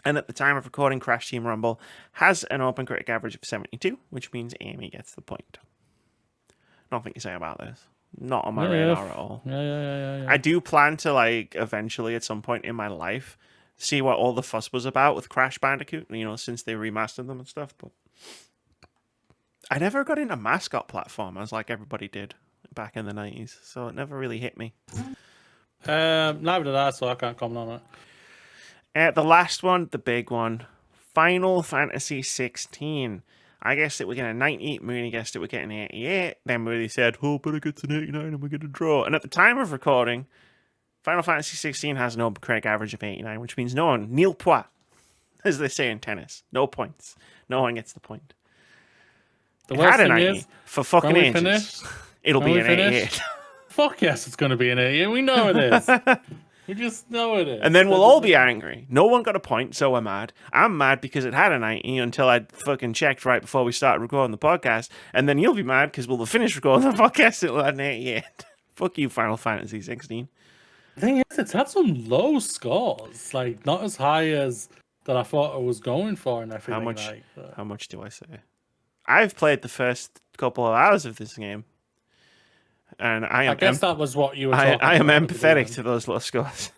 And at the time of recording, Crash Team Rumble has an OpenCritic average of 72, which means Amy gets the point. Nothing to say about this. Not on my radar at all. Yeah. I do plan to, like, eventually at some point in my life see what all the fuss was about with Crash Bandicoot, since they remastered them and stuff, but I never got into mascot platformers like everybody did back in the 90s, so it never really hit me. Neither did I, so I can't comment on it. The last one, the big one, Final Fantasy 16. I guessed it would get a 90, Mooney guessed it would get an 88, then Mooney said, oh, but it gets an 89 and we get a draw. And at the time of recording, Final Fantasy 16 has an OpenCritic average of 89, which means no one, nil point, as they say in tennis. No points. No one gets the point. The worst thing is, for fucking ages. It'll be an 88. Fuck yes, it's going to be an 88. We know it is. We just know it is. And then we'll all be angry. No one got a point, so we're mad. I'm mad because it had a 90 until I fucking checked right before we started recording the podcast. And then you'll be mad because we'll have finished recording the podcast and it'll have an 88. Fuck you, Final Fantasy 16. The thing is, it's had some low scores. Like, not as high as that I thought it was going for and everything. How much do I say? I've played the first couple of hours of this game. And I guess that was what you were talking about. I am empathetic to those low scores.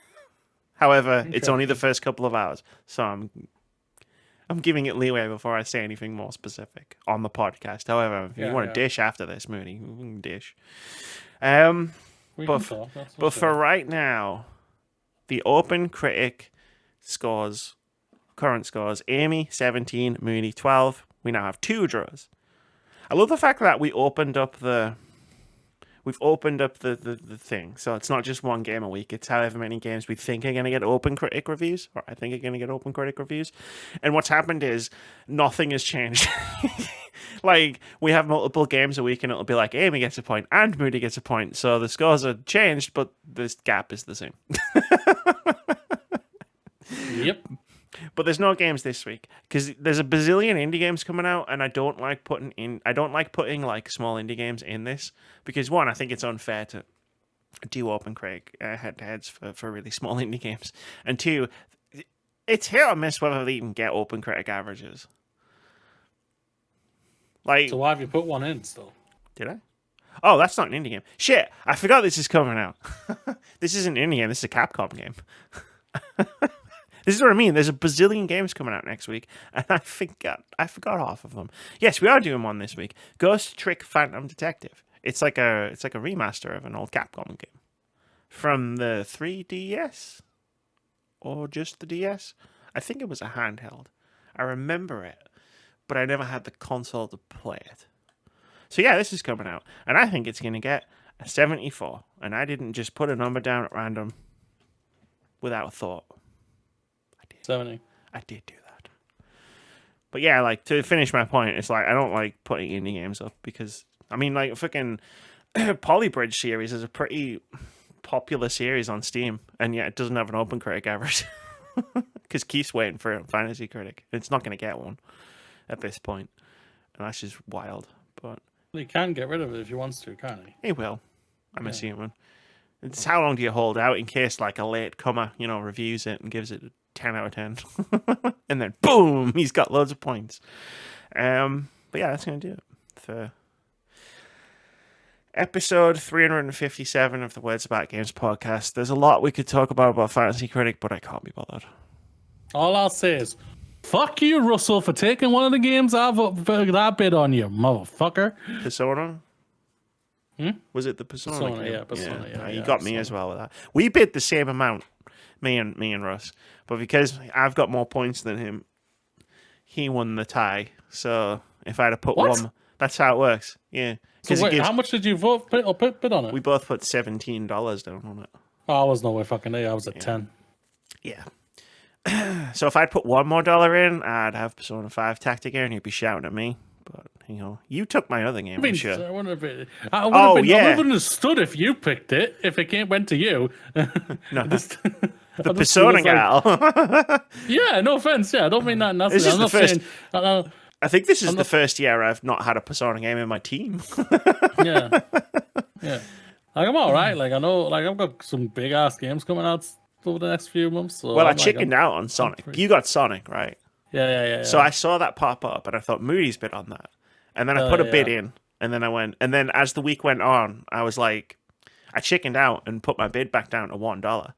However, it's only the first couple of hours, so I'm giving it leeway before I say anything more specific on the podcast. However, if you want to dish after this, Moody, we can dish. But for right now, the OpenCritic scores, current scores, Amy 17, Moody 12. We now have 2 draws. I love the fact that we've opened up the thing, so it's not just one game a week. It's however many games we think are going to get OpenCritic reviews, or I think are going to get OpenCritic reviews. And what's happened is nothing has changed. Like, we have multiple games a week, and it'll be like Amy gets a point and Moody gets a point. So the scores are changed, but this gap is the same. Yep. But there's no games this week because there's a bazillion indie games coming out, and I don't like putting like small indie games in this because, one, I think it's unfair to do OpenCritic head-to-heads for really small indie games, and two, it's hit or miss whether they even get OpenCritic averages. Like, so why have you put one in still? Did I? Oh, that's not an indie game. Shit, I forgot this is coming out. This isn't an indie game. This is a Capcom game. This is what I mean. There's a bazillion games coming out next week, and I forgot half of them. Yes, we are doing one this week. Ghost Trick Phantom Detective. It's like a remaster of an old Capcom game from the 3DS or just the DS. I think it was a handheld. I remember it, but I never had the console to play it. So yeah, this is coming out, and I think it's going to get a 74. And I didn't just put a number down at random without thought. 70. I did do that. But yeah, like, to finish my point, it's like I don't like putting indie games up because, I mean, like, fucking Polybridge series is a pretty popular series on Steam, and yet it doesn't have an OpenCritic average because Keith's waiting for a Fantasy Critic. It's not going to get one at this point, and that's just wild. But he can get rid of it if he wants to, can't he? He will. I'm assuming. It's how long do you hold out in case, like, a late comer, reviews it and gives it 10 out of 10. And then, boom, he's got loads of points. But yeah, that's going to do it for episode 357 of the Words About Games podcast. There's a lot we could talk about Fantasy Critic, but I can't be bothered. All I'll say is, Fuck you, Russell, for taking one of the games I bid on you, motherfucker. Persona? Was it the Persona Persona, game? yeah, Persona, yeah, You yeah, got me Persona. as well with that. We bid the same amount, me and Russ, but because I've got more points than him, he won the tie. So if I'd have put What? one, that's how it works. Yeah, So because wait, how much did you bid on it? we both put $17 down on it. Oh, I was no way fucking there. I was at 10. Yeah. So if I'd put one more dollar in, I'd have Persona 5 Tactica, and he'd be shouting at me. But you took my other game. I mean, for sure. I would have yeah. understood if you picked it, if it went to you. No, Just- the I just Persona was like, gal. yeah, no offense. Yeah, I don't mean that. This is I'm the not first- saying. I think this is the first year I've not had a Persona game in my team. Yeah, yeah. Like I'm all right. Like I know. Like I've got some big ass games coming out over the next few months. So Well, I I'm like, chickened out on Sonic. You got Sonic, right? Yeah. So I saw that pop up, and I thought Moody's bid on that, and then I put a bid in, and then I went, and then as the week went on, I was like, I chickened out and put my bid back down to $1.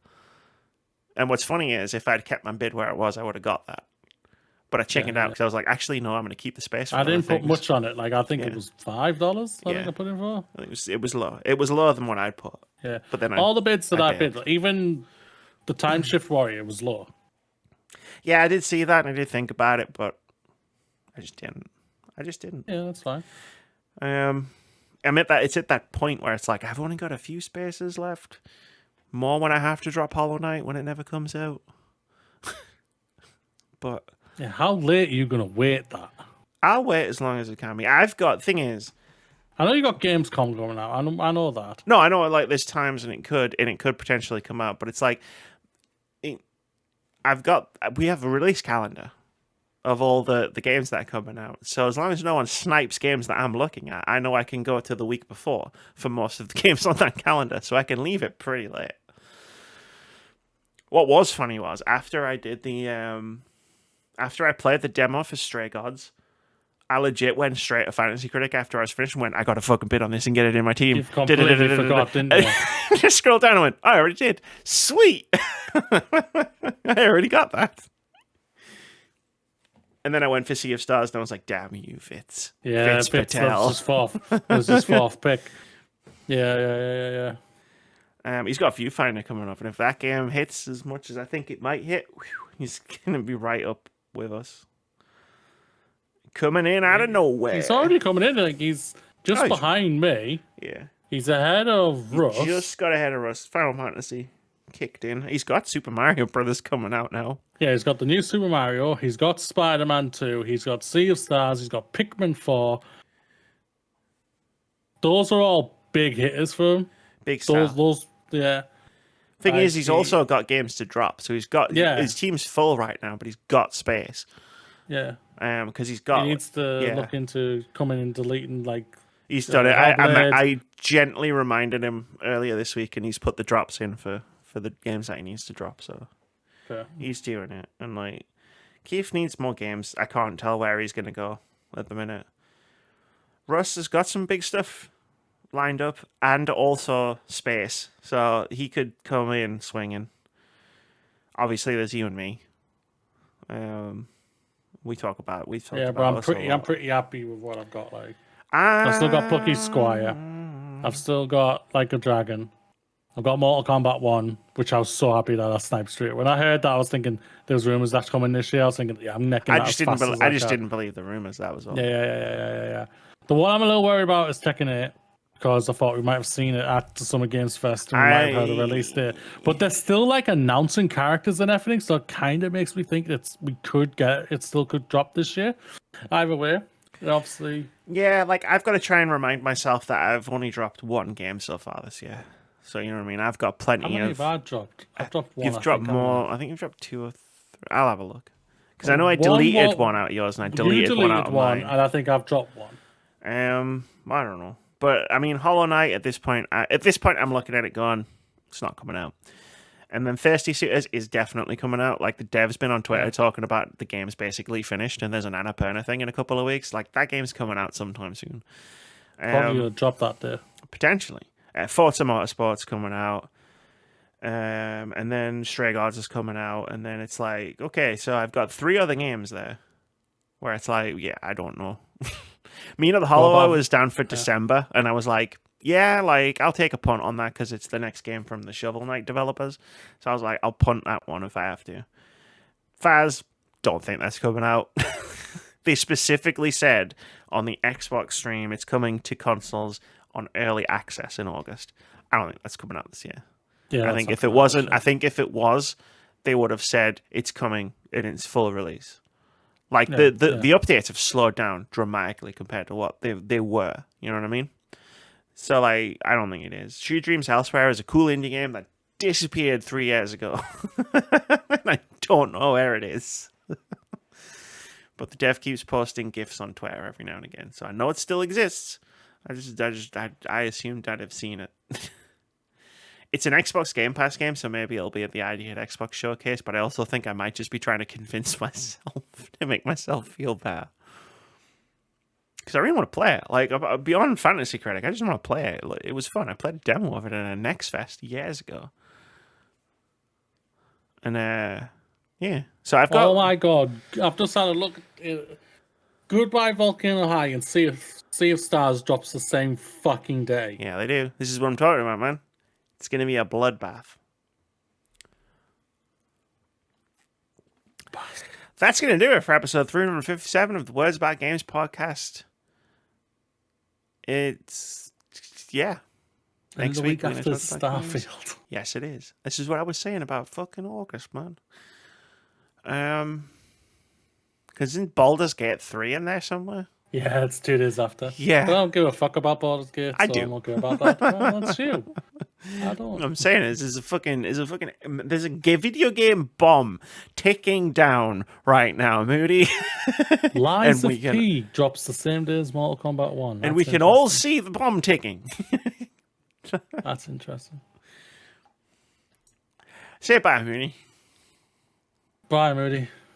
And what's funny is, if I'd kept my bid where it was, I would have got that. But I chickened out because I was like, actually, no, I'm going to keep the space. For I didn't put things. much on it. Like I think it was $5. I think I put in for. I think it was low. It was lower than what I'd put. Yeah, but then all the bids that I bid, even the Time Shift Warrior was low. Yeah, I did see that, and I did think about it, but I just didn't. Yeah, that's fine. I'm at that. It's at that point where it's like I've only got a few spaces left. More when I have to drop Hollow Knight when it never comes out. But yeah, how late are you gonna wait that? I'll wait as long as it can be. Thing is, I know you got Gamescom going out. I know that. No, I know. Like there's times and it could potentially come out, but it's like, we have a release calendar of all the games that are coming out. So as long as no one snipes games that I'm looking at, I know I can go to the week before for most of the games on that calendar, so I can leave it pretty late. What was funny was after I did after I played the demo for Stray Gods, I legit went straight to Fantasy Critic after I was finished and went, I got to fucking bid on this and get it in my team. You've completely forgot, didn't you? Just scrolled down and went, I already did. Sweet. I already got that. And then I went for Sea of Stars and I was like, damn you, Fitz. Yeah, Fitz Fitz Patel. was his fourth pick. Yeah. He's got a Viewfinder coming up, and if that game hits as much as I think it might hit, he's going to be right up with us. Coming in out of nowhere. He's already coming in. Like he's just behind me. Yeah. He's ahead of Russ. He just got ahead of Russ. Final Fantasy kicked in. He's got Super Mario Brothers coming out now. Yeah, he's got the new Super Mario. He's got Spider-Man 2. He's got Sea of Stars. He's got Pikmin 4. Those are all big hitters for him. Big stuff. Yeah. Thing is, he's also got games to drop. So he's got his team's full right now, but he's got space. Yeah. Because he's got. He needs to look into coming and deleting He's done it. I gently reminded him earlier this week, and he's put the drops in for the games that he needs to drop. So he's doing it. And Keith needs more games. I can't tell where he's going to go at the minute. Russ has got some big stuff lined up, and also space, so he could come in swinging. Obviously, there's you and me. We talked about. Yeah, but I'm pretty happy with what I've got. I've still got Plucky Squire. I've still got Like a Dragon. I've got Mortal Kombat 1, which I was so happy that I sniped straight. When I heard that, I was thinking there was rumors that's coming this year. I was thinking, yeah, I'm necking that. I just didn't believe the rumors. That was all. Yeah. The one I'm a little worried about is Tekken 8. Because I thought we might have seen it at the Summer Games Fest and we might have heard the release date. But they're still announcing characters and everything, so it kind of makes me think that it still could drop this year. Either way, obviously. Yeah, I've got to try and remind myself that I've only dropped one game so far this year. So you know what I mean? I've got plenty of. How many have I dropped? I've dropped one. You've dropped more. I think you've dropped 2 or 3. I'll have a look. Because I know I deleted one out of yours and I deleted one out of mine. And I think I've dropped one. I don't know. But I mean, Hollow Knight at this point, I'm looking at it going, it's not coming out. And then Thirsty Suitors is definitely coming out. The dev's been on Twitter talking about the game's basically finished, and there's an Annapurna thing in a couple of weeks. That game's coming out sometime soon. Probably gonna drop that there. Potentially. Forza Motorsport's coming out. And then Stray Gods is coming out, and then it's like, okay, so I've got 3 other games there where it's like, yeah, I don't know. Mina the Hollow was down for December, and I was like, yeah, like, I'll take a punt on that because it's the next game from the Shovel Knight developers. So I was like, I'll punt that one if I have to. Faz, don't think that's coming out. They specifically said on the Xbox stream it's coming to consoles on early access in August. I don't think that's coming out this year. Yeah, I think if it wasn't, I think if it was, they would have said it's coming in its full release. Like the updates have slowed down dramatically compared to what they were. You know what I mean? So like, I don't think it is. Shoot Dreams Elsewhere is a cool indie game that disappeared 3 years ago. I don't know where it is. But the dev keeps posting GIFs on Twitter every now and again, so I know it still exists. I assumed I'd have seen it. It's an Xbox Game Pass game, so maybe it'll be at the ID at Xbox Showcase, but I also think I might just be trying to convince myself to make myself feel better. Because I really want to play it. Like, beyond Fantasy Critic, I just want to play it. It was fun. I played a demo of it at a Next Fest years ago. And, yeah. So I've got... Oh my god. I've just had a look at it. Goodbye Volcano High and Sea of Stars drops the same fucking day. Yeah, they do. This is what I'm talking about, man. It's going to be a bloodbath. That's going to do it for episode 357 of the Words About Games podcast. It's, yeah. Next week after Starfield. Yes, it is. This is what I was saying about fucking August, man. Because isn't Baldur's Gate 3 in there somewhere? Yeah, it's 2 days after. Yeah. But I don't give a fuck about Baldur's Gate. I do. I'm not good about that. Well, that's you. I don't. I'm saying there's a video game bomb ticking down right now, Moody. Lies of P drops the same day as Mortal Kombat 1. And we can all see the bomb ticking. That's interesting. Say bye, Moody. Bye, Moody.